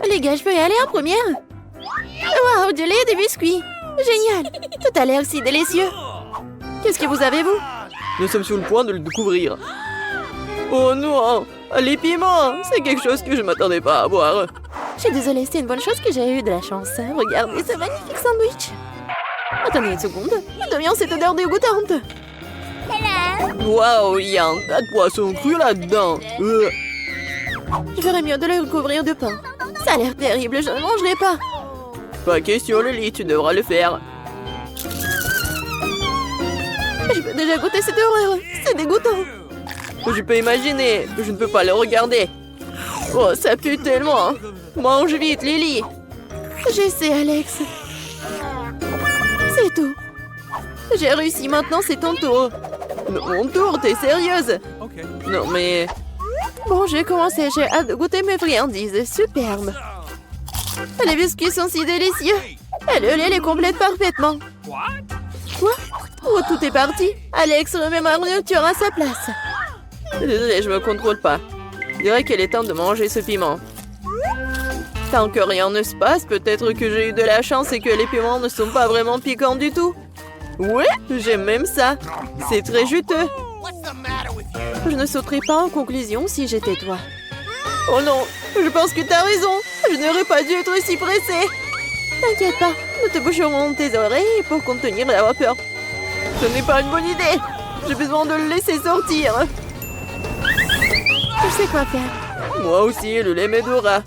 Les gars, je peux y aller en première? Waouh, du lait et des biscuits! Génial! Tout a l'air si délicieux! Qu'est-ce que vous avez, vous? Nous sommes sur le point de le découvrir. Oh non! Les piments! C'est quelque chose que je m'attendais pas à voir. Je suis désolée, c'est une bonne chose que j'ai eu de la chance. Regardez ce magnifique sandwich! Attendez une seconde. D'où vient cette odeur dégoûtante? Waouh, il y a un tas de poissons crus là-dedans. Je ferais mieux de le recouvrir de pain. Ça a l'air terrible, je ne mangerai pas. Pas question, Lily, tu devras le faire. Je peux déjà goûter cette horreur. C'est dégoûtant. Je peux imaginer, je ne peux pas le regarder. Oh, ça pue tellement. Mange vite, Lily. J'essaie, Alex. C'est tout. J'ai réussi, maintenant c'est ton tour. Mon tour, t'es sérieuse? Non, mais... Bon, j'ai commencé, j'ai hâte de goûter mes friandises. Superbe. Les biscuits sont si délicieux. Et le lait les complète parfaitement. Quoi? Oh, tout est parti. Alex, remets ma nourriture à sa place. Désolée, je me contrôle pas. Je dirais qu'il est temps de manger ce piment. Tant que rien ne se passe, peut-être que j'ai eu de la chance et que les piments ne sont pas vraiment piquants du tout. Ouais, j'aime même ça. C'est très juteux. Je ne sauterais pas en conclusion si j'étais toi. Oh non, je pense que t'as raison. Je n'aurais pas dû être si pressée. T'inquiète pas, nous te boucherons tes oreilles pour contenir la vapeur. Ce n'est pas une bonne idée. J'ai besoin de le laisser sortir. Je sais quoi faire. Moi aussi, le lait m'aidera.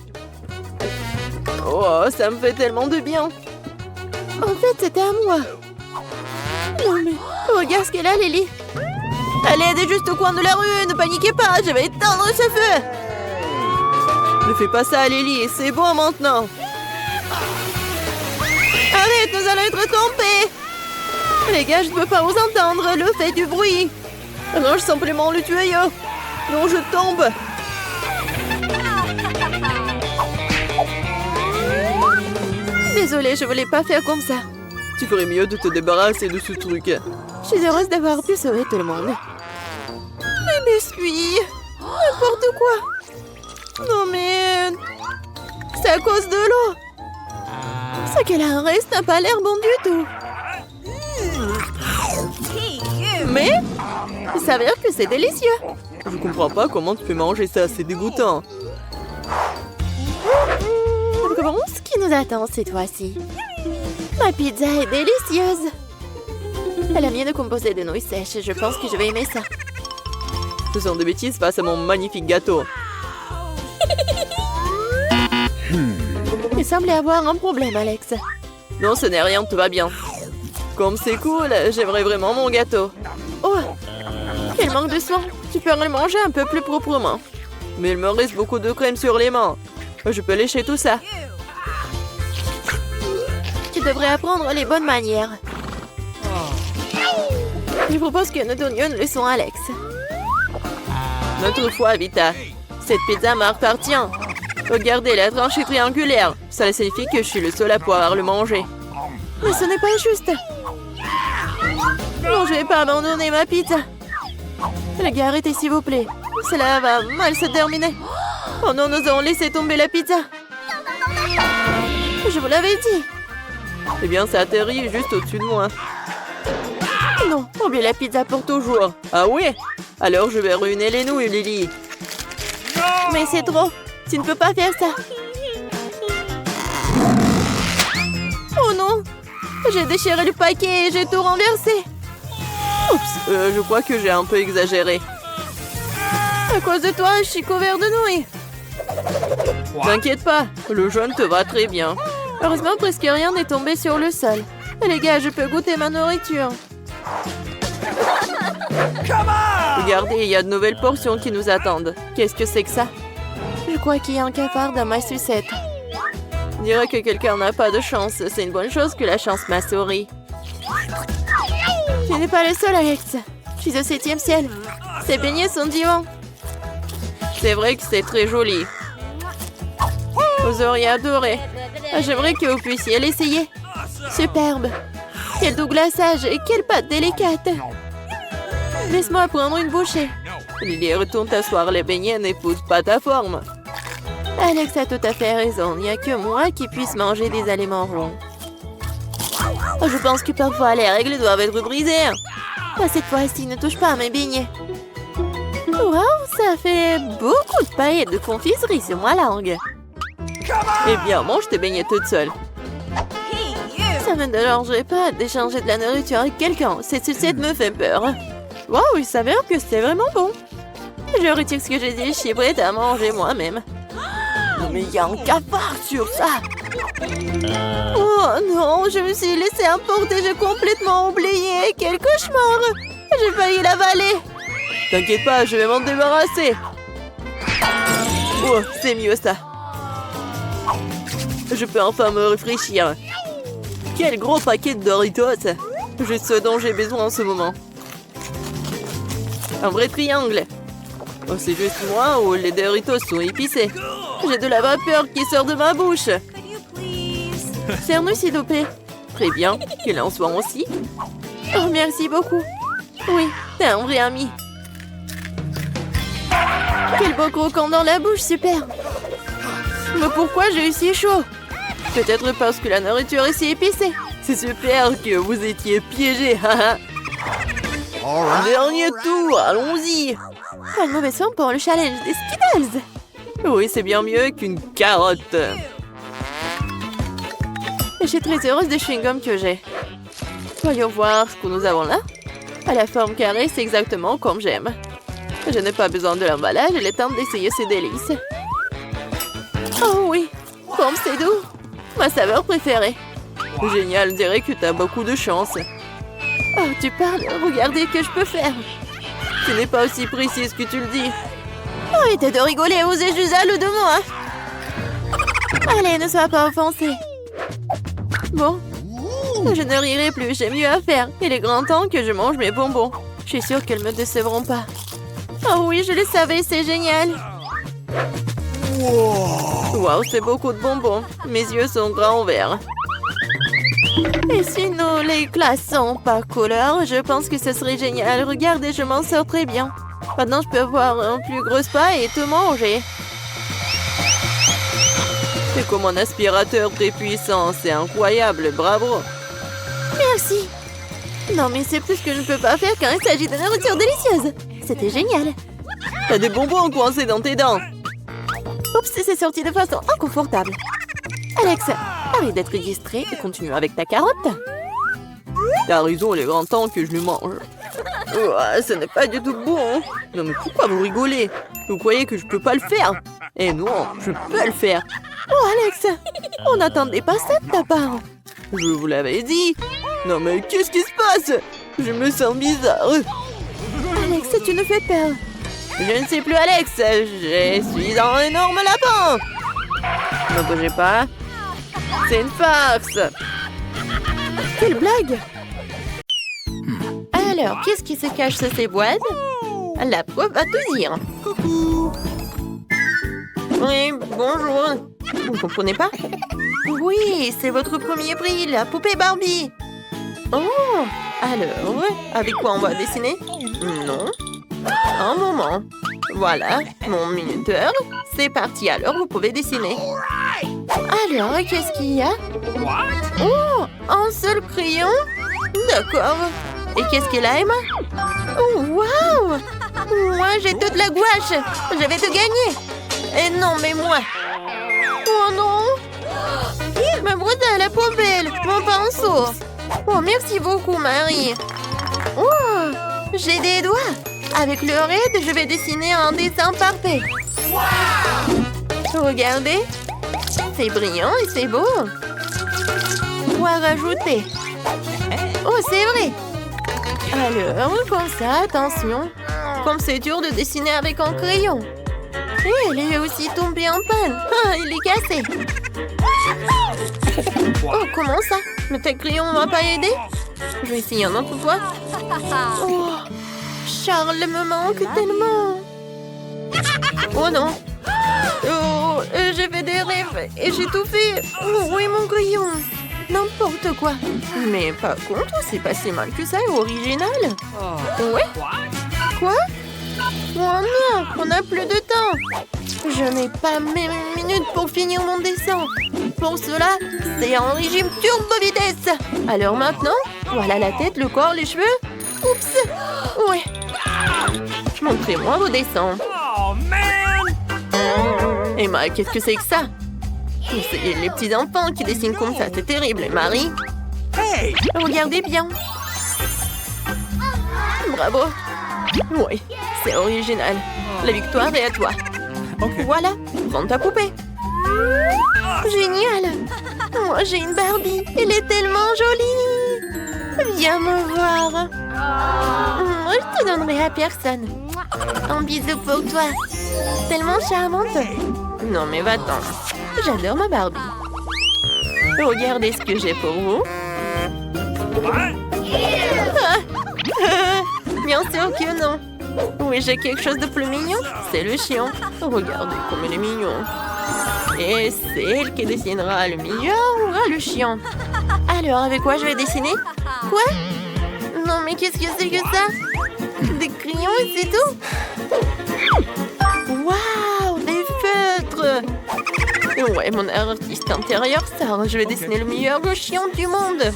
Oh, ça me fait tellement de bien. En fait, c'était à moi. Non mais, regarde ce qu'elle a, Lily. Elle est juste au coin de la rue, ne paniquez pas, je vais éteindre ce feu. Ne fais pas ça, Lily, c'est bon maintenant. Arrête, nous allons être tombés. Les gars, je ne peux pas vous entendre, le fait du bruit. Range simplement le tuyau. Non, je tombe. Désolée, je voulais pas faire comme ça. Tu ferais mieux de te débarrasser de ce truc. Je suis heureuse d'avoir pu sauver tout le monde. Les biscuits. N'importe quoi. Non mais... c'est à cause de l'eau. Ce qu'elle a un reste n'a pas l'air bon du tout. Mais il s'avère que c'est délicieux. Je comprends pas comment tu peux manger ça, c'est dégoûtant. Bon, ce qui nous attend cette fois-ci. Ma pizza est délicieuse. Elle a mieux de composer de nouilles sèches. Je pense que je vais aimer ça. Ce sont des bêtises face à mon magnifique gâteau. Il semblait avoir un problème, Alex. Non, ce n'est rien, tout va bien. Comme c'est cool, j'aimerais vraiment mon gâteau. Oh, quel manque de soin. Tu peux le manger un peu plus proprement. Mais il me reste beaucoup de crème sur les mains. Je peux lécher tout ça. Tu devrais apprendre les bonnes manières. Je propose que nous donnions une leçon à Alex. Notre foi, Vita. Cette pizza m'appartient. Regardez, la tranche est triangulaire. Ça signifie que je suis le seul à pouvoir le manger. Mais ce n'est pas juste. Non, je vais pas abandonner ma pizza. Les gars, arrêtez s'il vous plaît. Cela va mal se terminer. Oh non, nous avons laissé tomber la pizza. Je vous l'avais dit. Eh bien, ça atterrit juste au-dessus de moi. Non, oublie la pizza pour toujours. Ah ouais? Alors je vais ruiner les nouilles, Lily. Mais c'est trop. Tu ne peux pas faire ça. Oh non. J'ai déchiré le paquet et j'ai tout renversé. Oups, je crois que j'ai un peu exagéré. À cause de toi, je suis couvert de nouilles. T'inquiète pas, le jaune te va très bien. Heureusement, presque rien n'est tombé sur le sol. Les gars, je peux goûter ma nourriture. Regardez, il y a de nouvelles portions qui nous attendent. Qu'est-ce que c'est que ça? Je crois qu'il y a un cafard dans ma sucette. Je dirais que quelqu'un n'a pas de chance. C'est une bonne chose que la chance m'a souri. Tu n'es pas le seul, Alex. Je suis au 7e ciel. Ces beignets sont divins. C'est vrai que c'est très joli. Vous auriez adoré. J'aimerais que vous puissiez l'essayer. Superbe. Quel doux glaçage et quelle pâte délicate. Laisse-moi prendre une bouchée. Lily, retourne t'asseoir. Les beignets n'épousent pas ta forme. Alex a tout à fait raison. Il n'y a que moi qui puisse manger des aliments ronds. Oh, je pense que parfois les règles doivent être brisées. Cette fois-ci, ne touche pas à mes beignets. Wow, ça fait beaucoup de paillettes de confiserie sur ma langue. Eh bien, mange tes beignets toute seule. Ça ne me dérangerait pas d'échanger de la nourriture avec quelqu'un. Cette sucette me fait peur. Wow, il s'avère que c'était vraiment bon. Je retire ce que j'ai dit, je suis prête à manger moi-même. Mais il y a un cafard sur ça. Oh non, je me suis laissée emporter, j'ai complètement oublié. Quel cauchemar. J'ai failli l'avaler. T'inquiète pas, je vais m'en débarrasser. Oh, c'est mieux ça. Je peux enfin me réfléchir. Quel gros paquet de Doritos. Juste ce dont j'ai besoin en ce moment. Un vrai triangle. Oh, c'est juste moi ou les Doritos sont épicés. J'ai de la vapeur qui sort de ma bouche. Serre-nous s'il vous plaît. Très bien, qu'il en soit aussi. Oh, merci beaucoup. Oui, t'es un vrai ami. Quel beau croquant dans la bouche, super. Mais pourquoi j'ai eu si chaud? Peut-être parce que la nourriture est si épicée. C'est super que vous étiez piégés. Dernier tour, allons-y. Pas de mauvais son pour le challenge des Skittles. Oui, c'est bien mieux qu'une carotte. Je suis très heureuse des chewing-gums que j'ai. Voyons voir ce que nous avons là. À la forme carrée, c'est exactement comme j'aime. Je n'ai pas besoin de l'emballage, il est temps d'essayer ces délices. Oh oui, comme c'est doux. Ma saveur préférée. Génial, on dirait que tu as beaucoup de chance. Oh, tu parles, regardez ce que je peux faire. Tu n'es pas aussi précise que tu le dis. Arrêtez de rigoler, vous êtes juste jaloux de moi. Allez, ne sois pas offensé. Bon, je ne rirai plus, j'ai mieux à faire. Il est grand temps que je mange mes bonbons. Je suis sûre qu'elles me décevront pas. Oh oui, je le savais, c'est génial. Wow, c'est beaucoup de bonbons. Mes yeux sont grands ouverts. Et si nous les classons par couleur, je pense que ce serait génial. Regardez, je m'en sors très bien. Maintenant, je peux avoir un plus gros spa et tout manger. C'est comme un aspirateur très puissant. C'est incroyable, bravo. Merci. Non, mais c'est plus que je ne peux pas faire quand il s'agit de nourriture délicieuse. C'était génial. T'as des bonbons coincés dans tes dents. Oups, c'est sorti de façon inconfortable. Alex, arrête d'être distrait et continue avec ta carotte. T'as raison, il est grand temps que je le mange. Oh, ce n'est pas du tout bon. Non mais pourquoi vous rigolez? Vous croyez que je peux pas le faire? Eh non, je peux le faire. Oh Alex, on n'attendait pas ça de ta part. Je vous l'avais dit. Non mais qu'est-ce qui se passe? Je me sens bizarre. Alex, tu nous fais peur. Je ne sais plus Alex, je suis un énorme lapin. Ne bougez pas. C'est une farce. Quelle blague. Alors, qu'est-ce qui se cache sous ces boîtes? La preuve va tout dire. Coucou. Oui, bonjour. Vous ne comprenez pas? Oui, c'est votre premier prix, la poupée Barbie. Oh, alors, avec quoi on va dessiner? Non. Un moment. Voilà, mon minuteur. C'est parti, alors vous pouvez dessiner. Alors, qu'est-ce qu'il y a? Oh, un seul crayon? D'accord. Et qu'est-ce qu'elle a, Emma? Oh, waouh! Moi, j'ai toute la gouache. Je vais tout gagner. Et non, mais moi. Oh non! Ma brosse à la poubelle, mon pinceau. Oh, merci beaucoup, Marie. Oh, j'ai des doigts. Avec le raid, je vais dessiner un dessin parfait. Regardez. C'est brillant et c'est beau. Quoi rajouter? Oh, c'est vrai. Alors, comme ça, attention. Comme c'est dur de dessiner avec un crayon. Et elle est aussi tombée en panne. Ah, il est cassé. Oh, comment ça? Mais tes crayons ne m'ont pas aidé? Je vais essayer un autre fois. Oh, Charles me manque tellement. Oh non. Oh, j'ai fait des rêves et j'ai tout fait. Oh, oui, mon crayon. N'importe quoi. Mais par contre, c'est pas si mal que ça, original. Ouais. Quoi? Oh non, on n'a plus de temps. Je n'ai pas même une minute pour finir mon dessin. Pour cela, c'est en régime turbo vitesse. Alors maintenant, voilà la tête, le corps, les cheveux. Oups. Ouais. Montrez-moi vos dessins. Oh, man! Emma, qu'est-ce que c'est que ça? C'est les petits enfants qui dessinent comme ça, c'est terrible. Et Marie? Hey! Regardez bien. Bravo. Oui, c'est original. La victoire est à toi. OK. Voilà, prends ta poupée. Génial. Moi, j'ai une Barbie. Elle est tellement jolie. Viens me voir. Moi, je te donnerai à personne. Un bisou pour toi. Tellement charmante. Non, mais va-t'en. J'adore ma Barbie. Regardez ce que j'ai pour vous. What? Bien sûr que non. Oui, j'ai quelque chose de plus mignon. C'est le chien. Regardez comme il est mignon. Et c'est elle qui dessinera le meilleur ou le chien. Alors, avec quoi je vais dessiner? Quoi? Non, mais qu'est-ce que c'est que ça? Des crayons et c'est tout? Waouh, des feutres! Ouais, mon artiste intérieur sort. Je vais dessiner le meilleur chien du monde.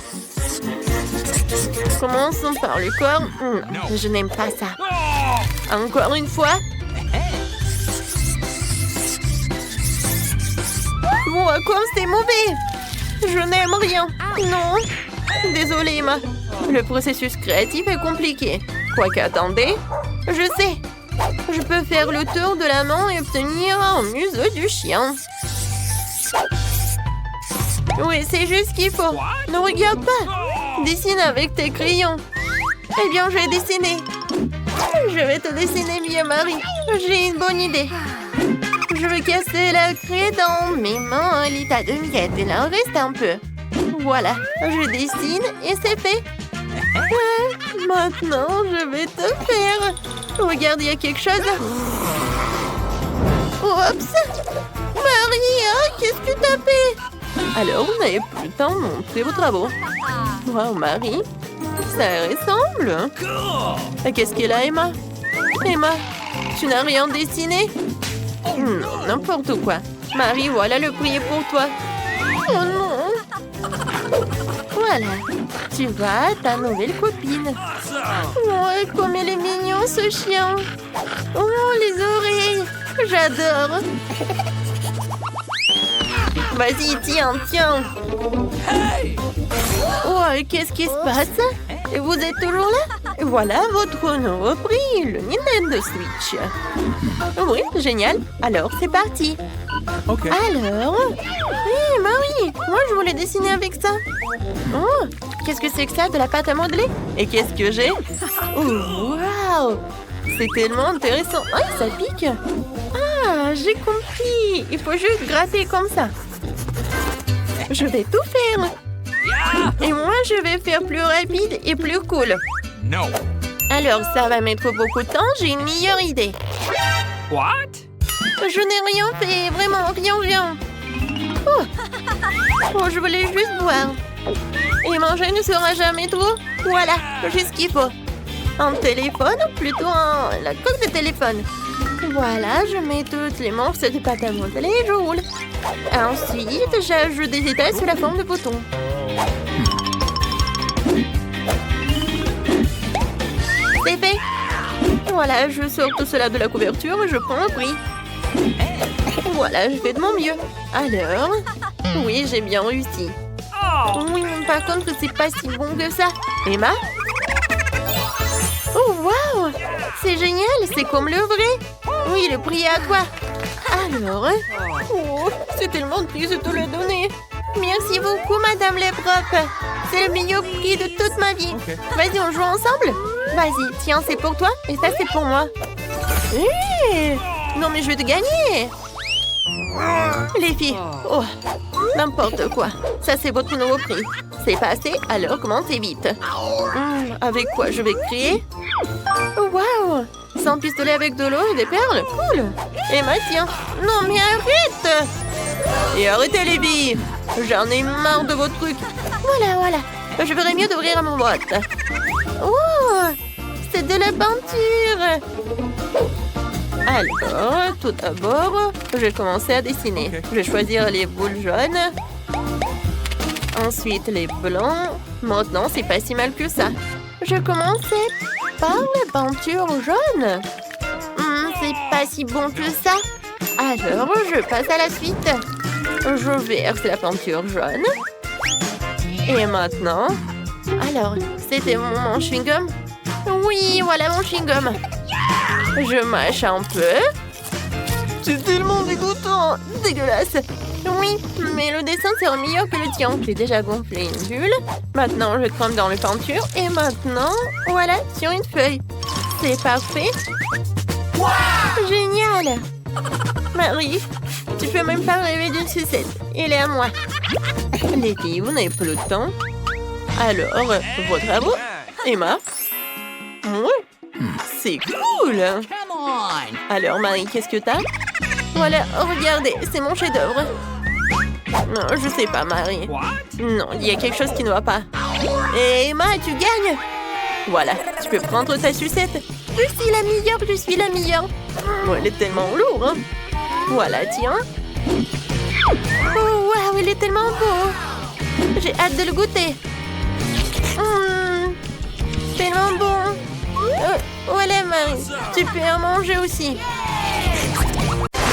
Commençons par le corps. Je n'aime pas ça. Encore une fois. Oh, comme c'est mauvais. Je n'aime rien. Non. Désolée, Emma. Le processus créatif est compliqué. Quoique, attendez. Je sais. Je peux faire le tour de la main et obtenir un museau du chien. Oui, c'est juste ce qu'il faut. Ne regarde pas. Dessine avec tes crayons. Eh bien, je vais dessiner. Je vais te dessiner mieux, Marie. J'ai une bonne idée. Je vais casser la craie dans mes mains à l'état de miettes. Il en reste un peu. Voilà, je dessine et c'est fait. Ouais, maintenant, je vais te faire. Regarde, il y a quelque chose. Oups. Marie, qu'est-ce que tu as fait? Alors, vous n'avez plus le temps de montrer vos travaux. Wow, Marie, ça ressemble. Cool! Qu'est-ce qu'elle a, Emma? Emma, tu n'as rien dessiné? Non, n'importe quoi. Marie, voilà le prix pour toi. Oh non! Voilà, tu vois ta nouvelle copine. Awesome! Oh, comme il est mignon, ce chien. Oh, les oreilles. J'adore. Vas-y, tiens. Hey! Oh, qu'est-ce qui se passe? Vous êtes toujours là? Voilà votre nouveau prix, le Nintendo Switch. Oui, génial. Alors, c'est parti. OK. Alors? Hé, Marie, moi je voulais dessiner avec ça. Oh, qu'est-ce que c'est que ça, de la pâte à modeler? Et qu'est-ce que j'ai? Oh, waouh! C'est tellement intéressant. Ah, ça pique. Ah, j'ai compris. Il faut juste gratter comme ça. Je vais tout faire. Et moi, je vais faire plus rapide et plus cool. No. Alors, ça va mettre beaucoup de temps. J'ai une meilleure idée. What? Je n'ai rien fait. Vraiment, rien. Oh, je voulais juste boire. Et manger ne sera jamais trop. Voilà, juste ce qu'il faut. Un téléphone, ou plutôt la coque de téléphone. Voilà, je mets toutes les morceaux de pâte à modeler et je roule. Ensuite, j'ajoute des états sous la forme de boutons. C'est fait. Voilà, je sors tout cela de la couverture et je prends un prix. Voilà, je fais de mon mieux. Alors, oui, j'ai bien réussi. Oh! Oui, mais par contre, c'est pas si bon que ça. Emma? Oh, waouh! C'est génial, c'est comme le vrai. Oui, le prix est à toi. Alors, oh, c'est tellement triste de te le donner. Merci beaucoup, Madame Leproc. C'est le meilleur prix de toute ma vie. OK. Vas-y, on joue ensemble? Vas-y, tiens, c'est pour toi et ça, c'est pour moi. Hé! Non, mais je vais te gagner. Les filles, oh, n'importe quoi. Ça, c'est votre nouveau prix. C'est passé, alors commencez vite. Avec quoi je vais créer? Waouh! C'est un pistolet avec de l'eau et des perles. Cool. Emma, tiens. Non, mais arrête! Et arrêtez, les filles. J'en ai marre de vos trucs. Voilà. Je ferais mieux d'ouvrir mon boîte. Oh! C'est de la peinture. Alors, tout d'abord, je vais commencer à dessiner. Ok. Je vais choisir les boules jaunes. Ensuite, les blancs. Maintenant, c'est pas si mal que ça. Je commençais par la peinture jaune. C'est pas si bon que ça. Alors, je passe à la suite. Je verse la peinture jaune. Et maintenant... Alors, c'était mon chewing-gum? Oui, voilà mon chewing-gum. Je mâche un peu. C'est tellement dégoûtant. Dégueulasse. Oui, mais le dessin sera meilleur que le tien. J'ai déjà gonflé une bulle. Maintenant, je trempe dans les peintures. Et maintenant, voilà, sur une feuille. C'est parfait. Génial. Marie, tu peux même pas rêver d'une sucette. Elle est à moi. Les filles, vous n'avez pas le temps. Alors, votre amour, Emma? Ouais, c'est cool. Alors, Marie, qu'est-ce que t'as? Voilà, regardez, c'est mon chef-d'œuvre. Non, je sais pas, Marie. Non, il y a quelque chose qui ne va pas. Et Emma, tu gagnes. Voilà, tu peux prendre ta sucette. Je suis la meilleure, je suis la meilleure. Oh, elle est tellement lourde, hein. Voilà, tiens. Oh, waouh, il est tellement beau. J'ai hâte de le goûter. Tellement bon. Voilà, Marie. Tu peux en manger aussi.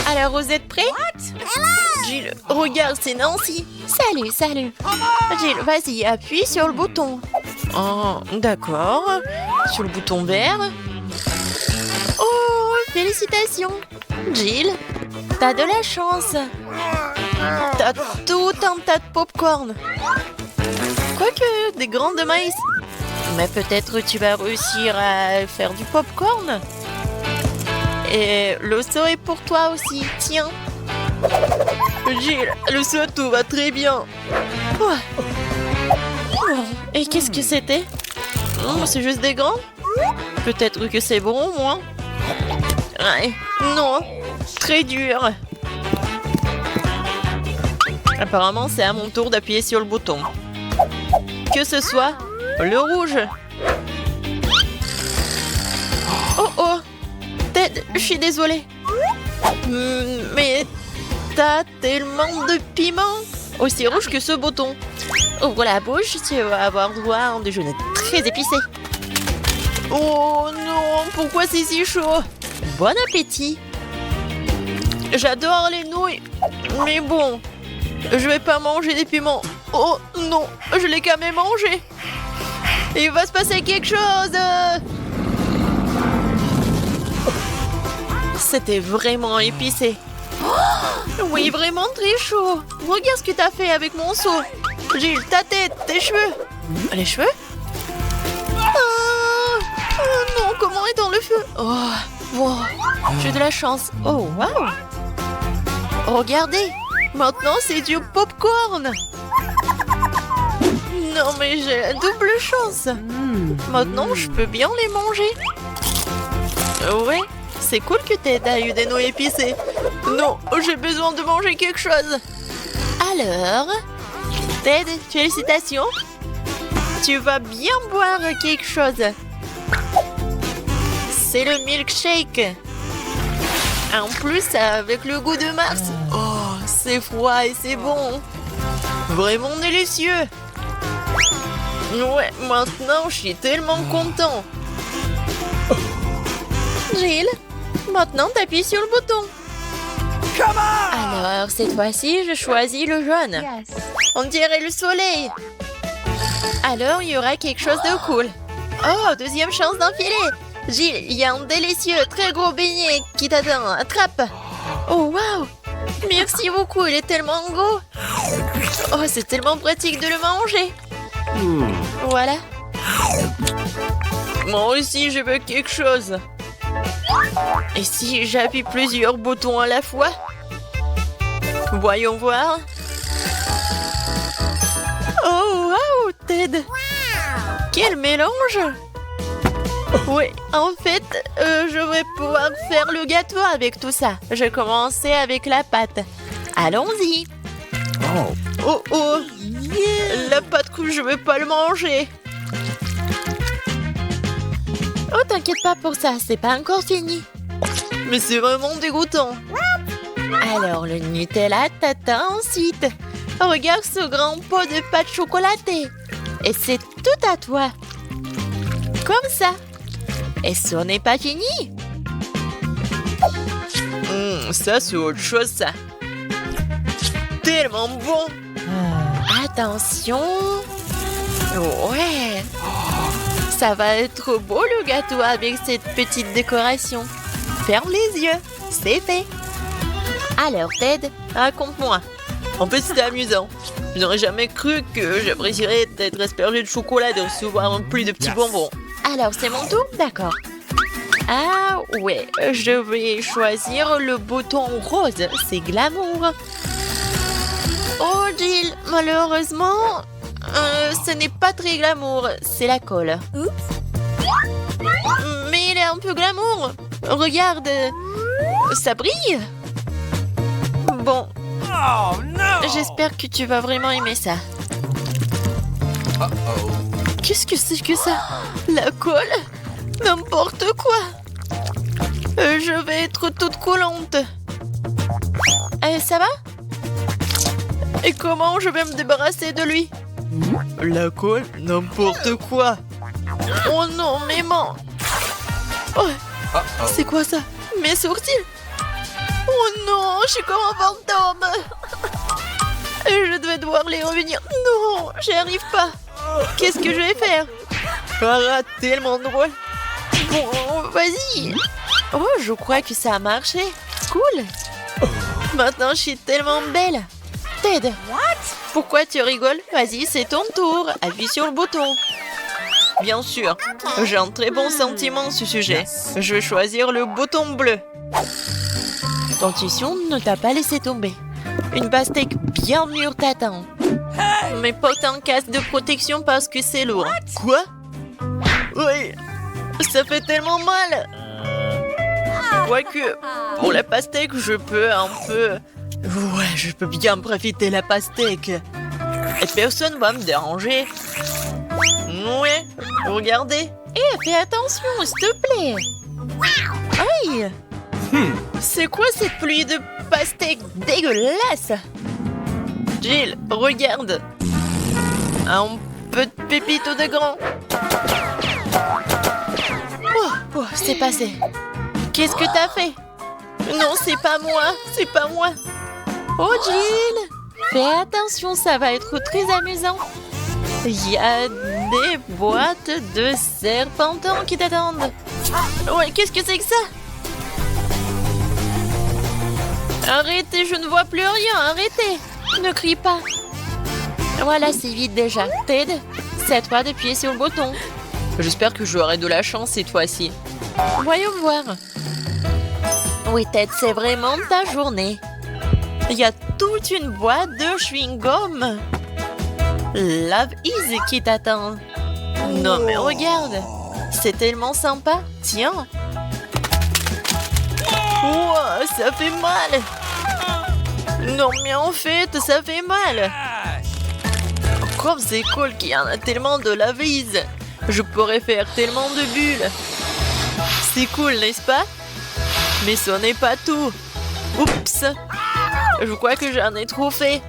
Alors, vous êtes prêts? Jill, regarde, c'est Nancy. Salut, salut. Jill, vas-y, appuie sur le bouton. Oh, d'accord. Sur le bouton vert. Oh, félicitations. Jill, t'as de la chance. T'as tout un tas de pop-corn. Quoique, des grains de maïs. Mais peut-être tu vas réussir à faire du pop-corn. Et le saut est pour toi aussi, tiens. Jill, le saut, tout va très bien. Et qu'est-ce que c'était? C'est juste des grains? Peut-être que c'est bon au moins. Ouais, non, très dur. Apparemment, c'est à mon tour d'appuyer sur le bouton. Que ce soit le rouge. Oh oh, Ted, je suis désolée. Mais t'as tellement de piment. Aussi rouge que ce bouton. Ouvre la bouche, tu vas avoir droit à un déjeuner très épicé. Oh non, pourquoi c'est si chaud? Bon appétit. J'adore les nouilles, mais bon, je vais pas manger des piments. Oh non, je l'ai quand même mangé. Il va se passer quelque chose. C'était vraiment épicé. Oh, oui, vraiment très chaud. Regarde ce que t'as fait avec mon seau. J'ai eu ta tête, tes cheveux. Les cheveux? Oh non, comment est dans le feu? Oh, wow, j'ai de la chance. Oh, waouh. Regardez, maintenant c'est du popcorn. Non, mais j'ai la double chance. Maintenant, je peux bien les manger. Ouais, c'est cool que Ted a eu des nouilles épicées. Non, j'ai besoin de manger quelque chose. Alors, Ted, félicitations. Tu vas bien boire quelque chose. C'est le milkshake. En plus, avec le goût de Mars. Oh, c'est froid et c'est bon. Vraiment délicieux. Ouais, maintenant, je suis tellement content. Jill, maintenant, t'appuies sur le bouton. Alors, cette fois-ci, je choisis le jaune. On dirait le soleil. Alors, il y aura quelque chose de cool. Oh, deuxième chance d'enfiler. Jill, il y a un délicieux, très gros beignet qui t'attend. Attrape. Oh, waouh. Merci beaucoup, il est tellement gros. Oh, c'est tellement pratique de le manger. Voilà. Moi aussi, je veux quelque chose. Et si j'appuie plusieurs boutons à la fois? Voyons voir. Oh, waouh, Ted. Quel mélange. Oui, en fait, je vais pouvoir faire le gâteau avec tout ça. Je commençais avec la pâte. Allons-y. Oh, oh. La pâte que je vais pas le manger. Oh, t'inquiète pas pour ça, c'est pas encore fini. Mais c'est vraiment dégoûtant. Alors, le Nutella t'atteint ensuite. Regarde ce grand pot de pâte chocolatée. Et c'est tout à toi. Comme ça. Et ce n'est pas fini. Ça, c'est autre chose, ça. Tellement bon. Attention. Ouais. Ça va être beau le gâteau avec cette petite décoration. Ferme les yeux. C'est fait. Alors, Ted, raconte-moi. En fait, c'était amusant. Je n'aurais jamais cru que j'apprécierais d'être aspergé de chocolat et de recevoir rempli de petits bonbons. Alors, c'est mon tour? D'accord. Ah ouais, je vais choisir le bouton rose. C'est glamour. Oh, Jill, malheureusement, ce n'est pas très glamour. C'est la colle. Mais il est un peu glamour. Regarde, ça brille. Bon, Oh no! j'espère que tu vas vraiment aimer ça. Uh-oh. Qu'est-ce que c'est que ça? La colle? N'importe quoi. Je vais être toute collante. Ça va? Et comment je vais me débarrasser de lui? La colle? N'importe quoi. Oh non, mes mains. Oh, Uh-oh. c'est quoi ça? Mes sourcils? Oh non, je suis comme un fantôme. Je devais devoir les revenir. Non, j'y arrive pas. Qu'est-ce que je vais faire? Ah, tellement drôle. Bon, vas-y. Oh, je crois que ça a marché. Cool. Maintenant, je suis tellement belle. Ted. Pourquoi tu rigoles? Vas-y, c'est ton tour. Appuie sur le bouton. Bien sûr, j'ai un très bon sentiment à ce sujet. Je vais choisir le bouton bleu. Ton intuition ne t'a pas laissé tomber. Une pastèque bien mûre t'attend. Mais porte un casque de protection parce que c'est lourd. Quoi? Oui, ça fait tellement mal. Quoique, pour la pastèque, je peux un peu... Ouais, je peux bien profiter de la pastèque. Et personne va me déranger. Ouais, regardez. Fais attention, s'il te plaît. Aïe! C'est quoi cette pluie de pastèque dégueulasse? Jill, regarde. Un peu de pépito de grand. Oh, c'est passé. Qu'est-ce que t'as fait? Non, c'est pas moi, c'est pas moi. Oh, Jill! Fais attention, ça va être très amusant. Il y a des boîtes de serpentins qui t'attendent. Ouais, qu'est-ce que c'est que ça? Arrêtez, je ne vois plus rien, arrêtez. Ne crie pas. Voilà, c'est vide déjà. Ted, c'est à toi d'appuyer sur le bouton. J'espère que j'aurai de la chance cette fois-ci. Voyons voir. Oui, Ted, c'est vraiment ta journée. Il y a toute une boîte de chewing-gum. Love Is qui t'attend. Non, mais regarde. C'est tellement sympa. Tiens. Ouah, ça fait mal. Non, mais en fait, ça fait mal. Comme c'est cool qu'il y en a tellement de la vise. Je pourrais faire tellement de bulles. C'est cool, n'est-ce pas? Mais ce n'est pas tout. Oups. Je crois que j'en ai trop fait.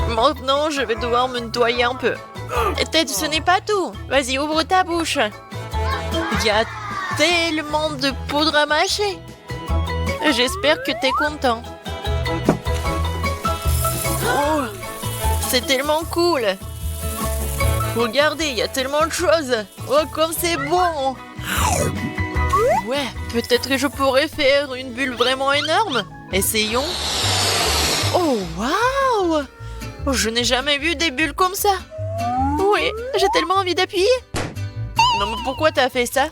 Maintenant, je vais devoir me nettoyer un peu. Et Ted, ce n'est pas tout. Vas-y, ouvre ta bouche. Il y a tellement de poudre à mâcher. J'espère que t'es content. Oh, c'est tellement cool. Regardez, il y a tellement de choses. Oh, comme c'est bon. Ouais, peut-être que je pourrais faire une bulle vraiment énorme. Essayons. Oh, waouh! Oh, je n'ai jamais vu des bulles comme ça. Oui, j'ai tellement envie d'appuyer. Non, mais pourquoi t'as fait ça?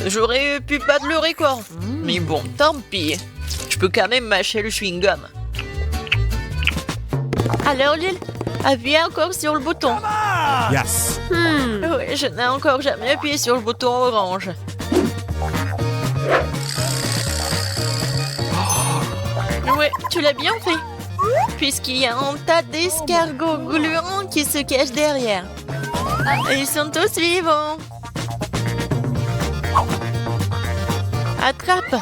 J'aurais pu battre le record. Mais bon, tant pis. Je peux quand même mâcher le chewing-gum. Alors, Lil, appuie encore sur le bouton. Yes. Oui, je n'ai encore jamais appuyé sur le bouton orange. Oui, tu l'as bien fait. Puisqu'il y a un tas d'escargots gluants qui se cachent derrière. Ils sont tous vivants. Attrape.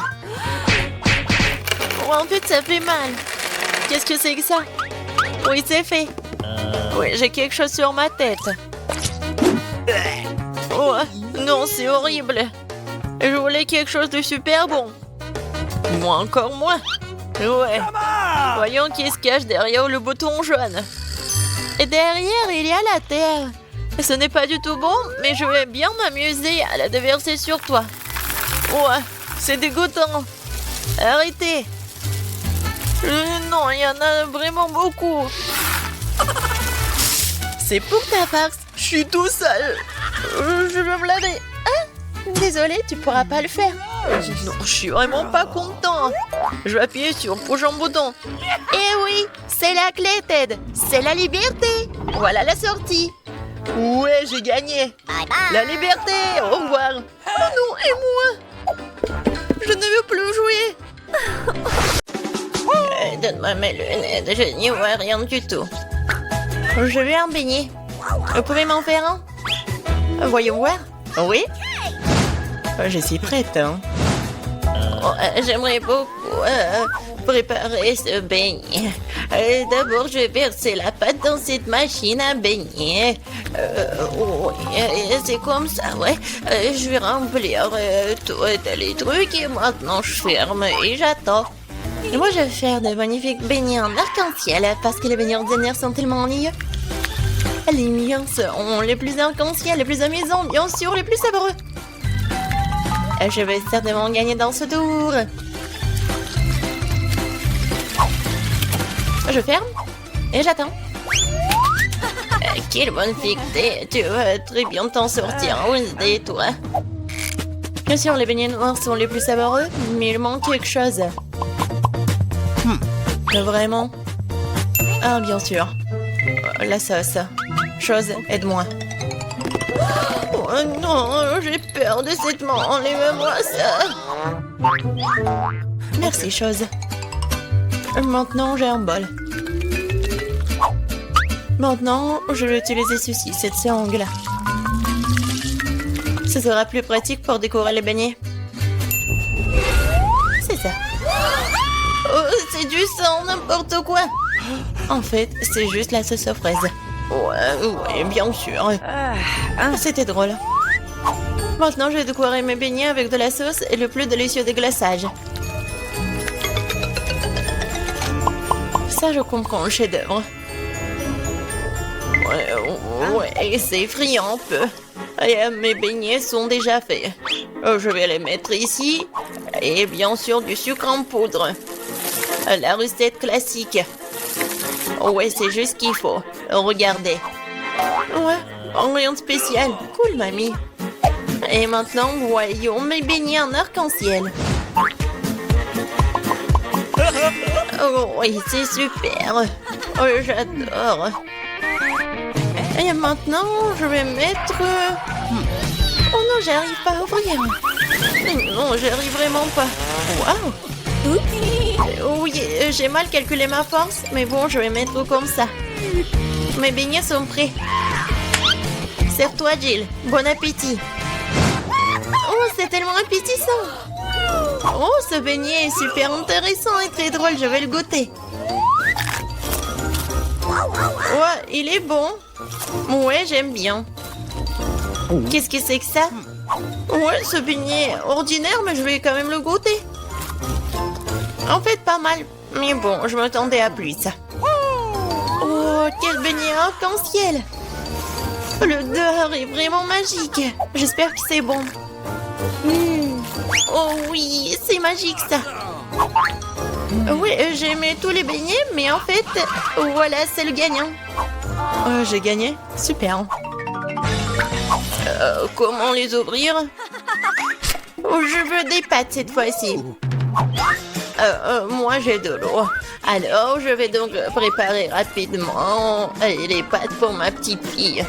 Oh, en fait, ça fait mal. Qu'est-ce que c'est que ça? Oui, c'est fait. Oui, j'ai quelque chose sur ma tête. Oh, non, c'est horrible. Je voulais quelque chose de super bon. Moi, encore moins. Ouais. Voyons qui se cache derrière le bouton jaune. Et derrière, il y a la terre. Ce n'est pas du tout bon, mais je vais bien m'amuser à la déverser sur toi. Ouais, c'est dégoûtant. Arrêtez. Non, il y en a vraiment beaucoup. C'est pour ta farce. Je suis tout sale. Je veux me laver. Ah, désolé, tu pourras pas le faire. Non, je suis vraiment pas content. Je vais appuyer sur le prochain bouton. Eh oui, c'est la clé, Ted. C'est la liberté. Voilà la sortie. Ouais, j'ai gagné. La liberté. Au revoir. Oh non, et moi? Je ne veux plus jouer. Donne-moi mes lunettes, je n'y vois rien du tout. Je vais en baigner. Vous pouvez m'en faire un? Voyons voir. Oui? Je suis prête. Hein. Oh, j'aimerais beaucoup préparer ce beignet. D'abord, je vais verser la pâte dans cette machine à baigner. Oui, c'est comme ça, ouais. Je vais remplir tous les trucs et maintenant je ferme et j'attends. Et moi, je vais faire de magnifiques beignets en arc-en-ciel parce que les beignets ordinaires sont tellement ennuyeux. Les miens seront les plus arc-en-ciel, les plus amusants, bien sûr, les plus saboreux. Je vais certainement gagner dans ce tour. Je ferme et j'attends. Quelle bonne fille que t'es. Tu vas très bien t'en sortir, Wednesday, toi. Bien sûr, les beignets noirs sont les plus saboreux, mais il manque quelque chose. Vraiment? Ah, bien sûr. La sauce. Chose, aide-moi. Oh non, j'ai peur de cette main. Enlève-moi ça. Merci, chose. Maintenant, j'ai un bol. Maintenant, je vais utiliser ceci, cette sangle. Ce sera plus pratique pour décorer les beignets. C'est ça. Oh, c'est du sang, n'importe quoi. En fait, c'est juste la sauce aux fraises. Ouais, bien sûr. C'était drôle. Maintenant, je vais décorer mes beignets avec de la sauce et le plus délicieux des glaçages. Ça, je comprends le chef-d'œuvre. Ouais, c'est effrayant un peu. Et, mes beignets sont déjà faits. Je vais les mettre ici. Et bien sûr, du sucre en poudre. La recette classique. Ouais, c'est juste ce qu'il faut. Regardez. Ouais, rien de spécial. Cool, mamie. Et maintenant, voyons mes beignets en arc-en-ciel. Oh, oui, c'est super. Oh, j'adore. Et maintenant, je vais mettre... Oh non, j'arrive pas à ouvrir. Non, j'arrive vraiment pas. Waouh. Oui, j'ai mal calculé ma force, mais bon, je vais mettre comme ça. Mes beignets sont prêts. Serre-toi, Jill. Bon appétit. Oh, c'est tellement appétissant. Oh, ce beignet est super intéressant et très drôle. Je vais le goûter. Ouais, il est bon. Ouais, j'aime bien. Qu'est-ce que c'est que ça? Ouais, ce beignet est ordinaire, mais je vais quand même le goûter. En fait, pas mal. Mais bon, je m'attendais à plus. Oh, quel beignet arc-en-ciel. L'odeur est vraiment magique. J'espère que c'est bon. Oh oui, c'est magique ça. Oui, j'ai aimé tous les beignets, mais en fait, voilà, c'est le gagnant. J'ai gagné? Super. Comment les ouvrir? Je veux des pâtes cette fois-ci. Moi, j'ai de l'eau. Alors, je vais donc préparer rapidement les pâtes pour ma petite fille.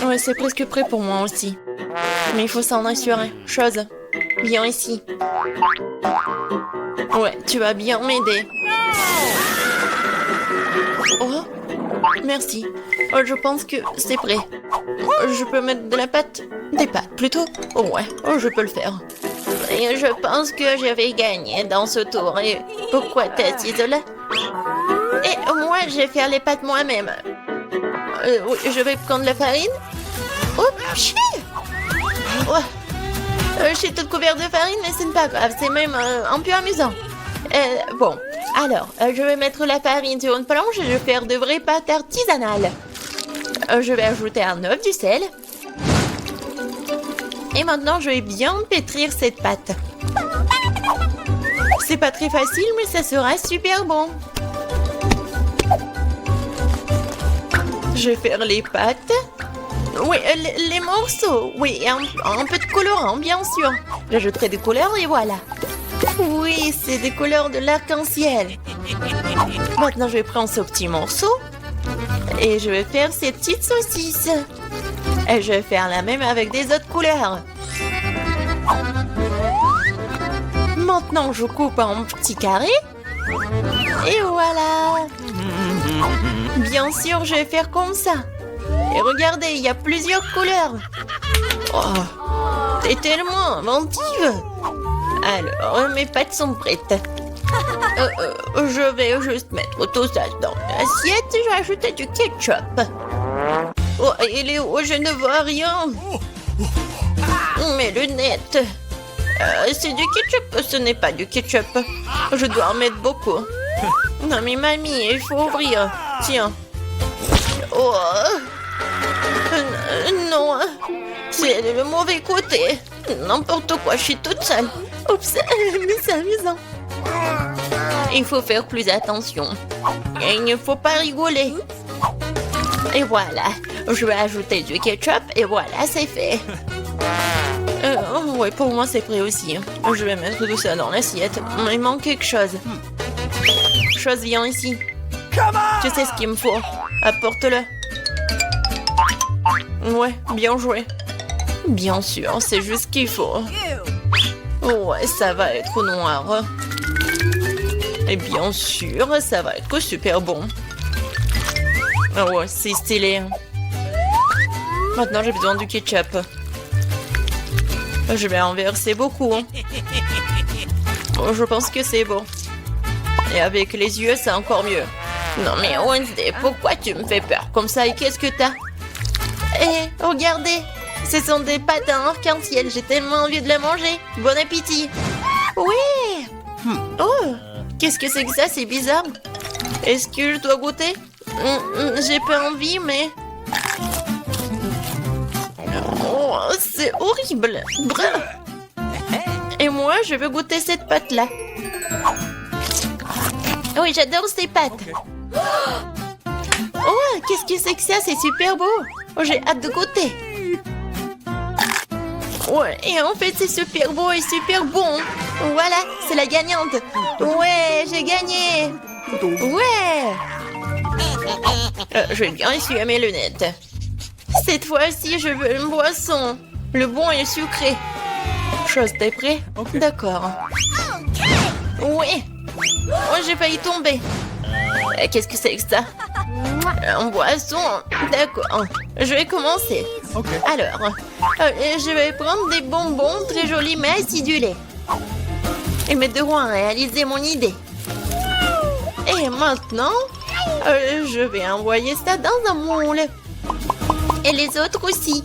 Ouais, c'est presque prêt pour moi aussi. Mais il faut s'en assurer. Chose, viens ici. Ouais, tu vas bien m'aider. Oh, merci. Je pense que c'est prêt. Je peux mettre de la pâte? Des pâtes, plutôt? Oh ouais, je peux le faire. Oui, je pense que je vais gagner dans ce tour. Et pourquoi t'es assise là? Et moi, je vais faire les pâtes moi-même. Oui, je vais prendre la farine. Oups! Je suis toute couverte de farine, mais ce n'est pas grave. C'est même un peu amusant. Bon, alors, je vais mettre la farine sur une planche et je vais faire de vraies pâtes artisanales. Je vais ajouter un œuf, du sel. Et maintenant, je vais bien pétrir cette pâte. C'est pas très facile, mais ça sera super bon. Je vais faire les pâtes. Oui, les morceaux. Oui, et un peu de colorant, bien sûr. J'ajouterai des couleurs et voilà. Oui, c'est des couleurs de l'arc-en-ciel. Maintenant, je vais prendre ce petit morceau. Et je vais faire ces petites saucisses. Et je vais faire la même avec des autres couleurs. Maintenant, je coupe en petits carrés. Et voilà. Bien sûr, je vais faire comme ça. Et regardez, il y a plusieurs couleurs. Oh, t'es tellement inventive. Alors, mes pâtes sont prêtes. Je vais juste mettre tout ça dans l'assiette et je vais ajouter du ketchup. Oh, il est où? Je ne vois rien. Mes lunettes. C'est du ketchup, ce n'est pas du ketchup. Je dois en mettre beaucoup. Non mais mamie, il faut ouvrir. Tiens. Oh. Non. C'est le mauvais côté. N'importe quoi, je suis toute seule. Oups, mais c'est amusant. Il faut faire plus attention. Et il ne faut pas rigoler. Et voilà. Je vais ajouter du ketchup et voilà, c'est fait. Oui, pour moi, c'est prêt aussi. Je vais mettre tout ça dans l'assiette. Il manque quelque chose. Chose, viens ici. Tu sais ce qu'il me faut. Apporte-le. Ouais, bien joué. Bien sûr, c'est juste ce qu'il faut. Ouais, ça va être noir. Et bien sûr, ça va être super bon. Ouais, c'est stylé. Maintenant, j'ai besoin du ketchup. Je vais en verser beaucoup. Je pense que c'est bon. Et avec les yeux, c'est encore mieux. Non mais Wednesday, pourquoi tu me fais peur comme ça et qu'est-ce que t'as? Eh, regardez, ce sont des pâtes en arc-en-ciel. J'ai tellement envie de les manger. Bon appétit. Oui. Oh, qu'est-ce que c'est que ça? C'est bizarre. Est-ce que je dois goûter? J'ai pas envie, mais... Oh, c'est horrible. Et moi, je veux goûter cette pâte-là. Oui, j'adore ces pâtes. Oh, qu'est-ce que c'est que ça? C'est super beau. Oh, j'ai hâte de goûter. Ouais, et en fait, c'est super beau et super bon. Voilà, c'est la gagnante. Ouais, j'ai gagné. Ouais. Je vais bien essuyer mes lunettes. Cette fois-ci, je veux une boisson. Le bon et sucré. Chose, t'es prêt? D'accord. Oui. Oh, j'ai failli tomber. Qu'est-ce que c'est que ça? En boisson. D'accord. Je vais commencer. Alors, je vais prendre des bonbons très jolis mais acidulés. Et mes devront réaliser mon idée. Et maintenant, je vais envoyer ça dans un moule. Et les autres aussi.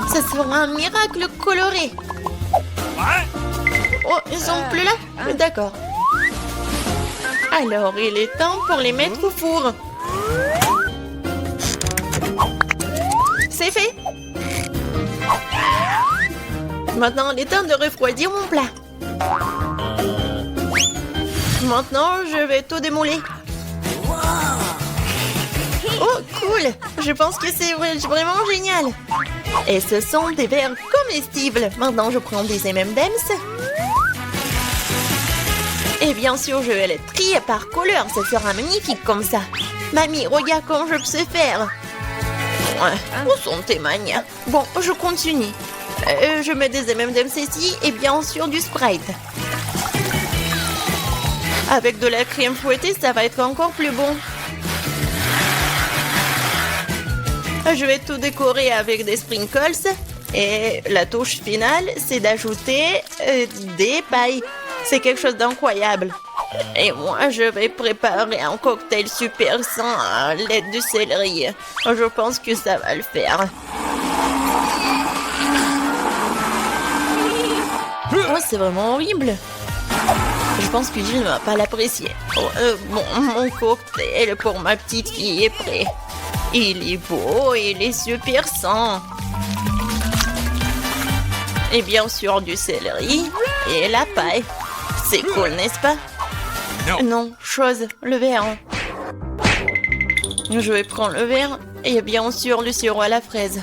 Ça sera un miracle coloré. Oh, ils sont plus là? D'accord. Alors, il est temps pour les mettre au four. C'est fait. Maintenant, il est temps de refroidir mon plat. Maintenant, je vais tout démouler. Oh, cool! Je pense que c'est vraiment génial. Et ce sont des verres comestibles. Maintenant, je prends des M&M's. Et bien sûr, je vais les trier par couleur. Ça sera magnifique comme ça. Mamie, regarde comment je sais faire. Où sont tes manias? Bon, je continue. Je mets des M&M's ici et bien sûr du Sprite. Avec de la crème fouettée, ça va être encore plus bon. Je vais tout décorer avec des sprinkles Et la touche finale, c'est d'ajouter des pailles. C'est quelque chose d'incroyable. Et moi, je vais préparer un cocktail super sain à l'aide du céleri. Je pense que ça va le faire. Oh, c'est vraiment horrible. Je pense que Jill ne va pas l'apprécier. Bon, mon cocktail pour ma petite fille est prêt. Il est beau, il est super sain. Et bien sûr du céleri et la paille. C'est cool, n'est-ce pas? Non, chose, le verre. Je vais prendre le verre et bien sûr le sirop à la fraise.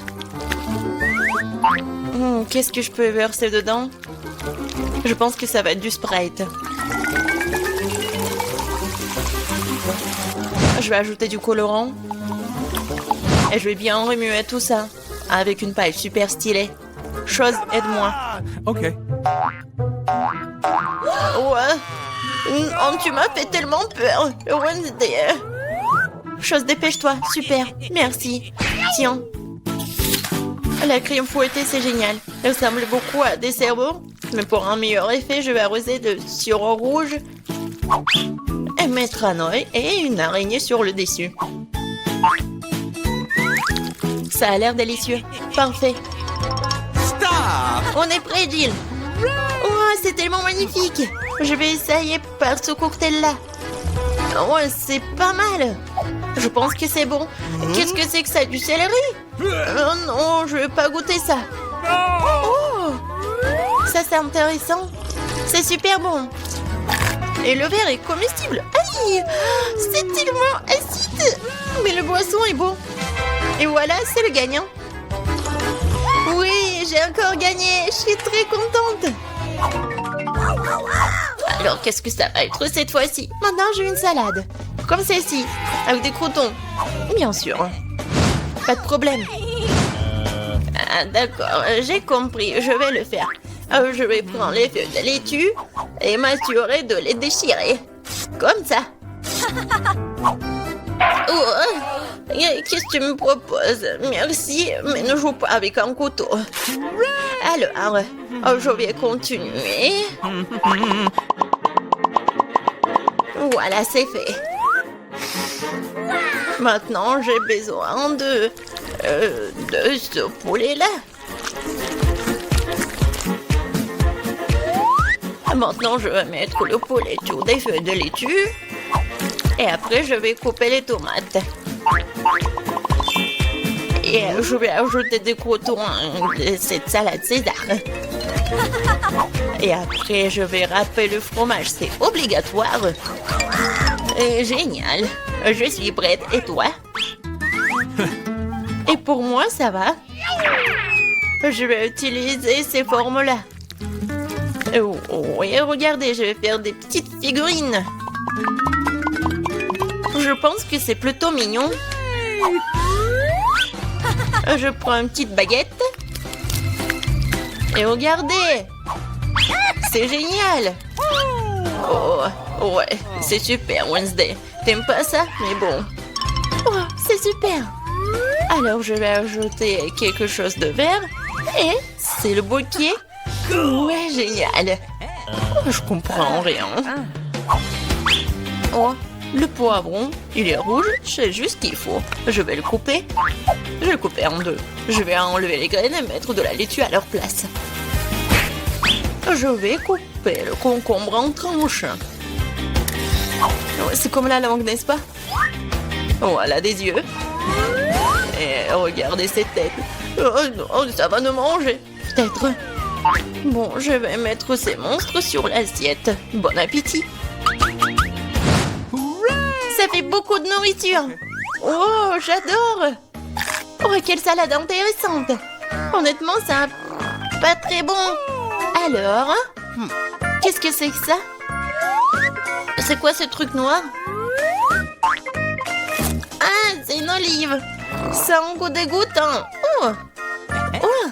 Qu'est-ce que je peux verser dedans? Je pense que ça va être du Sprite. Je vais ajouter du colorant. Et je vais bien remuer tout ça avec une paille super stylée. Chose, aide-moi. OK. Ouais. Oh, tu m'as fait tellement peur. Wednesday. Chose, dépêche-toi. Super. Merci. Tiens. La crème fouettée, c'est génial. Elle ressemble beaucoup à des cerveaux. Mais pour un meilleur effet, je vais arroser de sirop rouge et mettre un œil et une araignée sur le dessus. Ça a l'air délicieux. Parfait. Stop! On est prêt, Jill. Oh, c'est tellement magnifique. Je vais essayer par ce cocktail-là. Ouais, c'est pas mal. Je pense que c'est bon. Qu'est-ce que c'est que ça, du céleri? Non, je vais pas goûter ça. Oh, ça c'est intéressant. C'est super bon. Et le verre est comestible. Aïe, c'est tellement acide. Mais le boisson est bon. Et voilà, c'est le gagnant. Oui, j'ai encore gagné. Je suis très contente. Alors, qu'est-ce que ça va être cette fois-ci? Maintenant, j'ai une salade. Comme celle-ci, avec des croutons. Bien sûr. Pas de problème. Ah, d'accord, j'ai compris. Je vais le faire. Je vais prendre les feuilles de laitue et m'assurer de les déchirer. Comme ça. Oh, qu'est-ce que tu me proposes? Merci, mais ne joue pas avec un couteau. Alors, je vais continuer. Voilà, c'est fait. Maintenant, j'ai besoin de ce poulet-là. Maintenant, je vais mettre le poulet sur des feuilles de laitue. Et après, je vais couper les tomates. Et je vais ajouter des croutons de cette salade César. Et après, je vais râper le fromage. C'est obligatoire. Génial. Je suis prête. Et toi? Et pour moi, ça va. Je vais utiliser ces formes-là. Oui, regardez, je vais faire des petites figurines. Je pense que c'est plutôt mignon. Je prends une petite baguette. Et regardez. C'est génial. Oh, ouais, c'est super, Wednesday. T'aimes pas ça? Mais bon. Oh, c'est super. Alors, je vais ajouter quelque chose de vert. Et c'est le bouquet. Ouais, génial. Oh, je comprends rien. Oh, le poivron, il est rouge, c'est juste ce qu'il faut. Je vais le couper. Je vais le couper en deux. Je vais enlever les graines et mettre de la laitue à leur place. Je vais couper le concombre en tranches. C'est comme la langue, n'est-ce pas? Voilà des yeux. Et regardez cette tête. Oh non, ça va nous manger. Peut-être. Bon, je vais mettre ces monstres sur l'assiette. Bon appétit. Ça fait beaucoup de nourriture. Oh, j'adore. Oh, quelle salade intéressante. Honnêtement, ça pas très bon. Alors, qu'est-ce que c'est que ça? C'est quoi ce truc noir? Ah, c'est une olive. Ça a un goût dégoûtant. Oh, oh,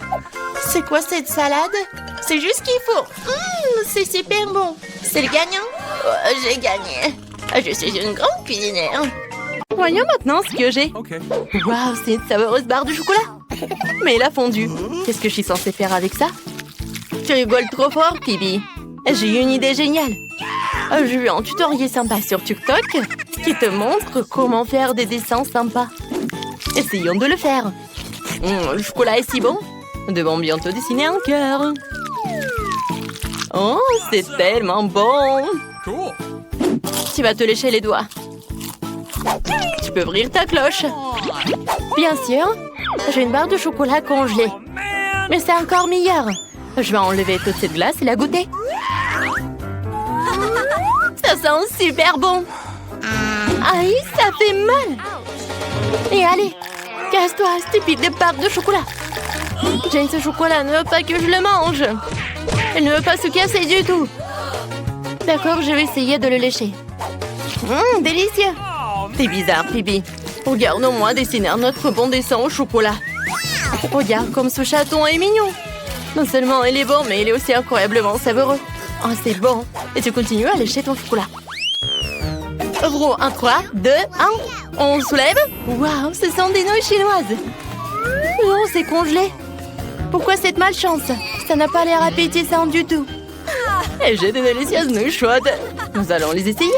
c'est quoi cette salade? C'est juste ce qu'il faut. C'est super bon. C'est le gagnant? Oh, j'ai gagné. Je suis une grande cuisinière. Voyons maintenant ce que j'ai. OK. Waouh, c'est une savoureuse barre de chocolat. Mais il a fondu. Qu'est-ce que je suis censée faire avec ça? Tu rigoles trop fort, Pibi. J'ai eu une idée géniale. J'ai vu un tutoriel sympa sur TikTok qui te montre comment faire des dessins sympas. Essayons de le faire. Le chocolat est si bon. Nous devons bientôt dessiner un cœur. Oh, c'est tellement bon. Cool. Tu vas te lécher les doigts. Tu peux ouvrir ta cloche. Bien sûr, j'ai une barre de chocolat congelée. Mais c'est encore meilleur. Je vais enlever toute cette glace et la goûter. Ça sent super bon. Aïe, ça fait mal. Et allez, casse-toi, stupide barre de chocolat. Jane, ce chocolat ne veut pas que je le mange. Elle ne veut pas se casser du tout. D'accord, je vais essayer de le lécher. Délicieux. C'est bizarre, Phoebe. Regarde-moi dessiner notre bon dessin au chocolat. Regarde comme ce chaton est mignon. Non seulement il est bon, mais il est aussi incroyablement savoureux. Oh, c'est bon. Et tu continues à lécher ton chocolat. Ouvrons un 3, 2, 1. On soulève. Waouh, ce sont des nouilles chinoises. Oh, c'est congelé. Pourquoi cette malchance? Ça n'a pas l'air appétissant du tout. Et j'ai de délicieuses nouilles chaudes. Nous allons les essayer.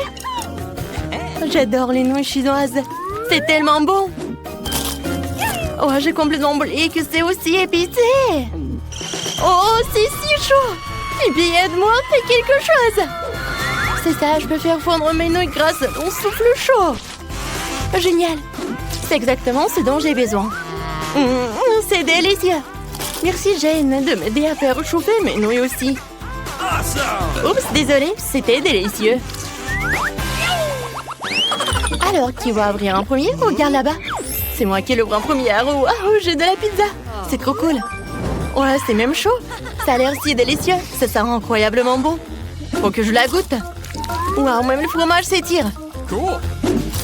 J'adore les nouilles chinoises. C'est tellement bon. Oh, j'ai complètement oublié que c'est aussi épicé. Oh, c'est si chaud. Et puis aide-moi, fais quelque chose. C'est ça, je peux faire fondre mes nouilles grâce à mon souffle chaud. Génial. C'est exactement ce dont j'ai besoin. C'est délicieux. Merci Jane de m'aider à faire chauffer mes nouilles aussi. Oups, désolée, c'était délicieux. Alors, qui va ouvrir un premier? Regarde là-bas. C'est moi qui l'ouvre en première. Waouh, j'ai de la pizza. C'est trop cool. Ouais, c'est même chaud. Ça a l'air si délicieux. Ça sent incroyablement bon. Faut que je la goûte. Waouh, même le fromage s'étire. Cool.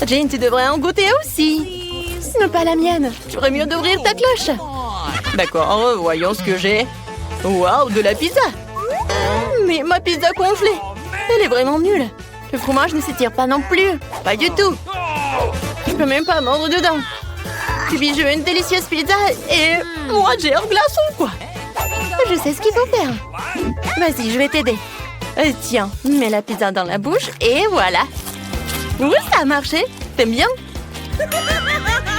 Jane, tu devrais en goûter aussi. Ce n'est pas la mienne. Tu ferais mieux d'ouvrir ta cloche. D'accord, voyons ce que j'ai. Waouh, de la pizza. Mais ma pizza congelée. Elle est vraiment nulle. Le fromage ne s'étire pas non plus. Pas du tout. Je peux même pas mordre dedans. Puis je veux une délicieuse pizza et moi j'ai un glaçon quoi. Je sais ce qu'il faut faire. Vas-y, je vais t'aider. Tiens, mets la pizza dans la bouche et voilà. Oui, ça a marché. T'aimes bien?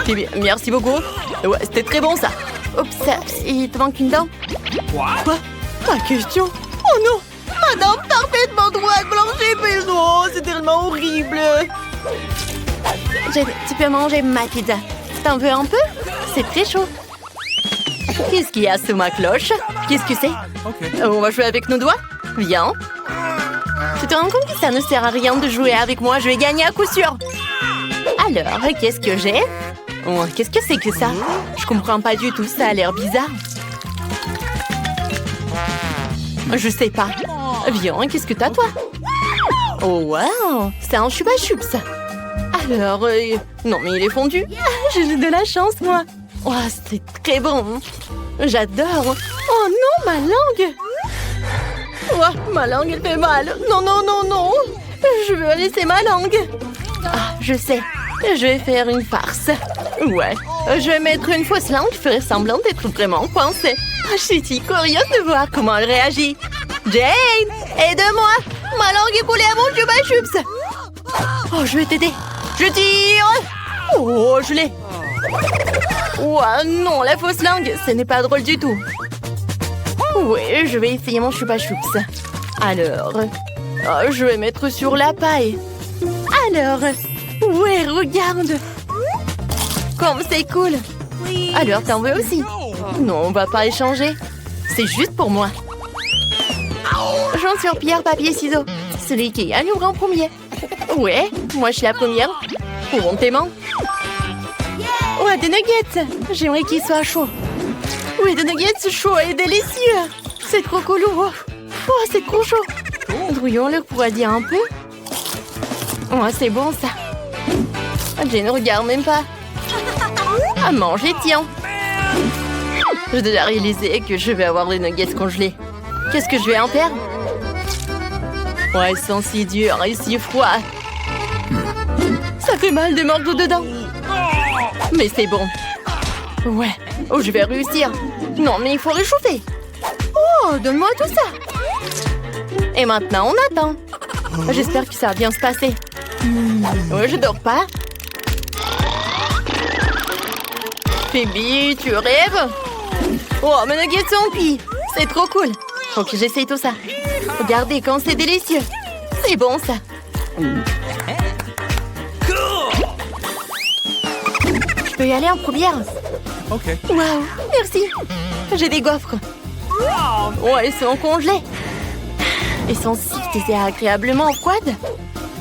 Puis, merci beaucoup. Ouais, c'était très bon ça. Oups, il te manque une dent. Quoi? Pas question. Oh non! Ma dent parfaitement droite, blanche et belle. Oh, c'est tellement horrible. Tu peux manger ma pizza. T'en veux un peu? C'est très chaud. Qu'est-ce qu'il y a sous ma cloche? Qu'est-ce que c'est? On va jouer avec nos doigts? Viens. Tu te rends compte que ça ne sert à rien de jouer avec moi? Je vais gagner à coup sûr. Alors, qu'est-ce que j'ai? Oh, qu'est-ce que c'est que ça? Je comprends pas du tout, ça a l'air bizarre. Je sais pas. Viens, qu'est-ce que t'as, toi? Oh, wow! C'est un chupa chups. Alors, non, mais il est fondu. J'ai de la chance, moi. Oh, c'est très bon. J'adore. Oh non, ma langue. Oh, ma langue, elle fait mal. Non, non, non, non. Je veux laisser ma langue. Ah, je sais. Je vais faire une farce. Ouais. Je vais mettre une fausse langue qui ferait semblant d'être vraiment coincée. Je suis si curieuse de voir comment elle réagit. Jane, aide-moi. Ma langue est collée à mon chupa chups. Oh, je vais t'aider. Je tire. Oh, je l'ai. Oh non, la fausse langue, ce n'est pas drôle du tout. Oui, je vais essayer mon chupa chups. Alors, je vais mettre sur la paille. Alors, ouais, regarde. Comme c'est cool. Alors, t'en veux aussi? Non, on va pas échanger. C'est juste pour moi. J'en sur pierre, papier, ciseaux. Celui qui gagne ouvre en premier. Ouais, moi je suis la première. Pour mon paiement. Ouais, des nuggets. J'aimerais qu'ils soient chauds. Oui, des nuggets chauds et délicieux. C'est trop cool. Oh, c'est trop chaud. Drouillons-le pour dire un peu. Oh, c'est bon ça. Jane ne regarde même pas. À manger, tiens. J'ai déjà réalisé que je vais avoir des nuggets congelés. Qu'est-ce que je vais en faire? Ouais, ils sont si durs et si froids. Ça fait mal de mordre dedans. Mais c'est bon. Ouais. Oh, je vais réussir. Non, mais il faut réchauffer. Oh, donne-moi tout ça. Et maintenant, on attend. J'espère que ça va bien se passer. Ouais, je dors pas. Phoebe, tu rêves? Oh, mes nuggets sont cuits. C'est trop cool. Faut que j'essaye tout ça. Regardez quand c'est délicieux. C'est bon, ça. Je peux y aller en première? Ok. Waouh, merci. J'ai des gaufres. Oh, elles sont congelées. Elles sont si désagréablement froides.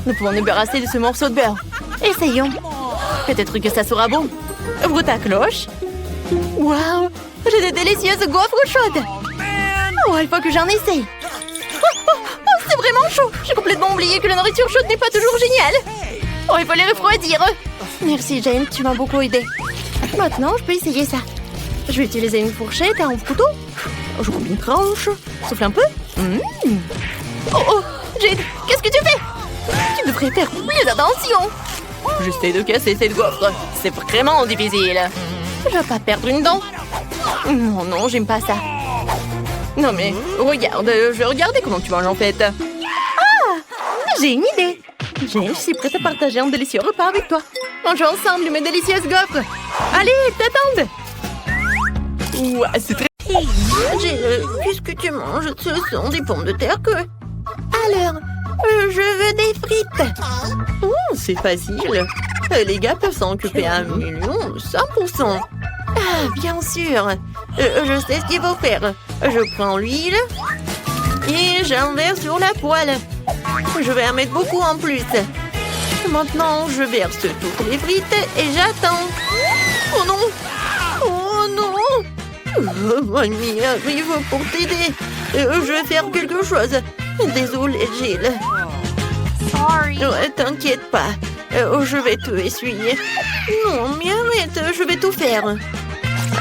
Nous pouvons nous débarrasser de ce morceau de beurre. Essayons. Peut-être que ça sera bon. Ouvre ta cloche. Waouh, j'ai de délicieuses gaufres chaudes. Oh, il faut que j'en essaye. Oh, c'est vraiment chaud. J'ai complètement oublié que la nourriture chaude n'est pas toujours géniale. Oh, il faut les refroidir. Merci, Jane, tu m'as beaucoup aidé. Maintenant, je peux essayer ça. Je vais utiliser une fourchette et un couteau. Je coupe une tranche. Souffle un peu. Oh, oh, Jane, qu'est-ce que tu fais? Tu devrais faire plus attention. J'essaie de casser cette gaufre. C'est vraiment difficile. Je vais pas perdre une dent. Non, non, j'aime pas ça. Non mais, regarde, je vais regarder comment tu manges en fait. Ah, j'ai une idée. Jane, je suis prête à partager un délicieux repas avec toi. Mangeons ensemble mes délicieuses gaufres. Allez, t'attends. Ouais, c'est très... Jane, qu'est-ce que tu manges? Ce sont des pommes de terre que... Alors, je veux des frites. Oh, c'est facile. Les gars peuvent s'en occuper à 100%. Ah, bien sûr. Je sais ce qu'il faut faire. Je prends l'huile et j'en verse sur la poêle. Je vais en mettre beaucoup en plus. Maintenant, je verse toutes les frites et j'attends. Oh non! Oh non! Mamie arrive pour t'aider. Je vais faire quelque chose. Désolée, Jill. Sorry. T'inquiète pas. Je vais te essuyer. Non, mais arrête, je vais tout faire.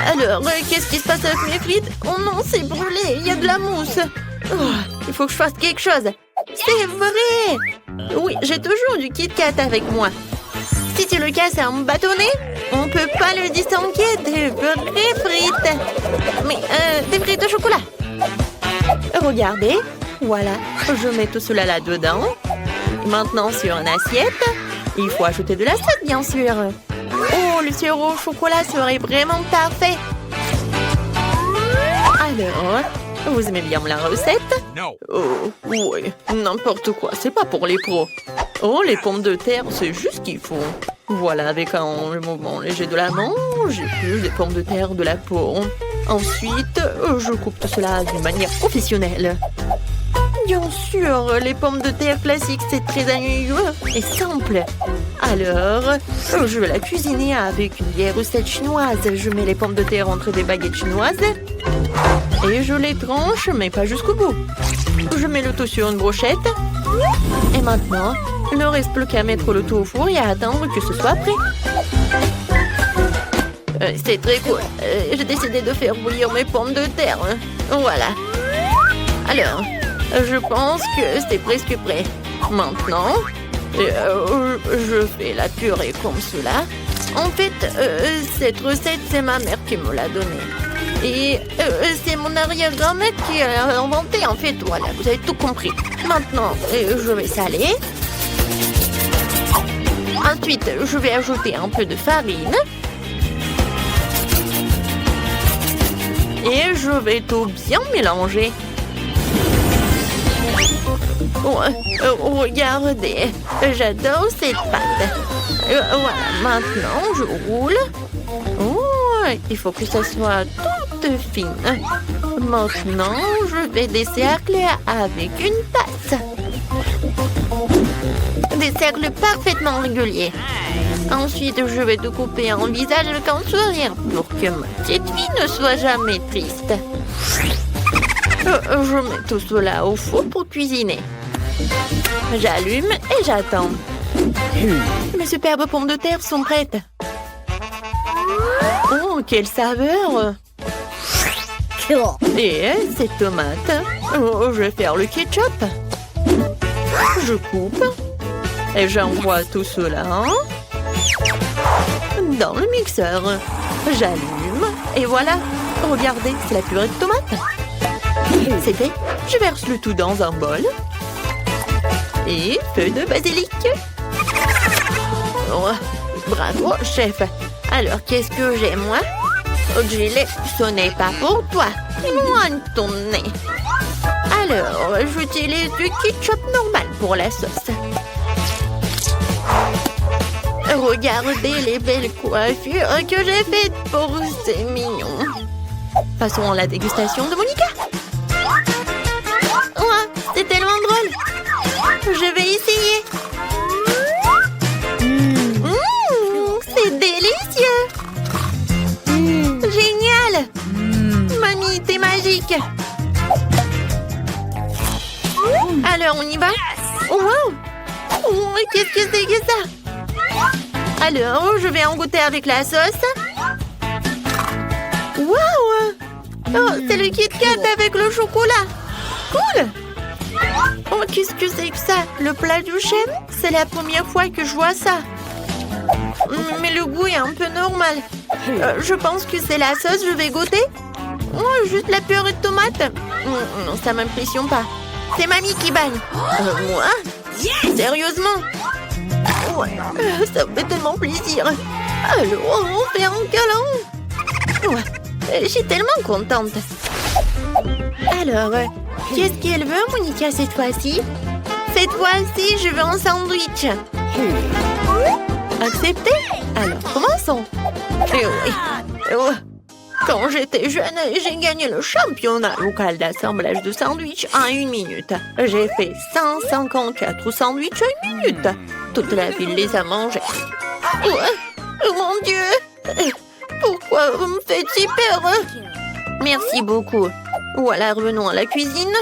Alors, qu'est-ce qui se passe avec mes frites? Oh non, c'est brûlé, il y a de la mousse. Oh, il faut que je fasse quelque chose. C'est vrai! Oui, j'ai toujours du Kit Kat avec moi. Si tu le casses en bâtonnet, on peut pas le distinguer des vraies frites. Mais, des frites au chocolat. Regardez, voilà, je mets tout cela là-dedans. Maintenant, sur une assiette, il faut ajouter de la sauce, bien sûr. Oh, le sirop au chocolat serait vraiment parfait. Alors, vous aimez bien la recette? No. Oh, oui, n'importe quoi, c'est pas pour les pros. Oh, les pommes de terre, c'est juste ce qu'il faut. Voilà, avec un mouvement léger de la main, j'épluche des pommes de terre de la peau. Ensuite, je coupe tout cela d'une manière professionnelle. Bien sûr, les pommes de terre classiques, c'est très ennuyeux et simple. Alors, je vais la cuisiner avec une vieille recette chinoise. Je mets les pommes de terre entre des baguettes chinoises et je les tranche, mais pas jusqu'au bout. Je mets le tout sur une brochette. Et maintenant, il ne reste plus qu'à mettre le tout au four et à attendre que ce soit prêt. C'est très cool. J'ai décidé de faire bouillir mes pommes de terre. Voilà. Alors, je pense que c'est presque prêt. Maintenant, je fais la purée comme cela. En fait, cette recette, c'est ma mère qui me l'a donnée. Et c'est mon arrière-grand-mère qui l'a inventée, en fait. Voilà, vous avez tout compris. Maintenant, je vais saler. Ensuite, je vais ajouter un peu de farine. Et je vais tout bien mélanger. Regardez, j'adore cette pâte. Voilà, maintenant je roule. Oh, il faut que ça soit toute fine. Maintenant, je vais des cercles avec une tasse. Des cercles parfaitement réguliers. Ensuite, je vais te couper un visage avec un sourire pour que ma petite fille ne soit jamais triste. Je mets tout cela au four pour cuisiner. J'allume et j'attends. Mes superbes pommes de terre sont prêtes. Oh, quelle saveur! Et ces tomates, oh, je vais faire le ketchup. Je coupe et j'envoie tout cela dans le mixeur. J'allume et voilà. Regardez, c'est la purée de tomate. C'est fait. Je verse le tout dans un bol. Et feu de basilic. Oh, bravo, chef. Alors, qu'est-ce que j'ai, moi? Oh, Jill, ce n'est pas pour toi. Loin de ton nez. Alors, j'utilise du ketchup normal pour la sauce. Regardez les belles coiffures que j'ai faites pour ces mignons. Passons à la dégustation de Monica. Oh, c'est tellement drôle. Je vais essayer. C'est délicieux. Génial. Mamie, t'es magique. Alors, on y va? Wow. Oh, qu'est-ce que c'est que ça? Alors, je vais en goûter avec la sauce. Wow! Oh, c'est le Kit Kat avec le chocolat. Cool! Oh, qu'est-ce que c'est que ça? Le plat du chef? C'est la première fois que je vois ça. Mais le goût est un peu normal. Je pense que c'est la sauce, je vais goûter. Oh, juste la purée de tomate. Non, ça m'impressionne pas. C'est mamie qui bagne. Moi? Sérieusement? Ouais, ça me fait tellement plaisir. Alors, on fait un câlin. Ouais, je suis tellement contente. Alors, qu'est-ce qu'elle veut, Monica, cette fois-ci? Cette fois-ci, je veux un sandwich. Accepté? Alors, commençons. Eh oui. Oh. Quand j'étais jeune, j'ai gagné le championnat local d'assemblage de sandwichs en 1 minute. J'ai fait 154 sandwichs en 1 minute. Toute la ville les a mangés. Oh mon Dieu! Pourquoi vous me faites si peur? Merci beaucoup. Voilà, revenons à la cuisine.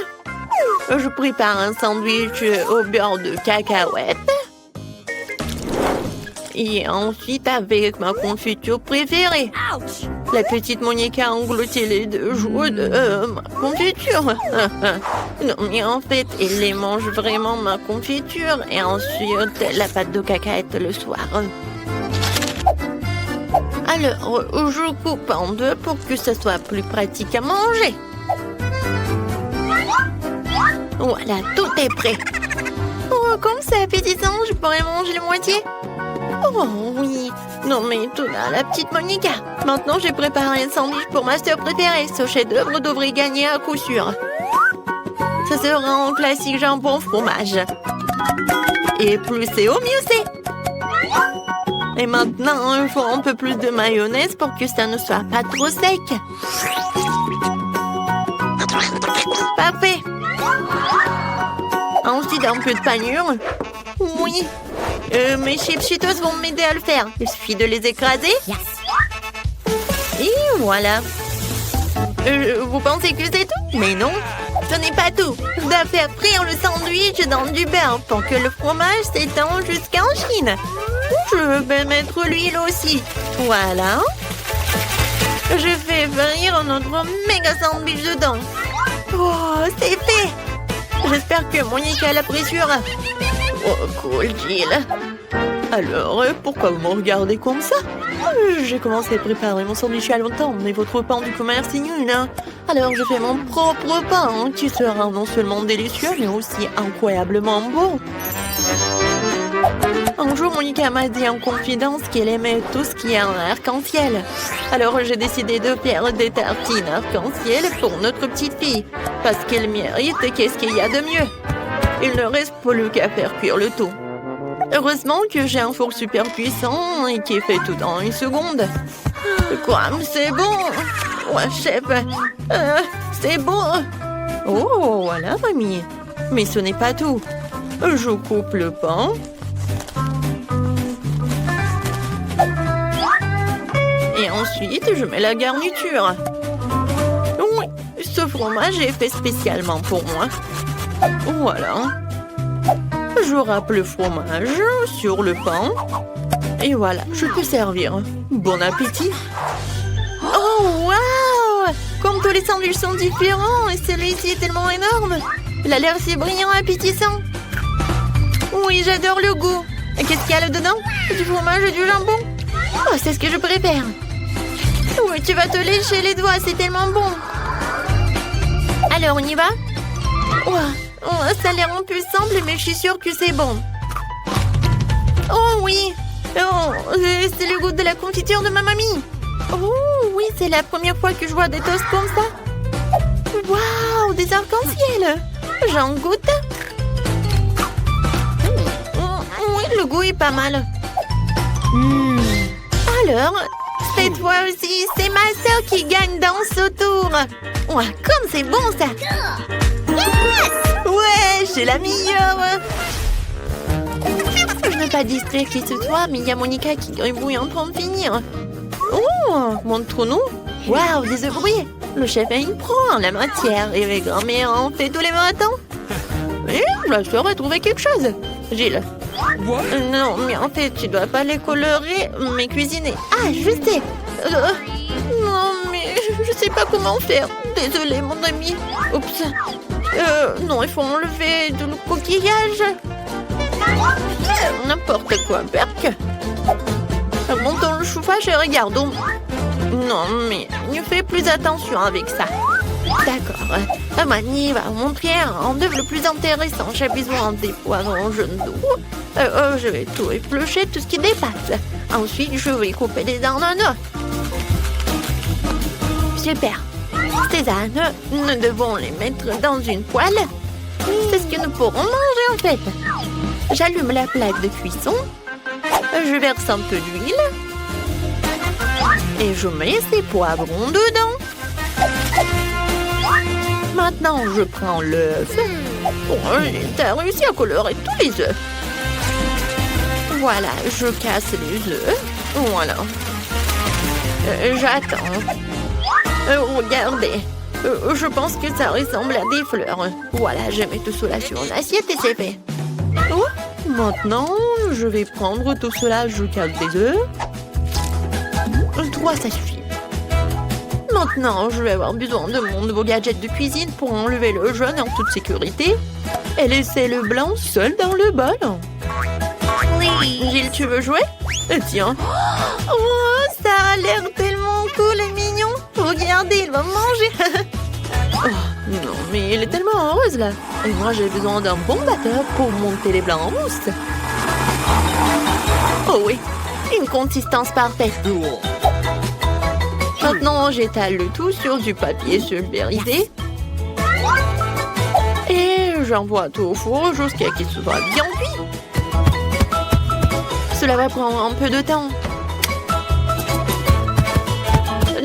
Je prépare un sandwich au beurre de cacahuète. Et ensuite avec ma confiture préférée. La petite Monica a englouti les 2 jours de ma confiture. Non, mais en fait, elle les mange vraiment, ma confiture. Et ensuite, la pâte de cacahuète le soir. Alors, je coupe en 2 pour que ce soit plus pratique à manger. Voilà, tout est prêt. Oh, comme c'est appétissant, je pourrais manger la moitié. Oh oui. Non mais tout là, la petite Monica. Maintenant, j'ai préparé un sandwich pour ma sœur préférée. Ce chef-d'œuvre devrait gagner à coup sûr. Ce sera un classique jambon fromage. Et plus c'est au mieux c'est. Et maintenant, il faut un peu plus de mayonnaise pour que ça ne soit pas trop sec. Parfait. Ensuite, un peu de panure. Oui. Mes chips cheetos vont m'aider à le faire. Il suffit de les écraser. Et voilà. Vous pensez que c'est tout? Mais non, ce n'est pas tout. Je dois faire frire le sandwich dans du beurre pour que le fromage s'étend jusqu'en Chine. Je vais mettre l'huile aussi. Voilà. Je fais frire notre méga sandwich dedans. Oh, c'est fait. J'espère que Monica l'appréciera. Oh, cool, Jill. Alors, pourquoi vous me regardez comme ça? J'ai commencé à préparer mon sandwich il y a longtemps, mais votre pain du commerce est nul, hein? Alors, je fais mon propre pain, qui sera non seulement délicieux, mais aussi incroyablement bon. Un jour, Monica m'a dit en confidence qu'elle aimait tout ce qui est en arc-en-ciel. Alors, j'ai décidé de faire des tartines arc-en-ciel pour notre petite fille. Parce qu'elle mérite, qu'est-ce qu'il y a de mieux? Il ne reste plus qu'à faire cuire le tout. Heureusement que j'ai un four super puissant et qui fait tout en 1 seconde. Quoi? C'est bon! Ouais, chef! C'est bon! Oh, voilà, mamie! Mais ce n'est pas tout. Je coupe le pain. Et ensuite, je mets la garniture. Oui, ce fromage est fait spécialement pour moi. Voilà. Je râpe le fromage sur le pain. Et voilà, je peux servir. Bon appétit. Oh, waouh! Comme tous les sandwichs sont différents, et celui-ci est tellement énorme. Il a l'air si brillant et appétissant. Oui, j'adore le goût. Et qu'est-ce qu'il y a là-dedans? Du fromage et du jambon. Oh, c'est ce que je préfère. Oui, tu vas te lécher les doigts, c'est tellement bon. Alors, on y va? Oh, ça a l'air un peu simple, mais je suis sûre que c'est bon. Oh oui! Oh, c'est le goût de la confiture de ma mamie. Oh oui, c'est la première fois que je vois des toasts comme ça. Waouh, des arcs-en-ciel. J'en goûte. Oui, le goût est pas mal. Alors, cette fois aussi, c'est ma sœur qui gagne dans ce tour. Ouais, comme c'est bon ça. Ouais, j'ai la meilleure. Je n'ai pas distrait qui ce soit, mais il y a Monica qui gribouille en train de finir. Oh, montre-nous. Waouh, des œufs brouillés. Le chef a une pro en la matière et les grand-mères en fait tous les matins. Et la sœur a trouvé quelque chose. Gilles. Non, mais en fait, tu dois pas les colorer, mais cuisiner. Ah, je sais. Non, mais je sais pas comment faire. Désolée, mon ami. Oups. Non, il faut enlever tout le coquillage. N'importe quoi, Berk. Remontons le chauffage et regardons. Non, mais fais plus attention avec ça. D'accord. Amani va vous montrer un œuvre le plus intéressant. J'ai besoin des poivrons jaunes d'eau. Je vais tout éplucher, tout ce qui dépasse. Ensuite, je vais couper des ananas. Super. Ces ananas, nous devons les mettre dans une poêle. C'est ce que nous pourrons manger en fait. J'allume la plaque de cuisson. Je verse un peu d'huile. Et je mets ces poivrons dedans. Maintenant, je prends l'œuf. Bon, t'as réussi à colorer tous les œufs. Voilà, je casse les œufs. Voilà. J'attends. Regardez. Je pense que ça ressemble à des fleurs. Voilà, je mets tout cela sur une assiette et c'est fait. Oh, maintenant, je vais prendre tout cela. Je casse des œufs. 3, ça suffit. Maintenant, je vais avoir besoin de mon nouveau gadget de cuisine pour enlever le jaune en toute sécurité et laisser le blanc seul dans le bol. Gilles, tu veux jouer? Tiens. Oh, ça a l'air tellement cool et mignon. Regardez, il va manger. Oh, non, mais il est tellement heureuse là. Et moi, j'ai besoin d'un bon batteur pour monter les blancs en mousse. Oh oui, une consistance parfaite. Maintenant, j'étale le tout sur du papier sulfurisé. Et j'envoie tout au four jusqu'à ce qu'il soit bien cuit. Cela va prendre un peu de temps.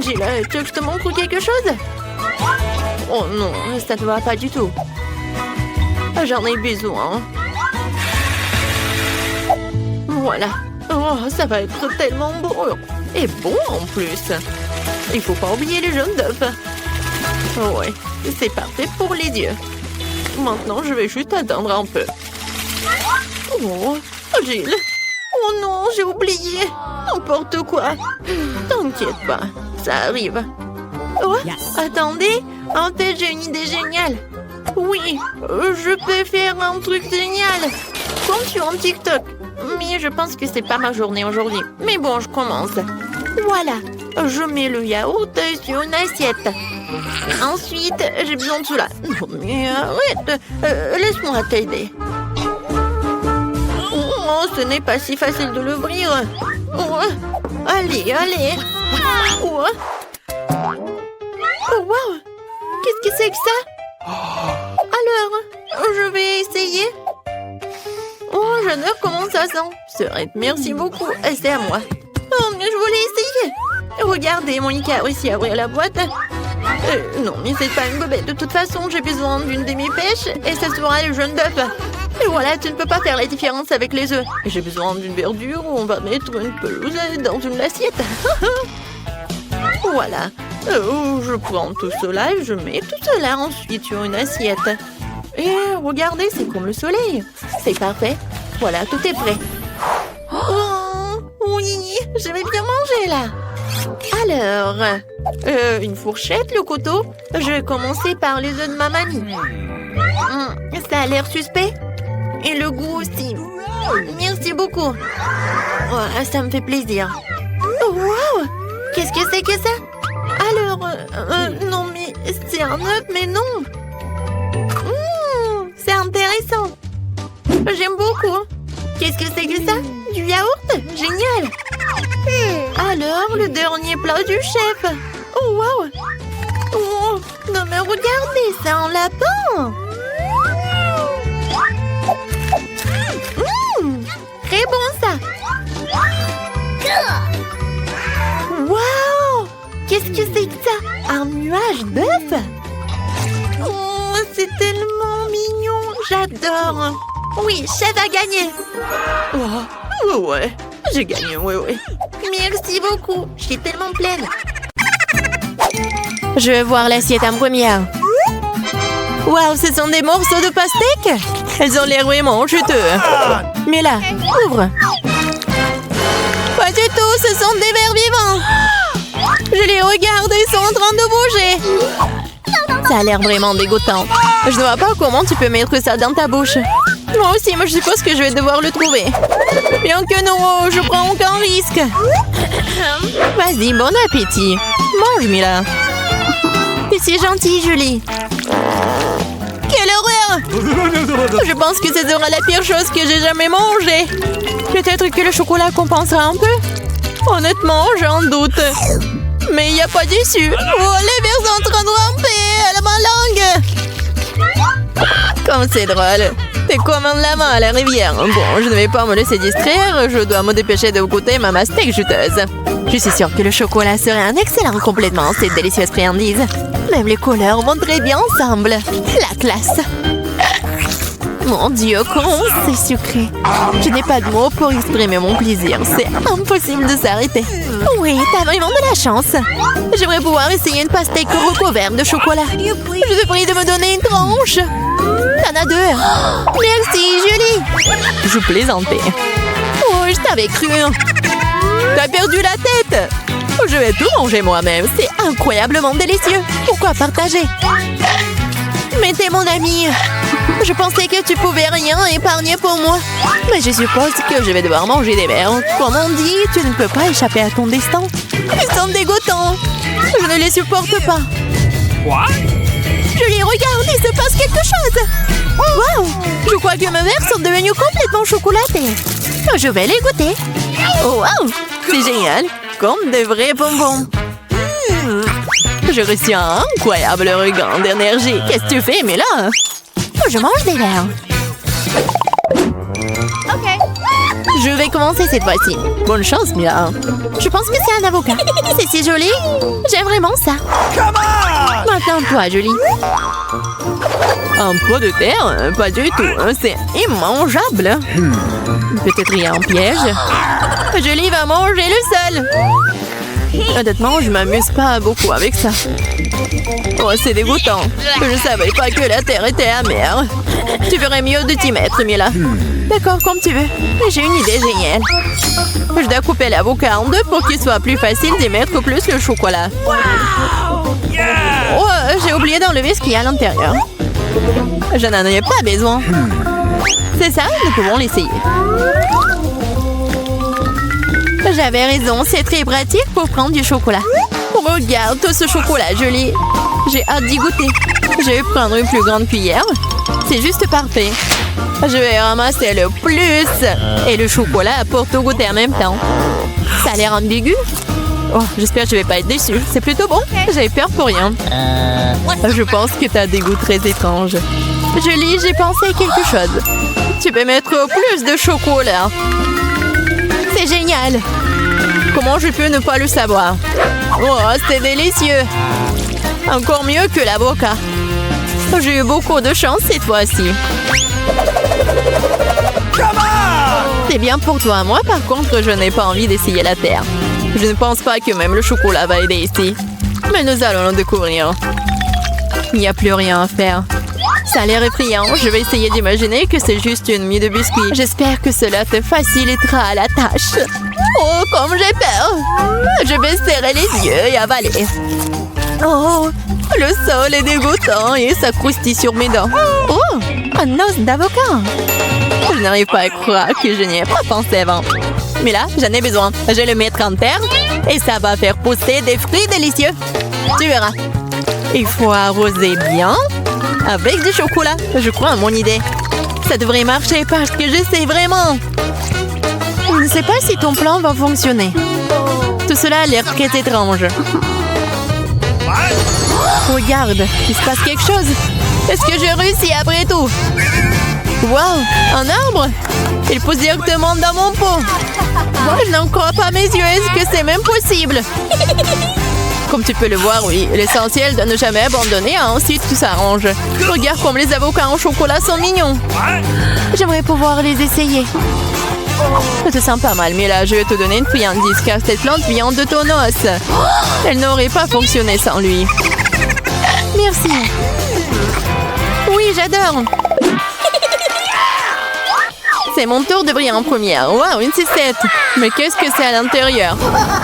Gilles, tu veux que je te montre quelque chose? Oh non, ça ne va pas du tout. J'en ai besoin. Voilà. Oh, ça va être tellement beau. Et bon en plus. Il faut pas oublier les jaunes d'œufs. Ouais, c'est parfait pour les yeux. Maintenant, je vais juste attendre un peu. Oh, Gilles. Oh non, j'ai oublié. N'importe quoi. T'inquiète pas, ça arrive. Oh, attendez. En fait, j'ai une idée géniale. Oui, je peux faire un truc génial. Comme sur un TikTok. Mais je pense que c'est pas ma journée aujourd'hui. Mais bon, je commence. Voilà. Je mets le yaourt sur une assiette. Ensuite, j'ai besoin de cela. Non, mais arrête. Laisse-moi t'aider. Oh, ce n'est pas si facile de l'ouvrir. Oh, allez, allez. Oh, oh wow. Qu'est-ce que c'est que ça? Alors, je vais essayer. Oh, j'adore comment ça sent. Serette, merci beaucoup. C'est à moi. Oh, mais je voulais essayer. Regardez, Monica a réussi à ouvrir la boîte. Non, mais c'est pas une bobette. De toute façon, j'ai besoin d'une demi-pêche et ça sera le jaune d'œuf. Et voilà, tu ne peux pas faire la différence avec les œufs. J'ai besoin d'une verdure où on va mettre une pelouse dans une assiette. Voilà. Je prends tout cela et je mets tout cela ensuite sur une assiette. Et regardez, c'est comme le soleil. C'est parfait. Voilà, tout est prêt. Oh, oui, je vais bien manger là. Alors, une fourchette, le couteau. Je vais commencer par les œufs de ma mamie. Ça a l'air suspect. Et le goût aussi. Merci beaucoup. Oh, ça me fait plaisir. Oh, wow! Qu'est-ce que c'est que ça? Alors, non, mais c'est un œuf, mais non. C'est intéressant. J'aime beaucoup. Qu'est-ce que c'est que ça? Du yaourt? Génial. Alors, le dernier plat du chef. Oh, wow. Oh, non, mais regardez, c'est un lapin. Très bon, ça. Wow! Qu'est-ce que c'est que ça? Un nuage d'œufs? Oh, c'est tellement mignon. J'adore. Oui, chef a gagné. Oh, ouais, j'ai gagné, ouais. Merci beaucoup. Je suis tellement pleine. Je vais voir l'assiette en première. Waouh, ce sont des morceaux de pastèque. Elles ont l'air vraiment juteux. Mais là, ouvre. Pas du tout, ce sont des vers vivants. Je les regarde, ils sont en train de bouger. Ça a l'air vraiment dégoûtant. Je ne vois pas comment tu peux mettre ça dans ta bouche. Moi aussi, je suppose que je vais devoir le trouver. Bien que non, je prends aucun risque. Vas-y, bon appétit. Mange, Mila. T'es si gentille, Julie. Quelle horreur! Je pense que ce sera la pire chose que j'ai jamais mangée. Peut-être que le chocolat compensera un peu. Honnêtement, j'en doute. Mais il n'y a pas d'issue. Oh, les vers sont en train de ramper à ma langue. Comme c'est drôle. T'es comme un lama à la rivière. Bon, je ne vais pas me laisser distraire. Je dois me dépêcher de goûter ma pastèque juteuse. Je suis sûre que le chocolat serait un excellent complément à cette délicieuse friandise. Même les couleurs vont très bien ensemble. La classe. Mon Dieu, comment c'est sucré. Je n'ai pas de mots pour exprimer mon plaisir. C'est impossible de s'arrêter. Oui, t'as vraiment de la chance. J'aimerais pouvoir essayer une pastèque recouverte de chocolat. Je te prie de me donner une tranche. T'en as deux. Merci, Julie. Je plaisantais. Oh, je t'avais cru. T'as perdu la tête. Je vais tout manger moi-même. C'est incroyablement délicieux. Pourquoi partager? Mais t'es mon ami. Je pensais que tu pouvais rien épargner pour moi. Mais je suppose que je vais devoir manger des vers. Comme on dit, tu ne peux pas échapper à ton destin. Ils sont dégoûtants. Je ne les supporte pas. Quoi? Julie, regarde, il se passe quelque chose. Waouh! Je crois que mes verres sont devenus complètement chocolatés. Je vais les goûter. Oh, waouh! C'est génial. Comme des vrais bonbons. Je reçois un incroyable regain d'énergie. Qu'est-ce que tu fais, Mila? Je mange des verres. OK. Je vais commencer cette fois-ci. Bonne chance, Mila. Je pense que c'est un avocat. C'est si joli. J'aime vraiment ça. Maintenant, toi, Julie. Un pot de terre? Pas du tout. C'est immangeable. Peut-être il y a un piège. Julie va manger le seul. Honnêtement, je m'amuse pas beaucoup avec ça. Oh, c'est dégoûtant. Je savais pas que la terre était amère. Tu ferais mieux de t'y mettre, Mila. D'accord, comme tu veux. J'ai une idée géniale. Je dois couper l'avocat en deux pour qu'il soit plus facile d'y mettre plus le chocolat. Oh, j'ai oublié d'enlever ce qu'il y a à l'intérieur. Je n'en ai pas besoin. C'est ça, nous pouvons l'essayer. J'avais raison, c'est très pratique pour prendre du chocolat. Regarde tout ce chocolat, Julie. J'ai hâte d'y goûter. Je vais prendre une plus grande cuillère. C'est juste parfait. Je vais ramasser le plus. Et le chocolat pour tout goûter en même temps. Ça a l'air ambigu. Oh, j'espère que je vais pas être déçue. C'est plutôt bon. J'avais peur pour rien. Je pense que t'as des goûts très étranges. Julie, j'ai pensé à quelque chose. Tu peux mettre plus de chocolat. C'est génial. Comment je peux ne pas le savoir? Oh, c'est délicieux. Encore mieux que l'avocat. J'ai eu beaucoup de chance cette fois-ci. C'est bien pour toi. Moi, par contre, je n'ai pas envie d'essayer la terre. Je ne pense pas que même le chocolat va aider ici. Mais nous allons le découvrir. Il n'y a plus rien à faire. Ça a l'air effrayant. Je vais essayer d'imaginer que c'est juste une mie de biscuits. J'espère que cela te facilitera la tâche. Oh, comme j'ai peur. Je vais serrer les yeux et avaler. Oh, le sol est dégoûtant et ça croustille sur mes dents. Oh, un os d'avocat. Je n'arrive pas à croire que je n'y ai pas pensé avant. Mais là, j'en ai besoin. Je vais le mettre en terre et ça va faire pousser des fruits délicieux. Tu verras. Il faut arroser bien avec du chocolat. Je crois à mon idée. Ça devrait marcher parce que j'essaie vraiment. Je ne sais pas si ton plan va fonctionner. Tout cela a l'air très étrange. Regarde, il se passe quelque chose. Est-ce que j'ai réussi après tout? Wow, un arbre? Il pousse directement dans mon pot. Je n'en crois pas mes yeux. Est-ce que c'est même possible? Comme tu peux le voir, oui, l'essentiel de ne jamais abandonner, ensuite tout s'arrange. Regarde comme les avocats en chocolat sont mignons. J'aimerais pouvoir les essayer. Je te sens pas mal, mais là, je vais te donner une friandise car cette plante vient de ton os. Elle n'aurait pas fonctionné sans lui. Merci. Oui, j'adore. C'est mon tour de briller en première. Waouh, une sucette. Mais qu'est-ce que c'est à l'intérieur?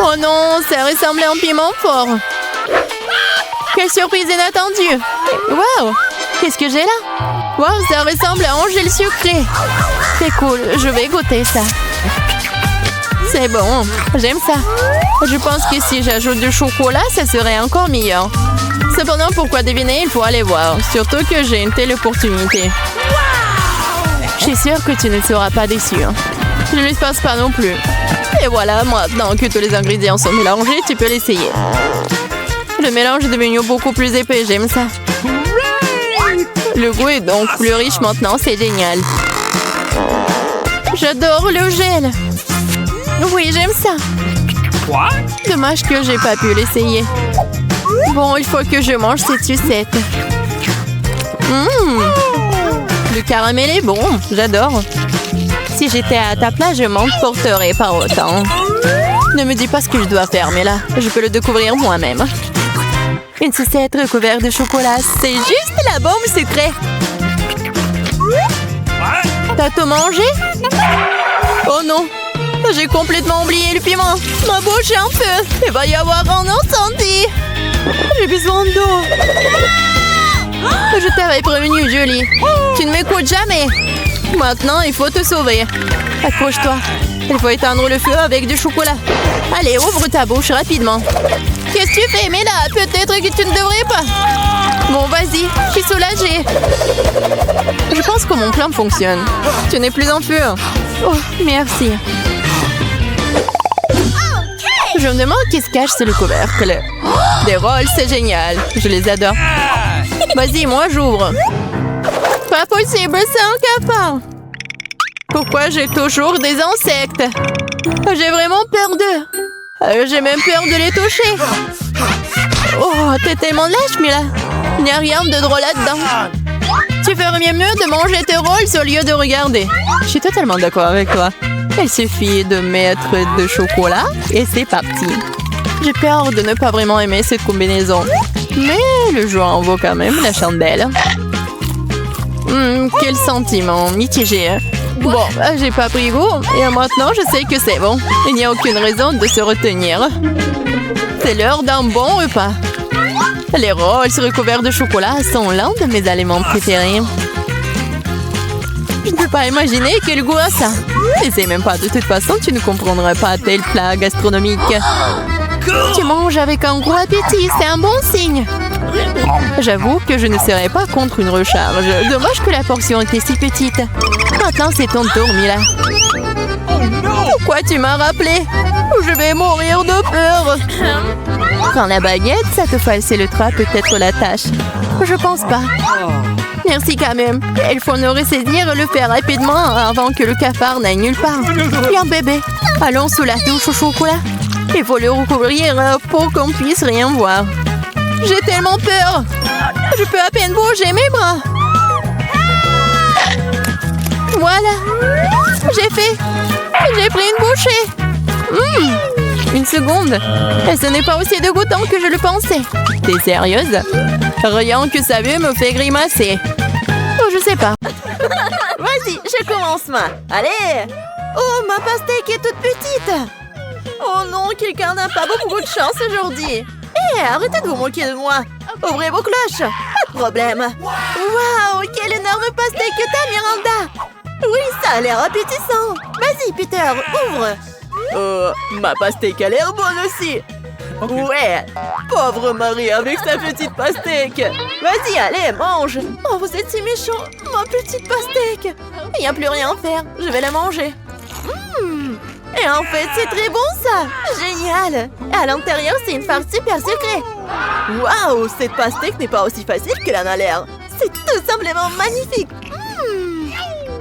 Oh non, ça ressemble à un piment fort. Quelle surprise inattendue. Waouh, qu'est-ce que j'ai là? Waouh, ça ressemble à un gel sucré. C'est cool, je vais goûter ça. C'est bon, j'aime ça. Je pense que si j'ajoute du chocolat, ça serait encore meilleur. Cependant, pourquoi deviner, il faut aller voir. Surtout que j'ai une telle opportunité. Je suis sûre que tu ne seras pas déçu. Je ne l'espace pas non plus. Et voilà, maintenant que tous les ingrédients sont mélangés, tu peux l'essayer. Le mélange est devenu beaucoup plus épais, j'aime ça. Le goût est donc plus riche maintenant, c'est génial. J'adore le gel. Oui, j'aime ça. Dommage que j'ai pas pu l'essayer. Bon, il faut que je mange cette sucette. Le caramel est bon, j'adore. Si j'étais à ta place, je m'emporterais pas autant. Ne me dis pas ce que je dois faire, mais là, je peux le découvrir moi-même. Une sucette recouverte de chocolat, c'est juste la bombe secrète. T'as tout mangé? Oh non, j'ai complètement oublié le piment. Ma bouche est en feu. Il va y avoir un incendie. J'ai besoin d'eau. Je t'avais prévenu, Julie. Tu ne m'écoutes jamais. Maintenant, il faut te sauver. Accroche-toi. Il faut éteindre le feu avec du chocolat. Allez, ouvre ta bouche rapidement. Qu'est-ce que tu fais? Mais là, peut-être que tu ne devrais pas. Bon, vas-y, je suis soulagée. Je pense que mon plan fonctionne. Tu n'es plus en feu. Oh, merci. Je me demande qui se cache sous le couvercle. Des rôles, c'est génial. Je les adore. Vas-y, moi j'ouvre. Pas possible, c'est un cafard. Pourquoi j'ai toujours des insectes? J'ai vraiment peur d'eux. J'ai même peur de les toucher. Oh, t'es tellement lâche, Mila. Il n'y a rien de drôle là-dedans. Tu ferais mieux de manger tes rolls au lieu de regarder. Je suis totalement d'accord avec toi. Il suffit de mettre de chocolat et c'est parti. J'ai peur de ne pas vraiment aimer cette combinaison. Mais le jeu en vaut quand même la chandelle. Quel sentiment mitigé. Bon, j'ai pas pris goût et maintenant je sais que c'est bon. Il n'y a aucune raison de se retenir. C'est l'heure d'un bon repas. Les rolls recouverts de chocolat sont l'un de mes aliments préférés. Je ne peux pas imaginer quel goût a ça. N'essaie même pas, de toute façon, tu ne comprendras pas tel plat gastronomique. Tu manges avec un gros appétit, c'est un bon signe. J'avoue que je ne serais pas contre une recharge. Dommage que la portion était si petite. Maintenant, c'est ton tour, Mila. Pourquoi tu m'as rappelé? Je vais mourir de peur. Prends la baguette, ça te fait le trait, peut-être la tâche. Je pense pas. Merci quand même. Il faut nous ressaisir et le faire rapidement avant que le cafard n'aille nulle part. Bien bébé, allons sous la douche au chocolat. Il faut le recouvrir pour qu'on puisse rien voir. J'ai tellement peur. Je peux à peine bouger mes bras. Voilà. J'ai fait. J'ai pris une bouchée. Une seconde. Et ce n'est pas aussi dégoûtant que je le pensais. T'es sérieuse? Rien que ça veut me fait grimacer. Oh, je sais pas. Vas-y, je commence, moi. Allez. Oh, ma pastèque est toute petite. Oh non, quelqu'un n'a pas beaucoup de chance aujourd'hui. Hé, arrêtez de vous moquer de moi. Ouvrez vos cloches. Pas de problème. Waouh, quelle énorme pastèque que t'as, Miranda. Oui, ça a l'air appétissant. Vas-y, Peter, ouvre. Ma pastèque a l'air bonne aussi. Ouais, pauvre Marie avec sa petite pastèque. Vas-y, allez, mange. Oh, vous êtes si méchants. Ma petite pastèque. Il n'y a plus rien à faire. Je vais la manger. Et en fait, c'est très bon, ça. Génial. Et à l'intérieur, c'est une farce super secrète. Waouh, cette pastèque n'est pas aussi facile qu'elle en a l'air. C'est tout simplement magnifique.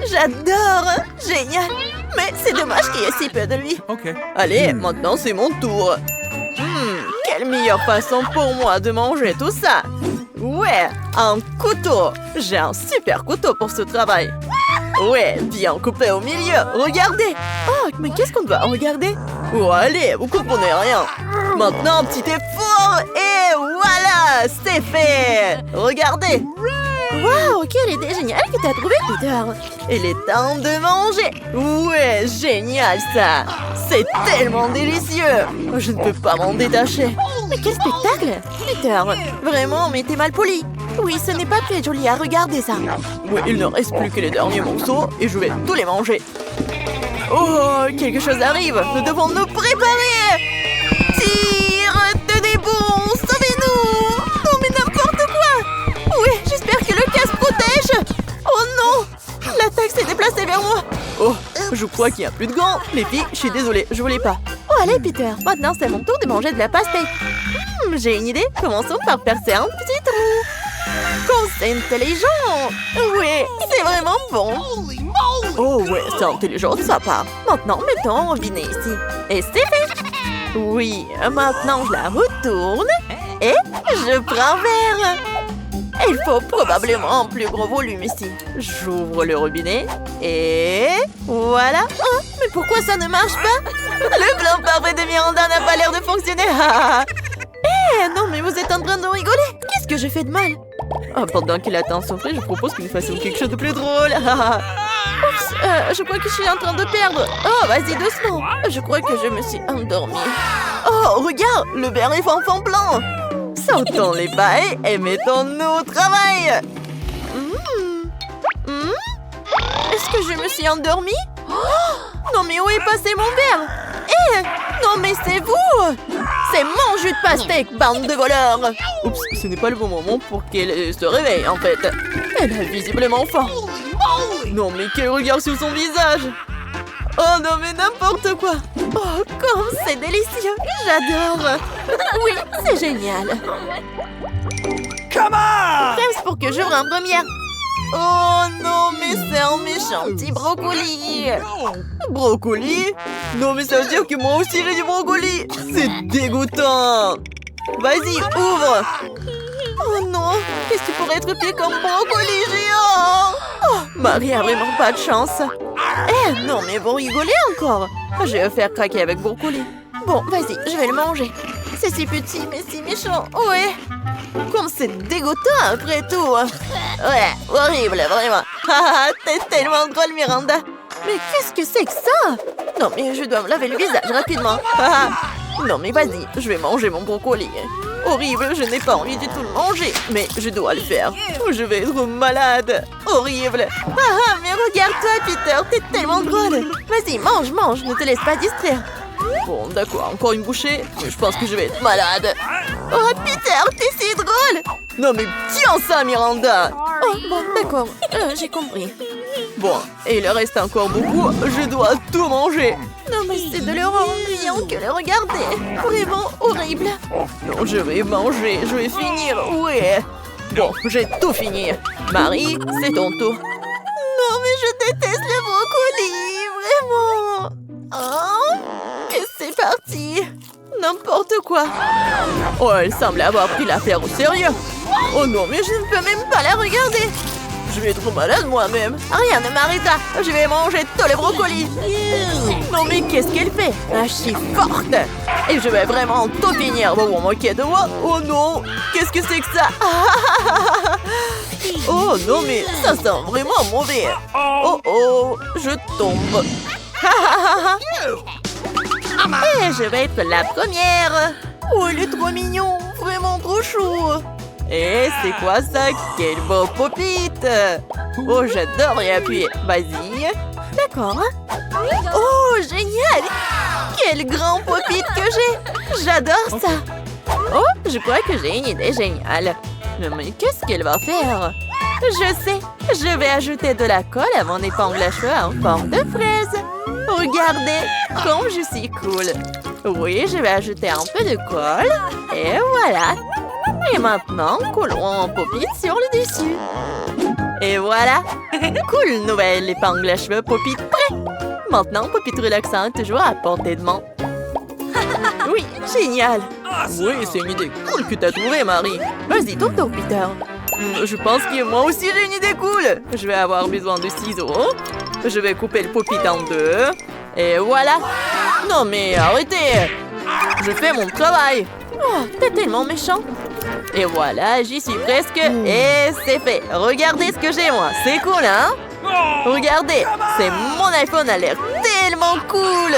J'adore. Génial. Mais c'est dommage qu'il y ait si peu de lui. Allez, maintenant c'est mon tour. Quelle meilleure façon pour moi de manger tout ça. Ouais, un couteau. J'ai un super couteau pour ce travail. Ouais, bien coupé au milieu. Regardez. Oh, mais qu'est-ce qu'on doit regarder? Oh, allez, vous comprenez rien. Maintenant, un petit effort et voilà, c'est fait. Regardez. Waouh, quelle idée géniale que tu as trouvée, Peter. Il est temps de manger. Ouais, génial ça. C'est tellement délicieux. Je ne peux pas m'en détacher. Mais quel spectacle, Peter. Vraiment, mais t'es mal poli. Oui, ce n'est pas très joli à regarder, ça. Oui, il ne reste plus que les derniers morceaux et je vais tous les manger. Oh, quelque chose arrive. Nous devons nous préparer. Tire, tenez bon, sauvez-nous. Non, mais n'importe quoi. Oui, j'espère que le casque protège. Oh non, l'attaque s'est déplacée vers moi. Oh, je crois qu'il n'y a plus de gants. Les filles, je suis désolée, je voulais pas. Oh, allez, Peter. Maintenant, c'est mon tour de manger de la pastèque. J'ai une idée. Commençons par percer un petit trou. Comme c'est intelligent. Oui, c'est vraiment bon. Oh ouais, c'est intelligent de sa part. Maintenant, mettons un robinet ici. Et c'est fait. Oui, maintenant je la retourne. Et je prends un verre. Il faut probablement un plus gros volume ici. J'ouvre le robinet et voilà. Oh, mais pourquoi ça ne marche pas? Le plan parfait de Miranda n'a pas l'air de fonctionner. Non, mais vous êtes en train de rigoler. Qu'est-ce que j'ai fait de mal? Pendant qu'il attend son frère, je propose que nous fassions quelque chose de plus drôle. Oups, je crois que je suis en train de perdre. Oh, vas-y, doucement. Je crois que je me suis endormie. Oh, regarde, le verre est en blanc. Sortons les pailles et mettons-nous au travail. Est-ce que je me suis endormie? Non, mais où est passé mon verre? Non, mais c'est vous! C'est mon jus de pastèque, bande de voleurs! Oups, ce n'est pas le bon moment pour qu'elle se réveille, en fait. Elle a visiblement faim. Non, mais quel regard sur son visage! Oh non, mais n'importe quoi! Oh, comme c'est délicieux! J'adore! Oui, c'est génial! Come on! Crème pour que j'ouvre en première! Oh non, mais c'est un méchant petit brocoli! Brocoli? Non, mais ça veut dire que moi aussi j'ai du brocoli! C'est dégoûtant! Vas-y, ouvre! Oh non! Qu'est-ce qui pourrait être pire comme brocoli géant? Oh, Marie a vraiment pas de chance! Non, mais vous rigolez encore? Je vais faire craquer avec brocoli. Bon, vas-y, je vais le manger. C'est si petit, mais si méchant. Ouais. Comme c'est dégoûtant après tout. Ouais, horrible, vraiment. T'es tellement drôle, Miranda. Mais qu'est-ce que c'est que ça? Non, mais je dois me laver le visage rapidement. Non, mais vas-y, je vais manger mon brocoli. Horrible, je n'ai pas envie du tout de manger, mais je dois le faire. Je vais être malade. Horrible. Mais regarde-toi, Peter, t'es tellement drôle. Vas-y, mange, mange, ne te laisse pas distraire. Bon, d'accord, encore une bouchée, mais je pense que je vais être malade. Oh, Peter, t'es si drôle. Non, mais tiens ça, Miranda. Oh, bon, d'accord, j'ai compris. Bon, et il reste encore beaucoup, je dois tout manger. Non, mais c'est de l'horreur ennuyant que le regarder. Vraiment horrible. Non, je vais manger, je vais finir, ouais. Bon, j'ai tout fini. Marie, c'est ton tour. Non, mais je déteste le brocoli, vraiment. Oh, et c'est parti. N'importe quoi. Oh, elle semble avoir pris l'affaire au sérieux. Oh non, mais je ne peux même pas la regarder. Je vais être malade moi-même. Rien ne m'arrêtera. Je vais manger tous les brocolis. Non mais qu'est-ce qu'elle fait? Je suis forte. Et je vais vraiment tout finir. Vous vous moquez de moi? Oh non. Qu'est-ce que c'est que ça? Oh non mais ça sent vraiment mauvais. Oh oh. Je tombe. Et je vais être la première. Oh, il est trop mignon. Vraiment trop chou. Et c'est quoi ça? Quel beau pop-it! Oh, j'adore y appuyer. Vas-y. D'accord. Oh, génial! Quel grand pop-it que j'ai! J'adore ça! Oh, je crois que j'ai une idée géniale. Mais qu'est-ce qu'elle va faire? Je sais, je vais ajouter de la colle à mon épingle à cheveux en forme de fraise. Regardez, comme je suis cool. Oui, je vais ajouter un peu de colle. Et voilà. Et maintenant, collons un pop-it sur le dessus. Et voilà. Cool nouvelle épingle à cheveux pop-it prêt. Maintenant, pop-it relaxant toujours à portée de main. Oui, génial. Oui, c'est une idée cool que t'as trouvée, Marie. Vas-y, ton tour, Peter. Je pense que moi aussi j'ai une idée cool. Je vais avoir besoin de ciseaux. Je vais couper le pop-it en deux. Et voilà. Non mais arrêtez. Je fais mon travail. Oh, t'es tellement méchant. Et voilà, j'y suis presque. Et c'est fait. Regardez ce que j'ai moi. C'est cool, hein? Regardez, c'est mon iPhone a l'air tellement cool.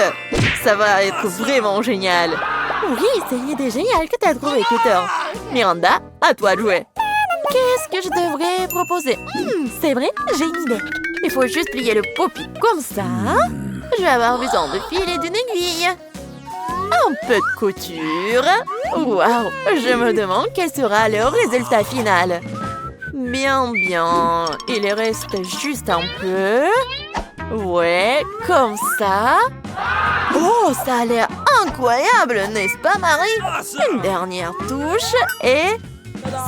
Ça va être vraiment génial. Oui, c'est une idée géniale que t'as trouvée, Peter. Miranda, à toi de jouer. Qu'est-ce que je devrais proposer? C'est vrai, j'ai une idée. Il faut juste plier le pop-it comme ça. Je vais avoir besoin de fil et d'une aiguille. Un peu de couture. Waouh, je me demande quel sera le résultat final. Bien, bien. Il reste juste un peu. Ouais, comme ça. Oh, ça a l'air incroyable, n'est-ce pas, Marie? Une dernière touche et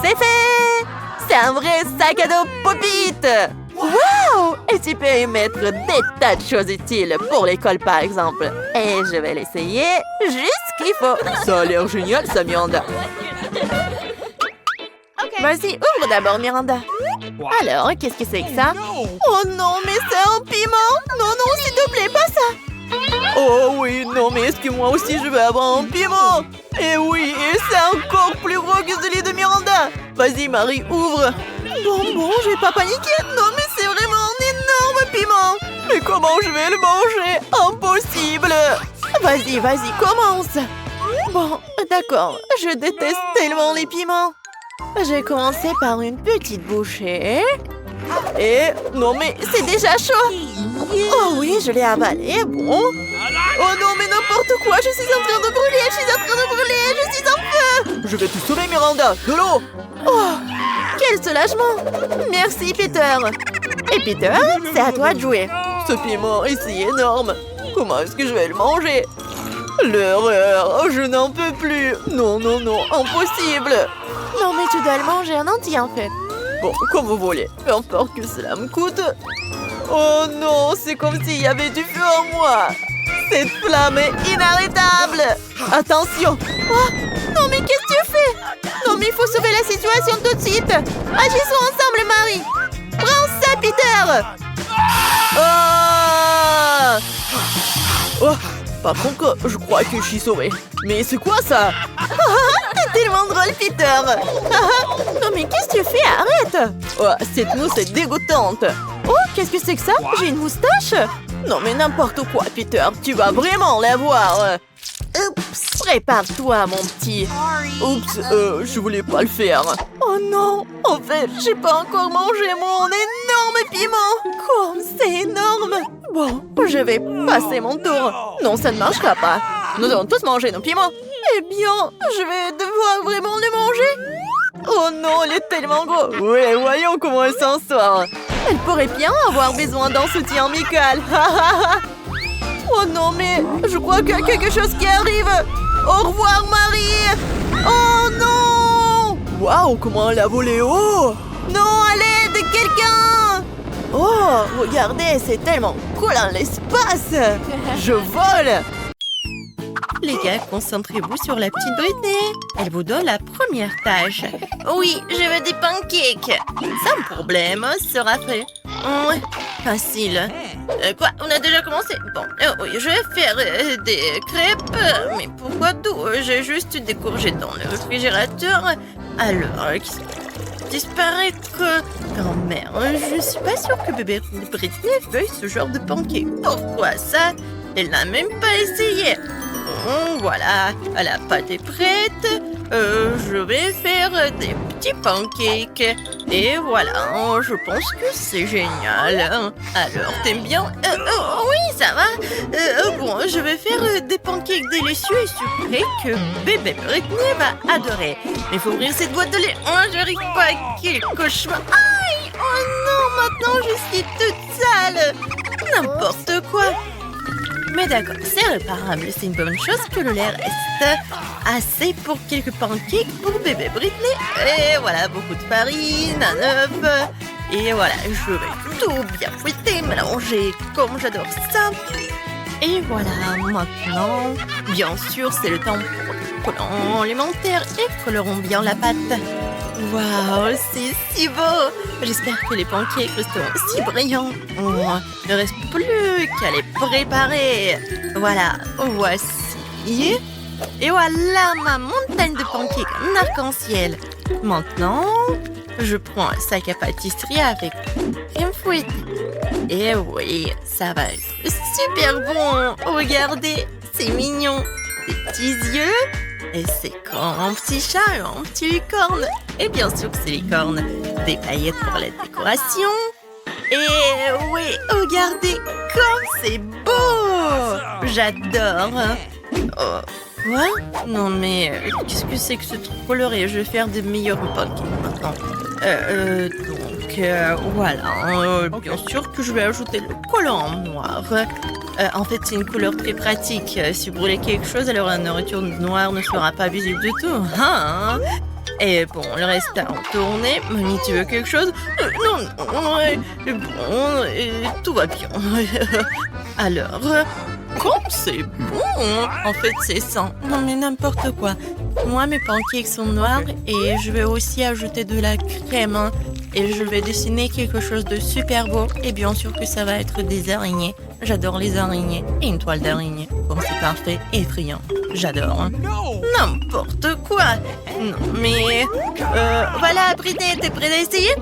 c'est fait! C'est un vrai sac à dos pop-it! Wow! Et tu peux y mettre des tas de choses utiles pour l'école, par exemple. Et je vais l'essayer juste ce qu'il faut. Ça a l'air génial, ça, Miranda. Vas-y, ouvre d'abord, Miranda. Alors, qu'est-ce que c'est que ça? Oh non, mais c'est un piment! Non, non, s'il te plaît, pas ça! Oh oui, non mais est-ce que moi aussi je vais avoir un piment? Et oui, et c'est encore plus gros que celui de Miranda. Vas-y Marie, ouvre. Bon, je vais pas paniquer. Non, mais c'est vraiment un énorme piment. Mais comment je vais le manger? Impossible. Vas-y, commence. Bon, d'accord, je déteste tellement les piments. J'ai commencé par une petite bouchée. Et non mais c'est déjà chaud. Oh oui, je l'ai avalé, bon. Oh non, mais n'importe quoi, je suis en train de brûler, je suis en feu. Je vais te sauver, Miranda, de l'eau. Oh, quel soulagement. Merci, Peter. Et Peter, c'est à toi de jouer. Ce piment est si énorme. Comment est-ce que je vais le manger? L'horreur, je n'en peux plus. Non, impossible. Non, mais tu dois le manger en entier, en fait. Bon, comme vous voulez, peu importe que cela me coûte. Oh non, c'est comme s'il y avait du feu en moi. Cette flamme est inarrêtable. Attention. Oh, non, mais qu'est-ce que tu fais? Non, mais il faut sauver la situation tout de suite. Agissons ensemble, Marie. Prends ça, Peter. Oh, par contre, je crois que je suis sauvée. Mais c'est quoi ça? T'es tellement drôle, Peter. Non, mais qu'est-ce que tu fais? Arrête. Oh, cette mousse est dégoûtante. Oh, qu'est-ce que c'est que ça? J'ai une moustache? Non, mais n'importe quoi, Peter. Tu vas vraiment l'avoir. Oups. Prépare-toi, mon petit. Oups, je voulais pas le faire. Oh non. En fait, j'ai pas encore mangé mon énorme piment. Comme c'est énorme. Bon, je vais passer mon tour. Non, ça ne marchera pas. Nous allons tous manger nos piments. Eh bien, je vais devoir vraiment le manger. Oh non, il est tellement gros. Oui, voyons comment elle s'en sort. Elle pourrait bien avoir besoin d'un soutien amical. Oh non, mais je crois qu'il y a quelque chose qui arrive. Au revoir, Marie. Oh non. Waouh, comment elle a volé haut. Non, à l'aide, quelqu'un. Oh, regardez, c'est tellement cool dans l'espace. Je vole. Les gars, concentrez-vous sur la petite Britney. Elle vous donne la première tâche. Oui, je veux des pancakes. Sans problème, sera fait. Ouais, facile. Quoi? On a déjà commencé? Bon, oui, je vais faire des crêpes. Mais pourquoi tout? J'ai juste des courgettes dans le réfrigérateur. Alors, disparaître. Grand-mère, je suis pas sûre que bébé Britney veuille ce genre de pancakes. Pourquoi ça? Elle n'a même pas essayé. Voilà, la pâte est prête. Je vais faire des petits pancakes. Et voilà, je pense que c'est génial. Alors, t'aimes bien? Oui, ça va. Bon, je vais faire des pancakes délicieux et sucrés que bébé Britney va adorer. Mais il faut ouvrir cette boîte de lait. Oh, j'arrive pas. Quel cauchemar. Aïe! Oh non, maintenant je suis toute sale. N'importe quoi. Mais d'accord, c'est réparable. C'est une bonne chose que le lait reste assez pour quelques pancakes pour bébé Britney. Et voilà, beaucoup de farine, un œuf. Et voilà, je vais tout bien fouetter, mélanger comme j'adore ça. Et voilà, maintenant, bien sûr, c'est le temps pour le collant alimentaire et colorons bien la pâte. Waouh, c'est si beau! J'espère que les pancakes resteront aussi brillants. Oh, il ne reste plus qu'à les préparer. Voilà, voici. Et voilà ma montagne de pancakes en arc-en-ciel. Maintenant, je prends un sac à pâtisserie avec crème fouettée. Et oui, ça va être super bon. Regardez, c'est mignon. Des petits yeux. Et c'est comme un petit chat, un petit licorne. Et bien sûr, c'est licorne. Des paillettes pour la décoration. Et oui, regardez comme c'est beau. J'adore. Oh, quoi? Non mais, qu'est-ce que c'est que ce truc coloré? Je vais faire des meilleurs pancakes maintenant. Voilà. Bien sûr que je vais ajouter le collant en noir. En fait, c'est une couleur très pratique. Si vous voulez quelque chose, alors la nourriture noire ne sera pas visible du tout. Hein? Et bon, le reste à entourner. Mamie, tu veux quelque chose? Non, bon, tout va bien. Alors, comme c'est bon. En fait, c'est ça. Non, mais n'importe quoi. Moi, mes pancakes sont noirs et je vais aussi ajouter de la crème. Hein. Et je vais dessiner quelque chose de super beau. Et bien sûr que ça va être des araignées. J'adore les araignées. Et une toile d'araignée. Bon, c'est parfait. Effrayant. J'adore. Hein. N'importe quoi. Non, mais... voilà, Britney, t'es prête à essayer?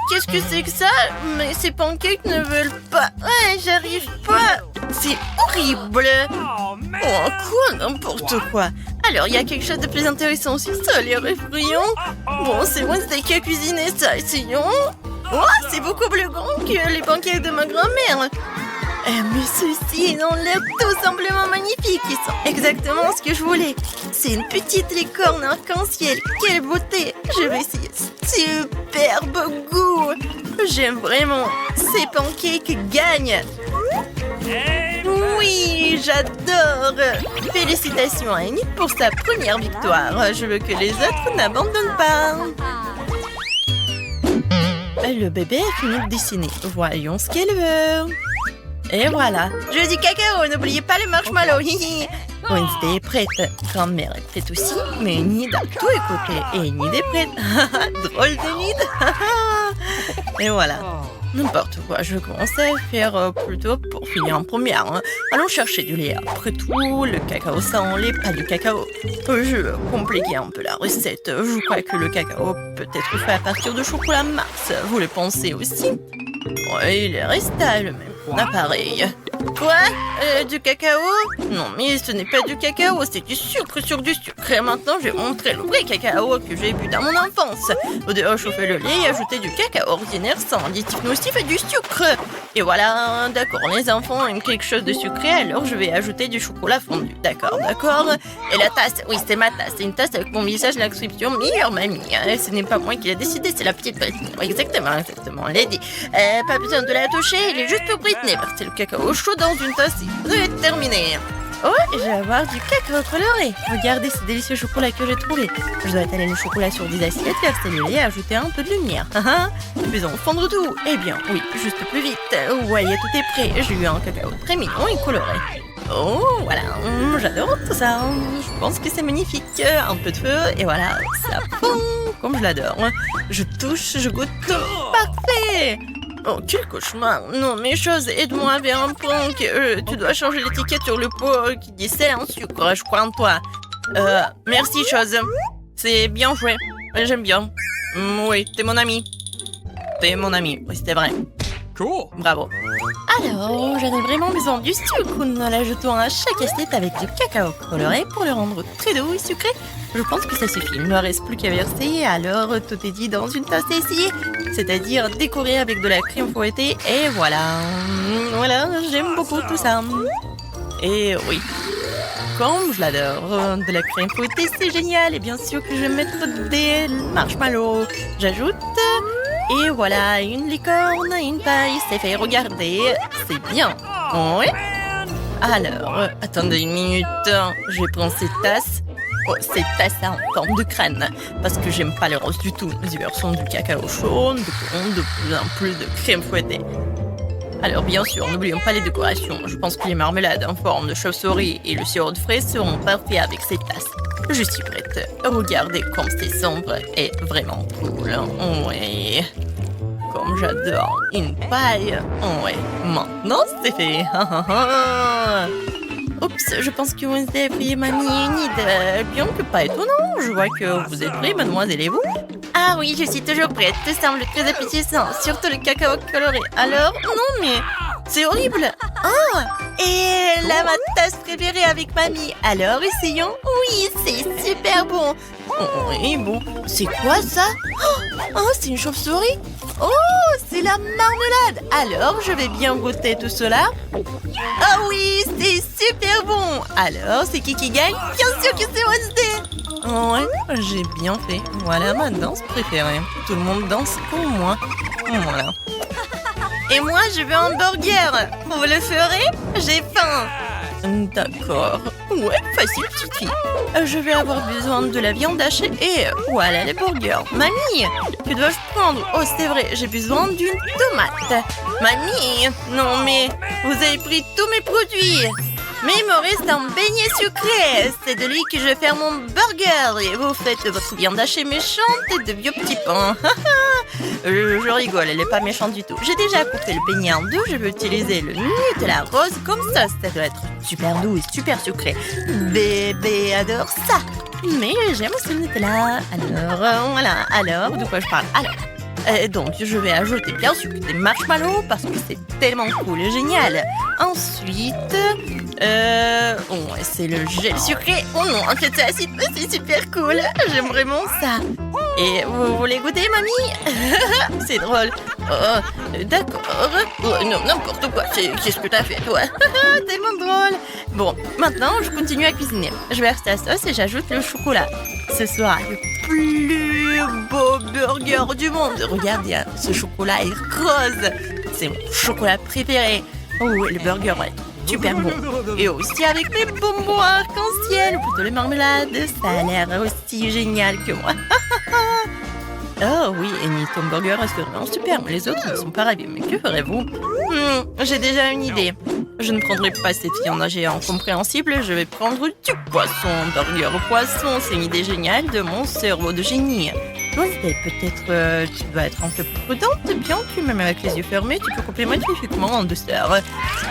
Qu'est-ce que c'est que ça? Mais ces pancakes ne veulent pas. Ouais, j'arrive pas. C'est horrible. Oh, quoi? N'importe quoi. Alors, il y a quelque chose de plus intéressant aussi. Ça a l'air effrayant. Bon, c'est Wednesday qui a cuisiné ça. Essayons. Oh, c'est beaucoup plus grand que les pancakes de ma grand-mère. Mais ceux-ci, ils ont l'air tout simplement magnifiques. Ils sont exactement ce que je voulais. C'est une petite licorne arc-en-ciel. Quelle beauté! Je vais essayer. Superbe goût. J'aime vraiment. Ces pancakes gagnent. Oui, j'adore. Félicitations à Annie pour sa première victoire. Je veux que les autres n'abandonnent pas. Le bébé a fini de dessiner. Voyons ce qu'elle veut. Et voilà. Jeu du cacao, n'oubliez pas le marshmallow. Wednesday est prête. Grand-mère est prête aussi. Mais Enid a tout écouté. Et Enid est prête. Drôle d'Enid. Et voilà. N'importe quoi, je vais commencer à faire plutôt pour finir en première. Hein. Allons chercher du lait. Après tout, le cacao sans lait, pas du cacao. Je vais compliquer un peu la recette. Je crois que le cacao peut être fait à partir de chocolat Mars. Vous le pensez aussi? Oui, il reste le même appareil. Quoi? Du cacao? Non, mais ce n'est pas du cacao, c'est du sucre sur du sucre. Et maintenant, je vais montrer le vrai cacao que j'ai bu dans mon enfance. Au dehors, chauffer le lait et ajouter du cacao ordinaire sans additif nocif et du sucre. Et voilà, d'accord, les enfants aiment quelque chose de sucré, alors je vais ajouter du chocolat fondu. D'accord, d'accord. Et la tasse, oui, c'est ma tasse. C'est une tasse avec mon visage, l'inscription meilleure mamie. Ce n'est pas moi qui l'ai décidé, c'est la petite Britney. Exactement, exactement, Lady. Pas besoin de la toucher, il est juste pour Britney. Verser le cacao chaud dans une tasse et terminé. Oh, je vais avoir du cacao coloré. Regardez ce délicieux chocolat que j'ai trouvé. Je dois étaler le chocolat sur des assiettes, verser le lait et ajouter un peu de lumière. Faisons fondre tout. Eh bien, oui, juste plus vite. Vous voyez, tout est prêt. J'ai eu un cacao très mignon et coloré. Oh, voilà. J'adore tout ça. Je pense que c'est magnifique. Un peu de feu et voilà, ça fond comme je l'adore. Je touche, je goûte. Parfait. Oh, quel cauchemar. Non, mais chose, aide-moi vers un prank. Tu dois changer l'étiquette sur le pot qui dit c'est un sucre, je crois en toi. Merci, chose. C'est bien joué. J'aime bien. Oui, t'es mon ami. T'es mon ami, oui, c'était vrai. Cool. Bravo. Alors, j'en ai vraiment besoin du sucre. Nous l'ajoutons à chaque assiette avec du cacao coloré pour le rendre très doux et sucré. Je pense que ça suffit. Il ne me reste plus qu'à verser. Alors, tout est dit dans une tasse ici. C'est-à-dire décorer avec de la crème fouettée. Et voilà. Voilà, j'aime beaucoup tout ça. Et oui, comme je l'adore. De la crème fouettée, c'est génial. Et bien sûr que je vais mettre des marshmallows. J'ajoute... Et voilà, une licorne, une paille, c'est fait. Regardez, c'est bien. Oui. Alors, attendez une minute. Je vais prendre cette tasse. Oh, cette tasse en forme de crâne. Parce que j'aime pas les roses du tout. Les versions du cacao chaud, de plus en plus de crème fouettée. Alors, bien sûr, n'oublions pas les décorations. Je pense que les marmelades en forme de chauve-souris et le sirop de fraise seront parfaits avec cette tasse. Je suis prête. Regardez comme c'est sombre et vraiment cool. Oui. Comme j'adore une paille. Oui. Maintenant, c'est fait. Oups, je pense que Wednesday a pris mamie une idée. Bien que pas étonnant. Je vois que vous êtes prêts, mademoiselle, et vous? Ah oui, je suis toujours prête. Tout semble très appétissant. Surtout le cacao coloré. Alors, non mais... C'est horrible. Ah, et là, ma tasse préférée avec mamie. Alors, essayons. Oui, c'est super bon. Oui, bon. C'est quoi ça? Oh, c'est une chauve-souris. Oh, c'est la marmelade. Alors, je vais bien goûter tout cela. Ah oui, c'est super bon. Alors, c'est qui gagne? Bien sûr que c'est Wednesday. Ouais, j'ai bien fait. Voilà ma danse préférée. Tout le monde danse comme moi. Voilà. Et moi, je veux un burger. Vous le ferez? J'ai faim. D'accord. Ouais, facile, petite fille. Je vais avoir besoin de la viande hachée et voilà les burgers. Mamie, que dois-je prendre? Oh, c'est vrai, j'ai besoin d'une tomate. Mamie, non mais, vous avez pris tous mes produits. Mais il me reste un beignet sucré. C'est de lui que je vais faire mon burger. Et vous faites de votre viande hachée méchante et de vieux petits pains. Je rigole, elle n'est pas méchante du tout. J'ai déjà coupé le beignet en deux. Je vais utiliser le Nutella rose comme ça. Ça doit être super doux et super sucré. Bébé adore ça. Mais j'aime aussi le Nutella. Alors, voilà. Alors, de quoi je parle? Alors. Donc, je vais ajouter bien sûr des marshmallows parce que c'est tellement cool et génial. Ensuite, c'est le gel sucré. Oh non, en fait, c'est acide, c'est super cool. J'aime vraiment ça. Et vous voulez goûter, mamie? C'est drôle. Oh, d'accord. Oh, non, n'importe quoi. Qu'est-ce que t'as fait, toi? Tellement drôle. Bon, maintenant, je continue à cuisiner. Je verse la sauce et j'ajoute le chocolat. Ce sera le plus beau burger du monde. Regardez, hein, ce chocolat est rose. C'est mon chocolat préféré. Oh, le burger est super bon. Et aussi avec mes bonbons arc-en-ciel, ou plutôt les marmelades. Ça a l'air aussi génial que moi. Oh oui, et ton burger reste vraiment super. Mais les autres ne sont pas ravis. Mais que ferez-vous? J'ai déjà une idée. Je ne prendrai pas cette viande géante incompréhensible. Je vais prendre du poisson. Burger au poisson, c'est une idée géniale de mon cerveau de génie. Peut-être tu dois être un peu prudente, bien que même avec les yeux fermés, tu peux couper magnifiquement en douceur.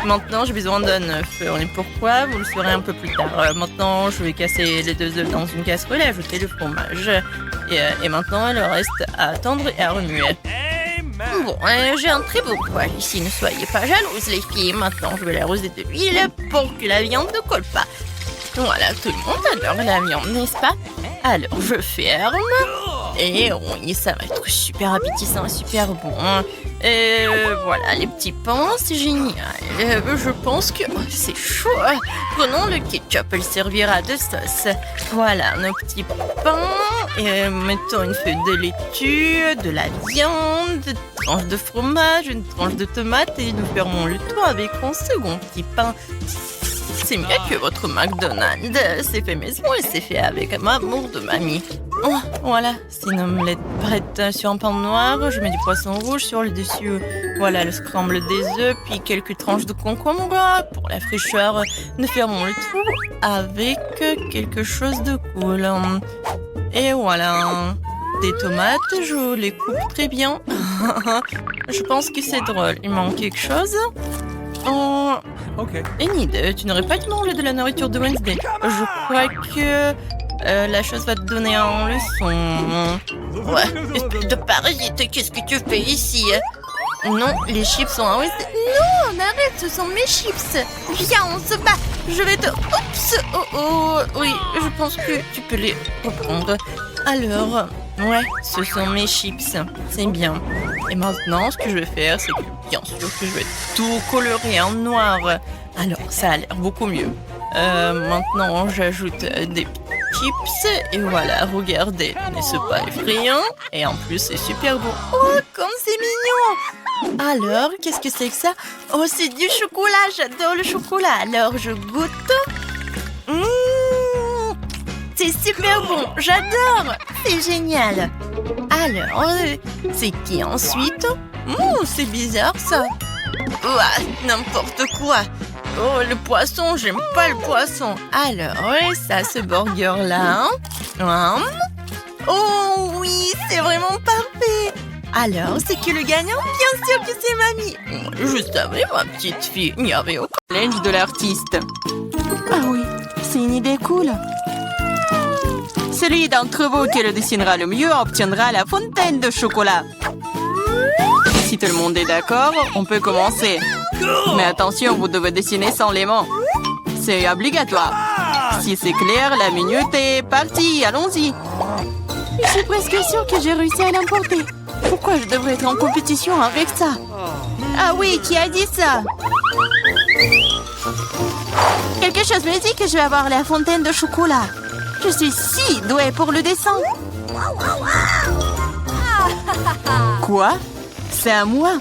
Maintenant, j'ai besoin d'un œuf. Et pourquoi? Vous le saurez un peu plus tard. Maintenant, je vais casser les 2 œufs dans une casserole et ajouter le fromage. Et maintenant, il reste à attendre et à remuer. Bon, j'ai un très beau poêle ici, ne soyez pas jalouses les filles. Maintenant, je vais l'arroser de l'huile pour que la viande ne colle pas. Voilà, tout le monde adore la viande, n'est-ce pas? Alors, je ferme. Et oui, ça va être super appétissant, super bon. Et voilà, les petits pains, c'est génial. Je pense que c'est chaud. Prenons le ketchup, il servira de sauce. Voilà, nos petits pains. Et mettons une feuille de laitue, de la viande, une tranche de fromage, une tranche de tomate. Et nous fermons le tout avec un second petit pain. C'est mieux que votre McDonald's. C'est fait maison et c'est fait avec amour de mamie. Oh, voilà, c'est une omelette prête sur un pain noir. Je mets du poisson rouge sur le dessus. Voilà, le scramble des œufs, puis quelques tranches de concombre pour la fraîcheur. Nous fermons le tout avec quelque chose de cool. Et voilà, des tomates, je les coupe très bien. Je pense que c'est drôle. Il manque quelque chose. Oh, Okay. Enid, tu n'aurais pas dû manger de la nourriture de Wednesday. Je crois que la chose va te donner un leçon. Ouais, espèce de parasite, qu'est-ce que tu fais ici? Non, les chips sont un waste. Non, arrête, ce sont mes chips. Viens, on se bat. Je vais te... Oups. Oh, oui, je pense que tu peux les reprendre. Alors, ouais, ce sont mes chips. C'est bien. Et maintenant, ce que je vais faire, c'est que, bien sûr, que je vais tout colorer en noir. Alors, ça a l'air beaucoup mieux. Maintenant, j'ajoute des chips. Et voilà, regardez. N'est-ce pas effrayant? Et en plus, c'est super bon. Oh, comme c'est mignon! Alors, qu'est-ce que c'est que ça? Oh, c'est du chocolat. J'adore le chocolat. Alors, je goûte. C'est super bon. J'adore. C'est génial. Alors, c'est qui ensuite? C'est bizarre, ça. Ouah, n'importe quoi. Oh, le poisson, j'aime pas le poisson. Alors, ça, ce burger-là. Oh oui, c'est vraiment parfait. Alors, c'est qui le gagnant? Bien sûr que c'est mamie. Je savais, ma petite fille, il n'y avait aucun Challenge de l'artiste. Ah oui, c'est une idée cool. Celui d'entre vous qui le dessinera le mieux obtiendra la fontaine de chocolat. Si tout le monde est d'accord, on peut commencer. Mais attention, vous devez dessiner sans les mains. C'est obligatoire. Si c'est clair, la minute est partie. Allons-y. Je suis presque sûre que j'ai réussi à l'emporter. Pourquoi je devrais être en compétition avec ça? Ah oui, qui a dit ça? Quelque chose me dit que je vais avoir la fontaine de chocolat. Je suis si douée pour le dessin. Quoi? C'est à moi?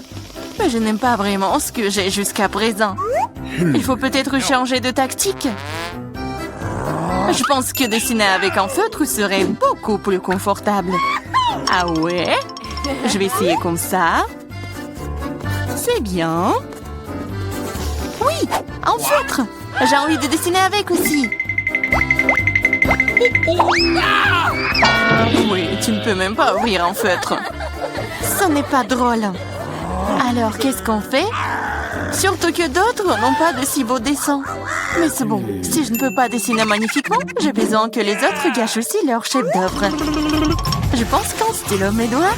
Mais je n'aime pas vraiment ce que j'ai jusqu'à présent. Il faut peut-être changer de tactique. Je pense que dessiner avec un feutre serait beaucoup plus confortable. Ah ouais? Je vais essayer comme ça. C'est bien. Oui, un feutre. J'ai envie de dessiner avec aussi. Oui, tu ne peux même pas ouvrir un feutre. Ce n'est pas drôle. Alors, qu'est-ce qu'on fait? Surtout que d'autres n'ont pas de si beaux dessins. Mais c'est bon, si je ne peux pas dessiner magnifiquement, j'ai besoin que les autres gâchent aussi leur chef-d'œuvre. Je pense qu'un stylo mes doigts.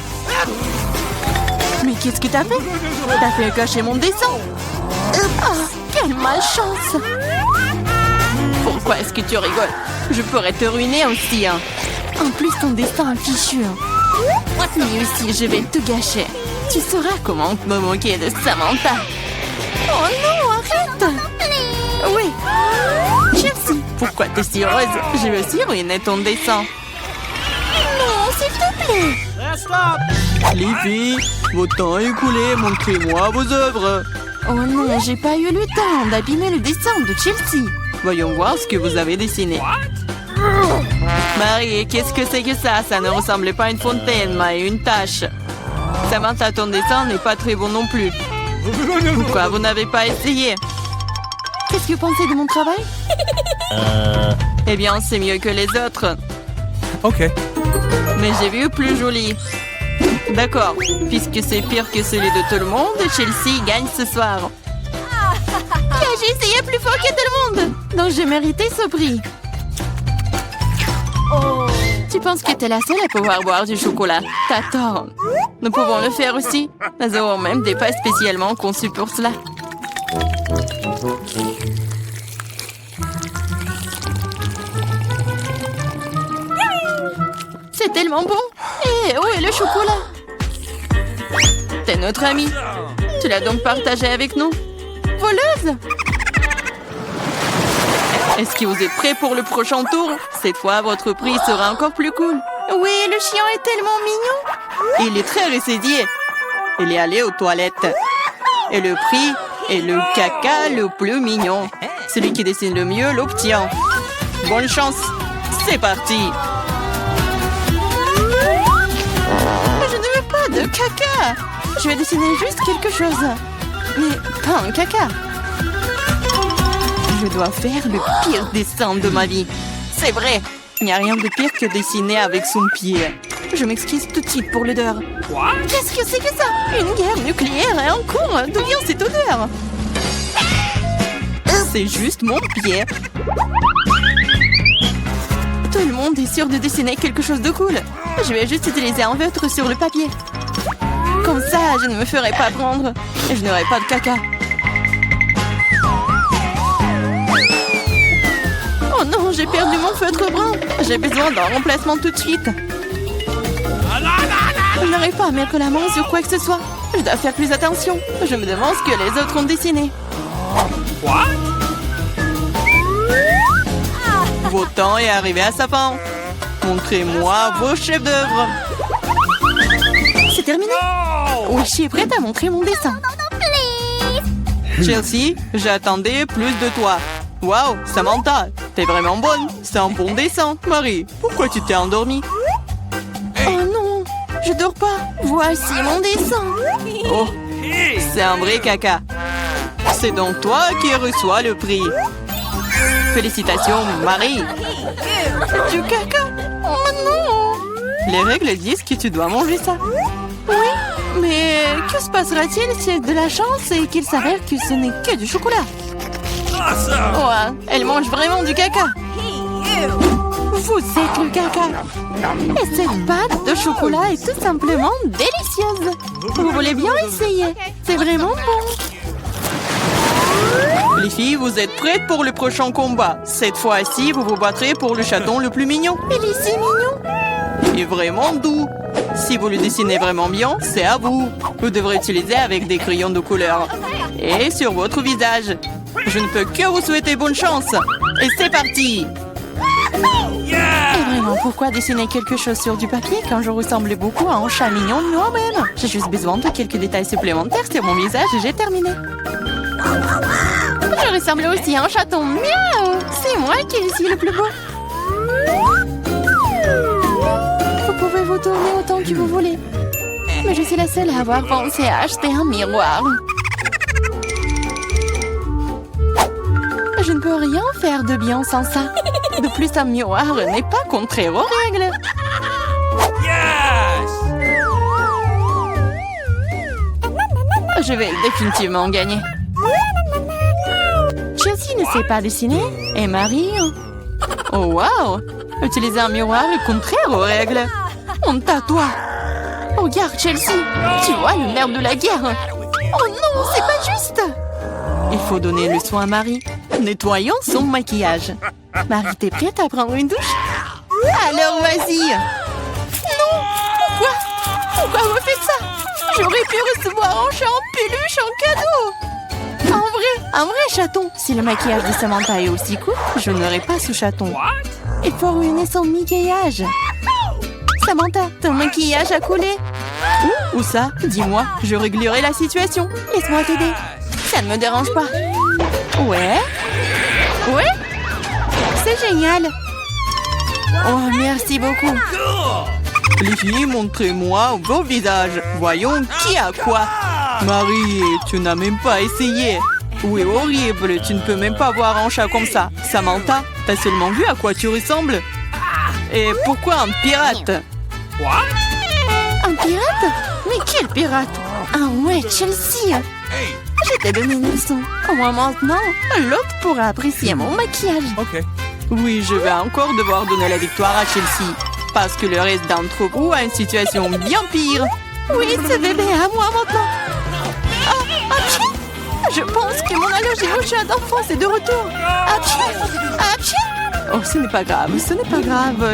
Mais qu'est-ce que t'as fait? T'as fait gâcher mon dessin. Oh, quelle malchance! Pourquoi est-ce que tu rigoles? Je pourrais te ruiner aussi, hein. En plus, ton dessin est fichu. Mais aussi, je vais te gâcher. Tu sauras comment me moquer de Samantha. Oh non, arrête! Oui. Chelsea, pourquoi t'es si heureuse? Je vais aussi ruiner ton dessin. Non, s'il te plaît. Les filles, votre temps est écoulé. Montrez-moi vos œuvres. Oh non, j'ai pas eu le temps d'abîmer le dessin de Chelsea. Voyons voir ce que vous avez dessiné. Marie, qu'est-ce que c'est que ça? Ça ne ressemblait pas à une fontaine, mais à une tache. Samantha, ton dessin n'est pas très bon non plus. Pourquoi vous n'avez pas essayé? Qu'est-ce que vous pensez de mon travail? Eh bien, c'est mieux que les autres. Ok. Mais j'ai vu plus joli. D'accord, puisque c'est pire que celui de tout le monde, Chelsea gagne ce soir. J'ai essayé plus fort que tout le monde. Donc j'ai mérité ce prix. Tu penses que t'es la seule à pouvoir boire du chocolat? T'as tort. Nous pouvons le faire aussi. Nous avons même des pâtes spécialement conçues pour cela. C'est tellement bon. Et où est le chocolat? T'es notre amie. Tu l'as donc partagé avec nous? Voleuse? Est-ce que vous êtes prêts pour le prochain tour? Cette fois, votre prix sera encore plus cool. Oui, le chien est tellement mignon. Il est très ressaidié. Il est allé aux toilettes. Et le prix est le caca le plus mignon. Celui qui dessine le mieux l'obtient. Bonne chance. C'est parti. Je ne veux pas de caca. Je vais dessiner juste quelque chose. Mais pas un caca. Je dois faire le pire dessin de ma vie. C'est vrai. Il n'y a rien de pire que dessiner avec son pied. Je m'excuse tout de suite pour l'odeur. Qu'est-ce que c'est que ça? Une guerre nucléaire est en cours. D'où vient cette odeur? C'est juste mon pied. Tout le monde est sûr de dessiner quelque chose de cool. Je vais juste utiliser un feutre sur le papier. Comme ça, je ne me ferai pas prendre. Et je n'aurai pas de caca. Oh non, j'ai perdu mon feutre brun. J'ai besoin d'un remplacement tout de suite. Je n'arrive pas à mettre la main sur quoi que ce soit. Je dois faire plus attention. Je me demande ce que les autres ont dessiné. Votre temps est arrivé à sa fin. Montrez-moi vos chefs d'œuvre. C'est terminé. Oui, je suis prête à montrer mon dessin. Chelsea, j'attendais plus de toi. Waouh, Samantha, t'es vraiment bonne. C'est un bon dessin. Marie, pourquoi tu t'es endormie? Oh non, je dors pas. Voici mon dessin. Oh, c'est un vrai caca. C'est donc toi qui reçois le prix. Félicitations, Marie. Du caca. Oh non. Les règles disent que tu dois manger ça. Oui, mais que se passera-t-il si c'est de la chance et qu'il s'avère que ce n'est que du chocolat? Ouais, elle mange vraiment du caca. Vous êtes le caca. Et cette pâte de chocolat est tout simplement délicieuse. Vous voulez bien essayer? C'est vraiment bon. Les filles, vous êtes prêtes pour le prochain combat. Cette fois-ci, vous vous battrez pour le chaton le plus mignon. Il est si mignon. Et vraiment doux. Si vous le dessinez vraiment bien, c'est à vous. Vous devrez utiliser avec des crayons de couleur. Et sur votre visage. Je ne peux que vous souhaiter bonne chance. Et c'est parti. Et vraiment, pourquoi dessiner quelque chose sur du papier quand je ressemble beaucoup à un chat mignon de moi-même? J'ai juste besoin de quelques détails supplémentaires sur mon visage et j'ai terminé. Je ressemble aussi à un chaton. Miaou! C'est moi qui suis le plus beau. Vous pouvez vous tourner autant que vous voulez. Mais je suis la seule à avoir pensé à acheter un miroir. Je ne peux rien faire de bien sans ça. De plus, un miroir n'est pas contraire aux règles. Je vais définitivement gagner. Chelsea ne sait pas dessiner. Et Marie... Oh, wow! Utiliser un miroir est contraire aux règles. Honte à toi. Regarde, Chelsea. Tu vois le nerf de la guerre. Oh non, c'est pas juste. Il faut donner le soin à Marie. Nettoyons son maquillage. Marie, t'es prête à prendre une douche? Alors, vas-y. Non, pourquoi vous faites ça? J'aurais pu recevoir un chat en peluche en cadeau. Un vrai chaton. Si le maquillage de Samantha est aussi court, je n'aurai pas ce chaton. Il faut ruiner son maquillage. Samantha, ton maquillage a coulé. Où ça? Dis-moi, je réglerai la situation. Laisse-moi t'aider. Ça ne me dérange pas. Ouais? C'est génial. Oh, merci beaucoup. Les filles, montrez-moi vos visages. Voyons qui a quoi. Marie, tu n'as même pas essayé. Oui, horrible. Tu ne peux même pas voir un chat comme ça. Samantha, t'as seulement vu à quoi tu ressembles? Et pourquoi un pirate? Un pirate? Mais quel pirate? Ah ouais, Chelsea. Je t'ai donné une leçon. Au moins maintenant, l'autre pourra apprécier mon maquillage. Oui, je vais encore devoir donner la victoire à Chelsea. Parce que le reste d'entre vous a une situation bien pire. Oui, ce bébé est à moi maintenant. Je pense que mon allergie au chat d'enfance est de retour. Apchi. Oh, ce n'est pas grave,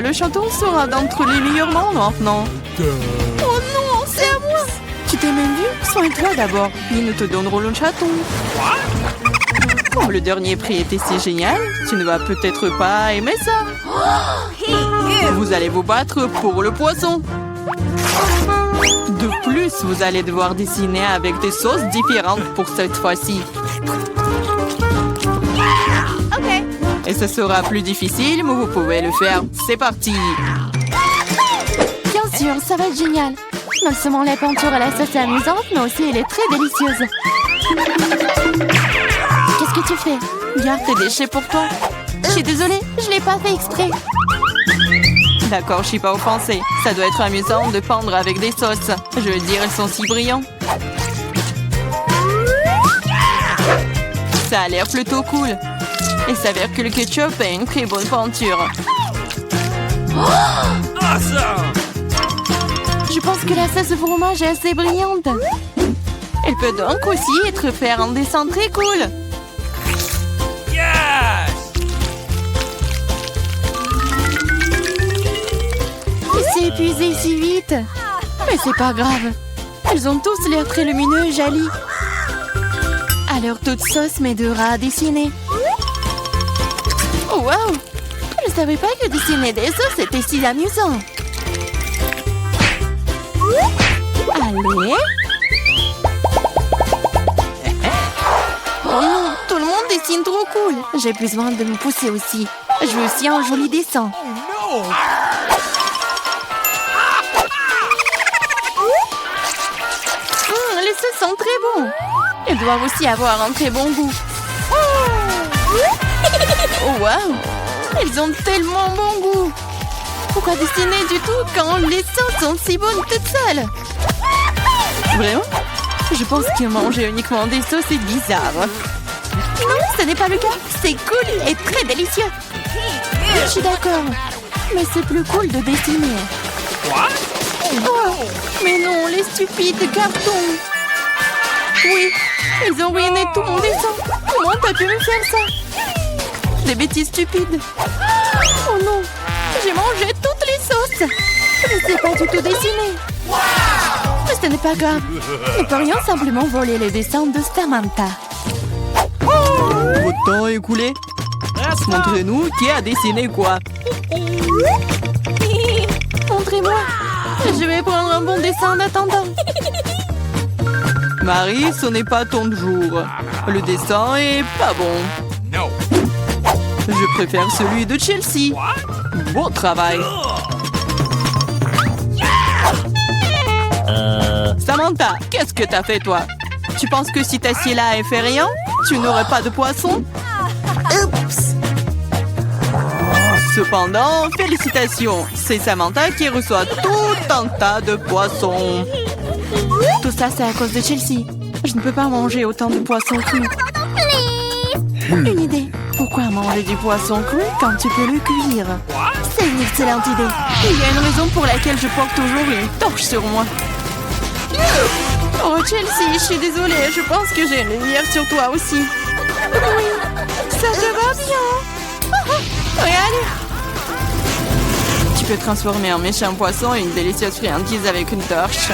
Le chaton sera d'entre les meilleurs membres maintenant. Oh non, c'est à moi. Tu t'es même vu? Soigne-toi d'abord. Et nous te donnerons le chaton. Oh, le dernier prix était si génial. Tu ne vas peut-être pas aimer ça. Vous allez vous battre pour le poisson. De plus, vous allez devoir dessiner avec des sauces différentes pour cette fois-ci. Et ce sera plus difficile, mais vous pouvez le faire. C'est parti. Bien sûr, ça va être génial. Non seulement la peinture à la sauce est amusante, mais aussi elle est très délicieuse. Qu'est-ce que tu fais? Garde tes déchets pour toi. Je suis désolée, je l'ai pas fait exprès. D'accord, je suis pas offensée. Ça doit être amusant de peindre avec des sauces. Je veux dire, elles sont si brillantes. Ça a l'air plutôt cool. Il s'avère que le ketchup est une très bonne peinture. Je pense que la sauce au fromage est assez brillante. Elle peut donc aussi être faite en dessin très cool. Yes! Il s'est épuisé si vite. Mais c'est pas grave. Elles ont tous l'air très lumineux et jolies. Alors toute sauce m'aidera à dessiner. Oh wow! Je savais pas que dessiner des sauces était si amusant. Allez. Oh non, tout le monde dessine trop cool. J'ai besoin de me pousser aussi. Je veux aussi un joli dessin. Oh no! Les sauces sont très bons. Elles doivent aussi avoir un très bon goût. Oh wow! Elles ont tellement bon goût. Pourquoi dessiner du tout quand les sauces sont si bonnes toutes seules? Vraiment? Je pense que manger uniquement des sauces est bizarre. Non, ce n'est pas le cas. C'est cool et très délicieux. Je suis d'accord. Mais c'est plus cool de dessiner. Oh, mais non, les stupides cartons. Oui, ils ont ruiné tout mon dessin. Comment t'as pu me faire ça? Des bêtises stupides. Oh non, j'ai mangé toutes les sauces. Je ne sais pas du tout dessiner. Mais ce n'est pas grave. Nous pourrions simplement voler les dessins de Samantha. Votre temps est écoulé. Montrez-nous qui a dessiné quoi. Montrez-moi. Je vais prendre un bon dessin en attendant. Marie, ce n'est pas ton jour. Le dessin est pas bon. No! Je préfère celui de Chelsea. Bon travail. Samantha, qu'est-ce que t'as fait toi? Tu penses que si t'assieds là et fais rien, tu n'aurais pas de poisson? Oups. Cependant, félicitations. C'est Samantha qui reçoit tout un tas de poissons. Tout ça, c'est à cause de Chelsea. Je ne peux pas manger autant de poissons crus. Une idée. Pourquoi manger du poisson cru quand tu peux le cuire? C'est une excellente idée. Il y a une raison pour laquelle je porte toujours une torche sur moi. Oh Chelsea, je suis désolée. Je pense que j'ai une lumière sur toi aussi. Oui, ça te va bien. Regarde. Tu peux transformer un méchant poisson en une délicieuse friandise avec une torche.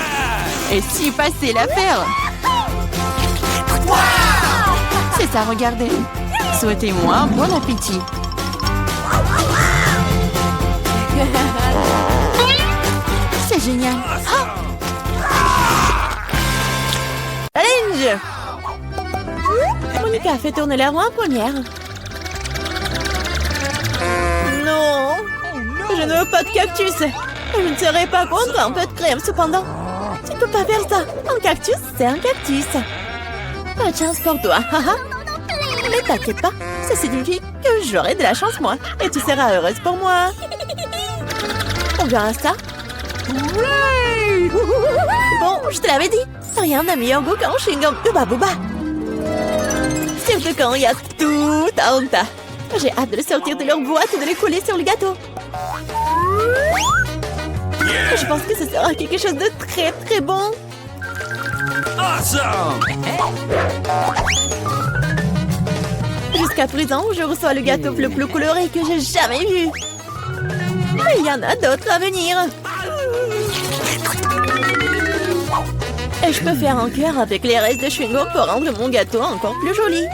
Et si passer l'affaire? C'est ça, regardez. Souhaitez-moi un bon appétit. C'est génial. Challenge! Monica a fait tourner la roue en première. Non! Je ne veux pas de cactus! Je ne serais pas contre un peu de crème, cependant. Tu ne peux pas faire ça. Un cactus, c'est un cactus. Pas de chance pour toi. Mais t'inquiète pas, ça signifie que j'aurai de la chance moi. Et tu seras heureuse pour moi. On verra ça. Bon, je te l'avais dit. Rien n'a meilleur goût qu'un chewing-gum Hubba Bubba. Surtout quand il y a tout un tas. J'ai hâte de le sortir de leur boîte et de les coller sur le gâteau. Je pense que ce sera quelque chose de très très bon. Awesome! Jusqu'à présent, je reçois le gâteau le plus coloré que j'ai jamais vu. Mais il y en a d'autres à venir. Et je peux faire un cœur avec les restes de chewing-gum pour rendre mon gâteau encore plus joli.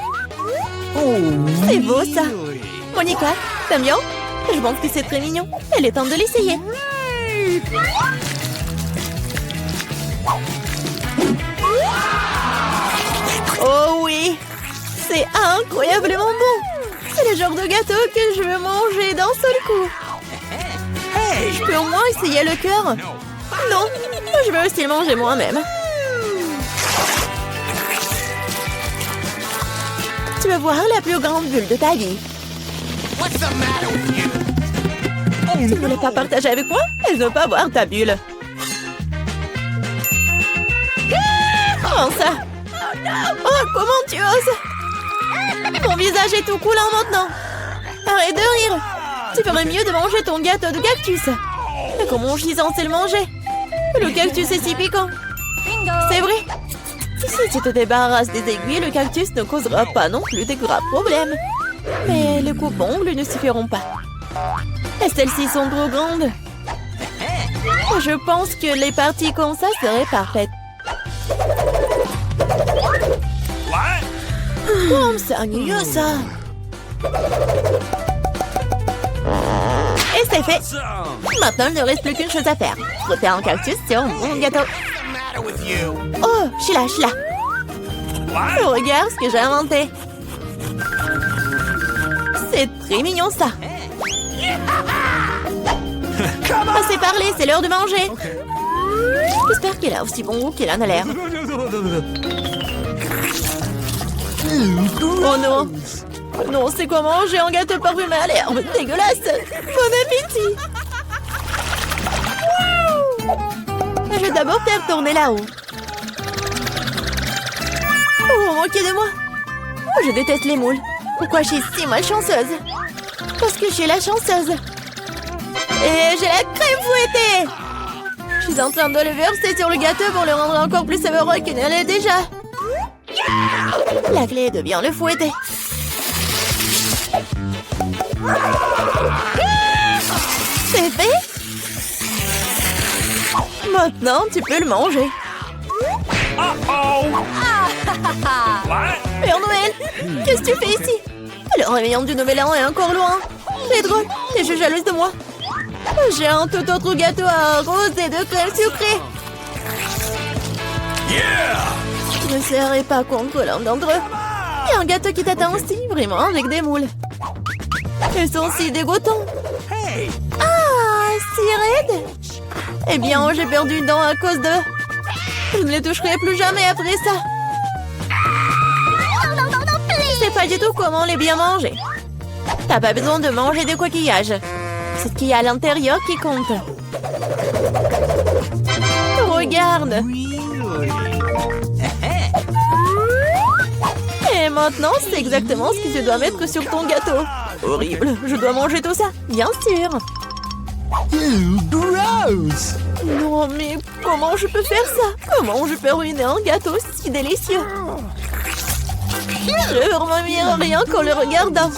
C'est beau ça. Monica, t'aimes bien? Je pense que c'est très mignon. Il est temps de l'essayer. Oh oui! C'est incroyablement bon! C'est le genre de gâteau que je veux manger d'un seul coup. Je peux au moins essayer le cœur? Non, je veux aussi le manger moi-même. Tu veux voir la plus grande bulle de ta vie? Tu ne voulais pas partager avec moi? Elle ne veut pas voir ta bulle. Comment ça? Oh, comment tu oses? Mon visage est tout coulant maintenant. Arrête de rire. Tu ferais mieux de manger ton gâteau de cactus. Mais comment je suis censée le manger? Le cactus est si piquant. C'est vrai. Si tu te débarrasses des aiguilles, le cactus ne causera pas non plus de graves problèmes. Mais les coupes-ongles ne suffiront pas. Et celles-ci sont trop grandes. Je pense que les parties comme ça seraient parfaites. Oh, c'est ennuyeux ça. Et c'est fait. Maintenant, il ne reste plus qu'une chose à faire. Frotter un cactus sur mon gâteau. Oh, Sheila. Regarde ce que j'ai inventé. C'est très mignon ça. Assez parlé, c'est l'heure de manger. J'espère qu'il a aussi bon goût qu'il en a l'air. Oh non. Non, c'est quoi manger un gâteau parfumé à l'herbe? Dégueulasse. Bon appétit. Je vais d'abord faire tourner là-haut. Oh, moquez de moi. Oh, je déteste les moules. Pourquoi je suis si malchanceuse? Parce que je suis la chanceuse. Et j'ai la crème fouettée. Je suis en train de le verser sur le gâteau pour le rendre encore plus savoureux qu'il ne l'est déjà. La clé est de bien le fouetter. C'est fait. Maintenant, tu peux le manger. Père Noël, qu'est-ce que tu fais ici? Le réveillon du Nouvel An est encore loin. C'est drôle, t'es jalouse de moi. J'ai un tout autre gâteau à rose et de crème sucrée. Je ne serai pas contre l'un d'entre eux. Il y a un gâteau qui t'attend aussi, vraiment, avec des moules. Ils sont si dégoûtants. Ah, si raides. Eh bien, j'ai perdu une dent à cause d'eux. Je ne les toucherai plus jamais après ça. Je sais pas du tout comment les bien manger. T'as pas besoin de manger des coquillages. C'est ce qu'il y a à l'intérieur qui compte. Regarde. Et maintenant, c'est exactement ce que tu dois mettre sur ton gâteau. Horrible, je dois manger tout ça, bien sûr. Gross! Non, mais comment je peux faire ça? Comment je peux ruiner un gâteau si délicieux? Je veux vomir rien qu'en le regardant.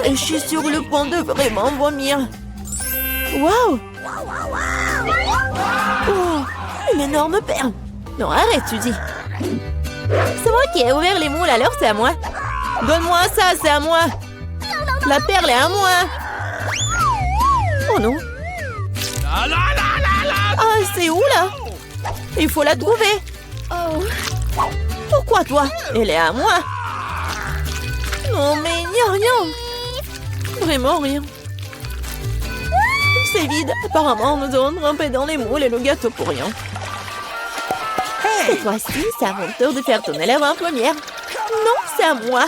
Et je suis sur le point de vraiment vomir. Waouh! Oh, une énorme perle. Non, arrête, tu dis. C'est moi qui ai ouvert les moules, alors c'est à moi. Donne-moi ça, c'est à moi. La perle est à moi. Oh non. Ah, c'est où là? Il faut la trouver. Oh. Pourquoi toi? Elle est à moi. Non, mais il n'y a rien. Vraiment rien. C'est vide. Apparemment, nous avons trempé dans les moules et le gâteau pour rien. Cette fois-ci, c'est à mon tour de faire tourner la main première. Non, c'est à moi.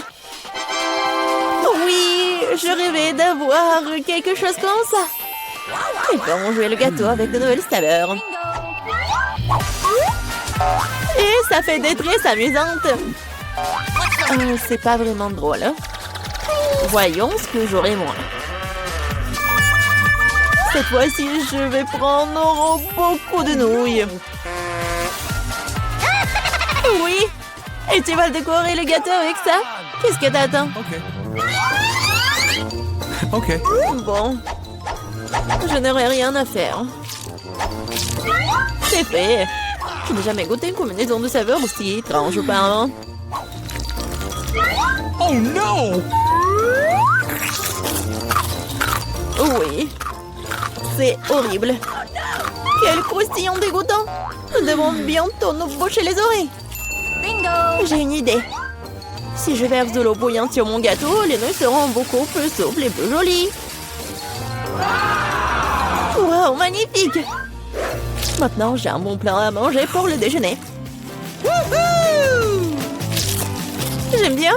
Oui, je rêvais d'avoir quelque chose comme ça. Et bon, jouer le gâteau avec de nouvelles saveurs. Et ça fait des tresses amusantes. C'est pas vraiment drôle. Hein? Voyons ce que j'aurai moi. Cette fois-ci, je vais prendre beaucoup de nouilles. Oui. Et tu vas le décorer le gâteau avec ça? Qu'est-ce que t'attends? Ok. Bon. Je n'aurai rien à faire. C'est fait. Je n'ai jamais goûté une combinaison de saveurs aussi étrange auparavant. Oh non! Oui. C'est horrible. Quel croustillant dégoûtant. Nous devons bientôt nous boucher les oreilles. Bingo! J'ai une idée. Si je verse de l'eau bouillante sur mon gâteau, les nouilles seront beaucoup plus souples et plus jolies. Wow, magnifique! Maintenant, j'ai un bon plat à manger pour le déjeuner. J'aime bien.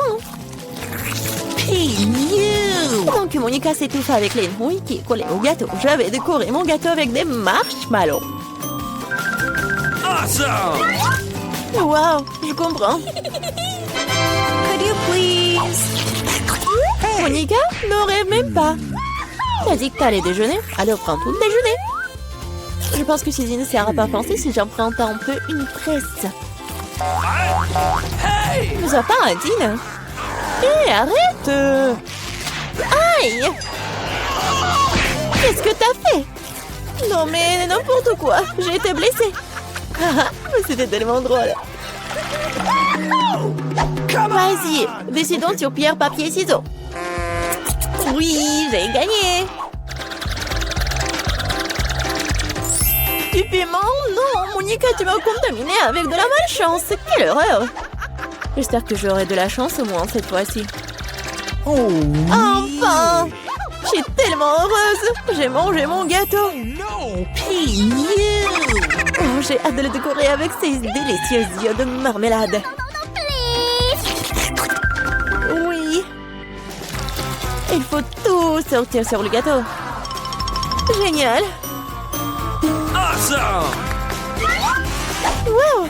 Pendant que Monica s'étouffe avec les nouilles qui collaient au gâteau, j'avais décoré mon gâteau avec des marshmallows. Awesome! Wow, je comprends. Could you please? Monica, ne rêve même pas. T'as dit que t'allais déjeuner, alors prends tout le déjeuner. Je pense que ceci ne sert à pas penser si j'emprunte un peu une presse. Ne sois pas indigne. Hé, arrête! Aïe! Qu'est-ce que t'as fait? Non mais n'importe quoi, j'ai été blessée. C'était tellement drôle. Vas-y, décidons sur pierre, papier, ciseaux. Oui, j'ai gagné. Du piment? Non, Monica, tu m'as contaminé avec de la malchance. Quelle horreur! J'espère que j'aurai de la chance au moins cette fois-ci. Oh, Enfin! Je suis tellement heureuse! J'ai mangé mon gâteau! no. Oh, j'ai hâte de le décorer avec ces délicieux yeux de marmelade. Oui! Il faut tout sortir sur le gâteau. Génial! Awesome. Wow!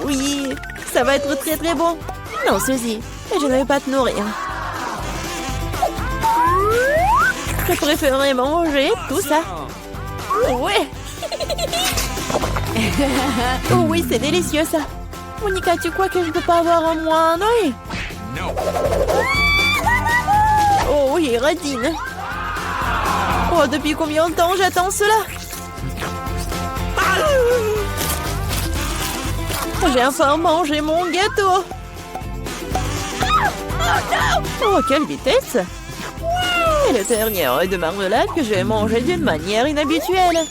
Oui! Ça va être très très bon! Non, Suzy, je ne vais pas te nourrir. Je préférerais manger tout ça. Ouais! Oh oui, c'est délicieux ça! Monica, tu crois que je ne peux pas avoir un moins un œil? No. Oh oui, radine! Oh, depuis combien de temps j'attends cela? J'ai enfin mangé mon gâteau! Oh, quelle vitesse! Et le dernier œil de marmelade que j'ai mangé d'une manière inhabituelle.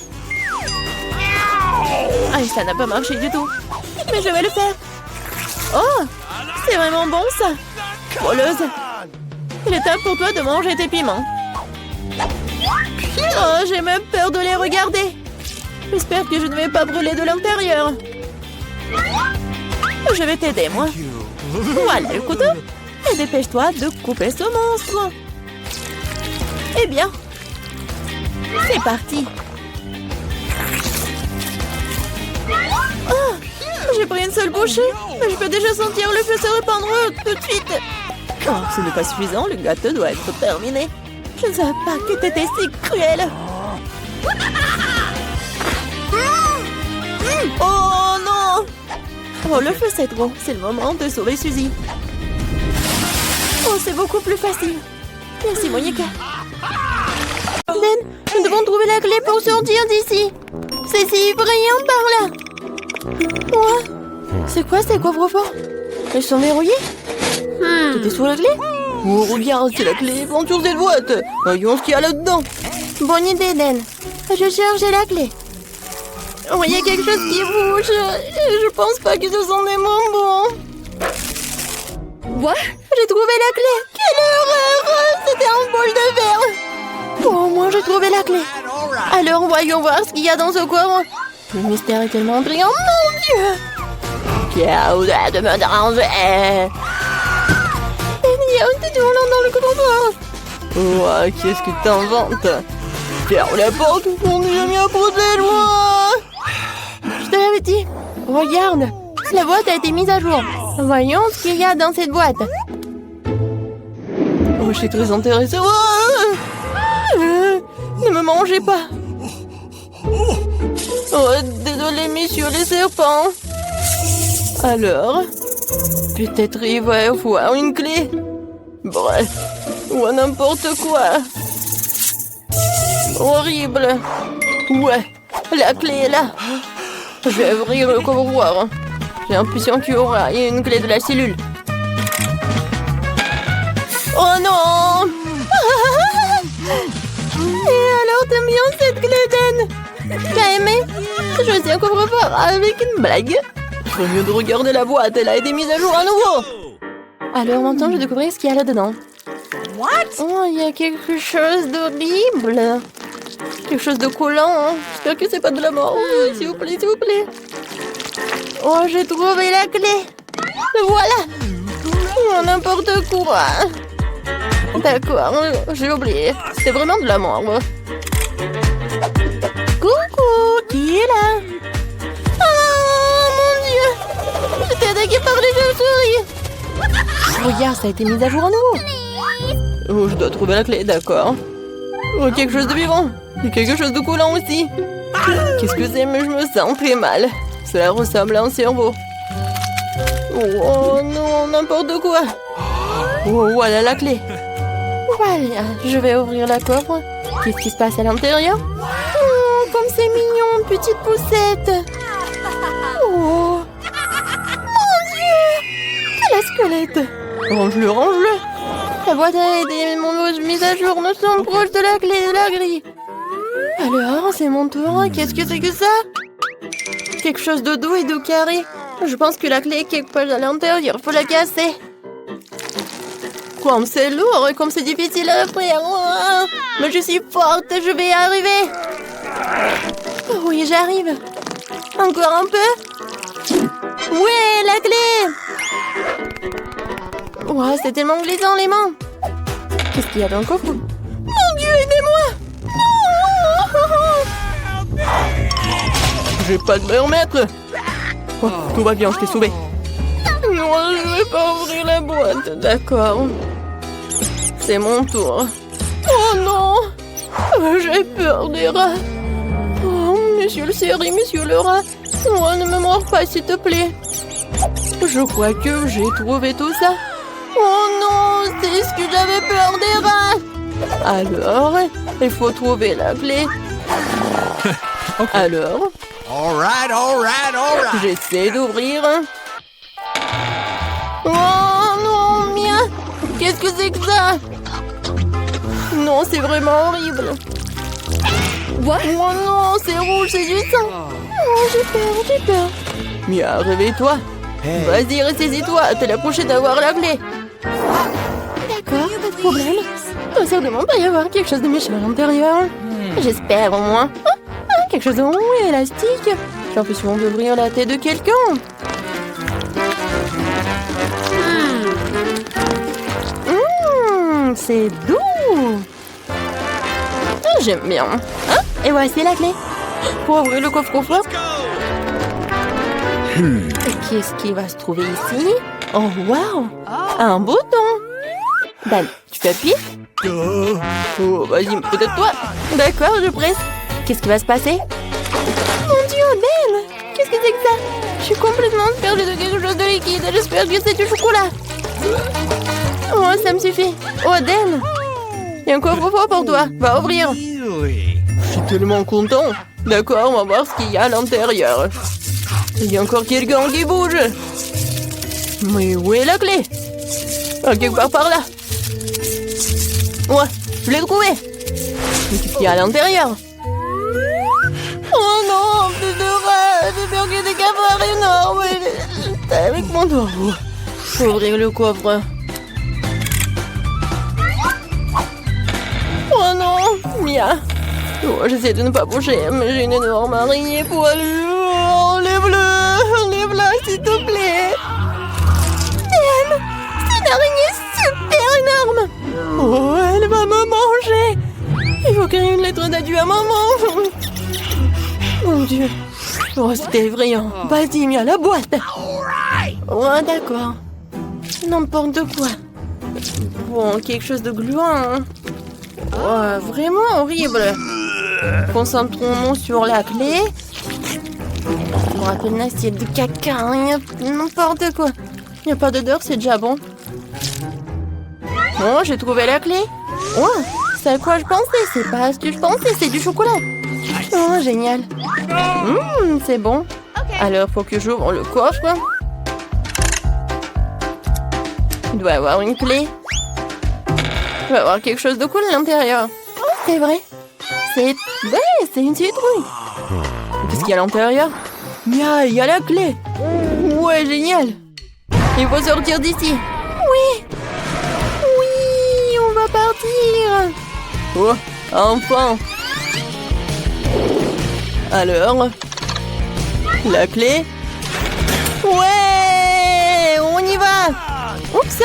Ah, ça n'a pas marché du tout. Mais je vais le faire. Oh, c'est vraiment bon ça. Voleuse. Il est temps pour toi de manger tes piments. Oh, j'ai même peur de les regarder. J'espère que je ne vais pas brûler de l'intérieur. Je vais t'aider, moi. Voilà le couteau. Et dépêche-toi de couper ce monstre. Eh bien, c'est parti. Oh, j'ai pris une seule bouchée, mais je peux déjà sentir le feu se répandre tout de suite. Oh, ce n'est pas suffisant, le gâteau doit être terminé. Je ne savais pas que t'étais si cruel. Oh non! Oh, le feu c'est trop. C'est le moment de sauver Suzy. Oh, c'est beaucoup plus facile. Merci, Monica. Ben, nous devons trouver la clé pour sortir d'ici. C'est si brillant par là. Ouais. C'est quoi ces coffres-forts? Ils sont verrouillés? Tout est sous la clé? Oh, regarde, c'est la clé pendue sur cette boîte. Voyons ce qu'il y a là-dedans. Bonne idée, Ben. Je cherche la clé. Oh, il y a quelque chose qui bouge. Je pense pas que ce sont des bonbons. Quoi? J'ai trouvé la clé. Quelle horreur! C'était un bol de verre. Bon, au moins j'ai trouvé la clé. Alors voyons voir ce qu'il y a dans ce coffre. Le mystère est tellement brillant, mon Dieu! Qui a osé de me déranger? Il y a un petit volant dans le coffre. Oh, qu'est-ce que t'inventes? Ferme la porte, on n'est jamais à côté de moi. Je te l'avais dit. Regarde, la boîte a été mise à jour. Voyons ce qu'il y a dans cette boîte. Oh, je suis très intéressée. Oh, ne me mangez pas. Oh, désolé, messieurs les serpents. Alors, peut-être il va y avoir une clé. Bref, ou n'importe quoi. Horrible. Ouais, la clé est là. Je vais ouvrir le coffre-fort. J'ai l'impression qu'il y aura une clé de la cellule. Oh non! Et alors, t'aimes bien cette clé, Dan? T'as aimé? Je suis un coffre-fort avec une blague. Au mieux de regarder la boîte, elle a été mise à jour à nouveau. Alors maintenant, je vais découvrir ce qu'il y a là-dedans. What? Oh, il y a quelque chose d'horrible. Quelque chose de collant. Hein. J'espère que c'est pas de la mort. S'il vous plaît, s'il vous plaît. Oh, j'ai trouvé la clé. Voilà. Oh, n'importe quoi. D'accord, j'ai oublié. C'est vraiment de la mort. Coucou, qui est là? Oh mon Dieu! J'étais attaquée par les chauves-souris. Regarde, ça a été mis à jour à nouveau. Oh, je dois trouver la clé, d'accord. Oh, quelque chose de vivant. Il y a quelque chose de coulant aussi. Qu'est-ce que c'est? Mais je me sens très mal. Cela ressemble à un cerveau. Oh non, n'importe quoi. Oh, voilà la clé. Voilà, je vais ouvrir la coffre. Qu'est-ce qui se passe à l'intérieur? Oh, comme c'est mignon, petite poussette. Oh, mon Dieu! Quel squelette! Range-le, range-le! La boîte à aider et mon mise à jour ne sont proches de la clé de la grille. Alors, c'est mon tour. Qu'est-ce que c'est que ça? Quelque chose de doux et de carré. Je pense que la clé est quelque part à l'intérieur. Faut la casser. Comme c'est lourd et comme c'est difficile à ouvrir. Oh, mais je suis forte, je vais y arriver. Oh, oui, j'arrive. Encore un peu. Ouais, la clé. Ouah, c'est tellement glissant les mains. Qu'est-ce qu'il y a dans le coffre? Mon Dieu, aidez-moi! J'ai pas de me remettre. Oh, tout va bien, je t'ai sauvé. Non, je vais pas ouvrir la boîte. D'accord. C'est mon tour. Oh non! J'ai peur des rats. Oh, monsieur le série, monsieur le rat. Oh, ne me mords pas, s'il te plaît. Je crois que j'ai trouvé tout ça. Oh non, c'est ce que j'avais peur des rats. Alors, il faut trouver la clé. Okay. Alors, All right. j'essaie d'ouvrir. Oh non, Mia! Qu'est-ce que c'est que ça? Non, c'est vraiment horrible. What? Oh non, c'est rouge, c'est du sang. Oh, j'ai peur. Mia, réveille-toi. Hey. Vas-y, ressaisis-toi. T'es la prochaine d'avoir la clé. D'accord, pas de problème. Il doit certainement pas y avoir quelque chose de méchant à l'intérieur. J'espère au moins. Quelque chose de rond et élastique. J'ai l'impression d'ouvrir la tête de quelqu'un. C'est doux. J'aime bien. Hein? Et voici la clé. Pour ouvrir le coffre-fort. Qu'est-ce qui va se trouver ici? Oh, wow! Un bouton. Dan, tu peux appuyer? Oh, vas-y, peut-être toi. D'accord, je presse. Qu'est-ce qui va se passer? Mon Dieu, Dan! Qu'est-ce que c'est que ça? Je suis complètement perdue de quelque chose de liquide. J'espère que c'est du chocolat. Oh, ça me suffit. Oh, Dan! Il y a un coffre-fort pour toi. Va ouvrir. Really? Je suis tellement content. D'accord, on va voir ce qu'il y a à l'intérieur. Il y a encore quelqu'un qui bouge. Mais où est la clé? Ah, quelque part par là. Ouais, je l'ai trouvé. Mais qu'est-ce qu'il y a à l'intérieur? Oh non, plus de rats. J'ai peur qu'il y ait des cafards énormes. Avec mon doigt. Faut ouvrir le coffre. Oh non, Mia. Oh, j'essaie de ne pas bouger, mais j'ai une énorme araignée poilue. Oh, enlève-la, s'il te plaît. Dan, c'est une araignée super énorme. Oh, elle va me manger. Il faut créer une lettre d'adieu à maman. Mon Dieu. Oh, c'était effrayant. Vas-y, Mia, la boîte. Oh, d'accord. N'importe quoi. Bon, quelque chose de gluant. Oh, vraiment horrible. Concentrons-nous sur la clé. Je me rappelle une assiette de caca. N'importe quoi. Il n'y a pas d'odeur, c'est déjà bon. Bon, j'ai trouvé la clé. Oh, c'est à quoi je pensais. C'est pas ce que je pensais, c'est du chocolat. Oh, génial. C'est bon. Alors, faut que j'ouvre le coffre. Il doit y avoir une clé. Il va y avoir quelque chose de cool à l'intérieur. Oh, c'est vrai. C'est une citrouille. Qu'est-ce qu'il y a à l'intérieur? Il y a la clé. Ouais, génial. Il faut sortir d'ici. Oui, on va partir. Oh, enfin. Alors, la clé. Ouais, on y va. Oups.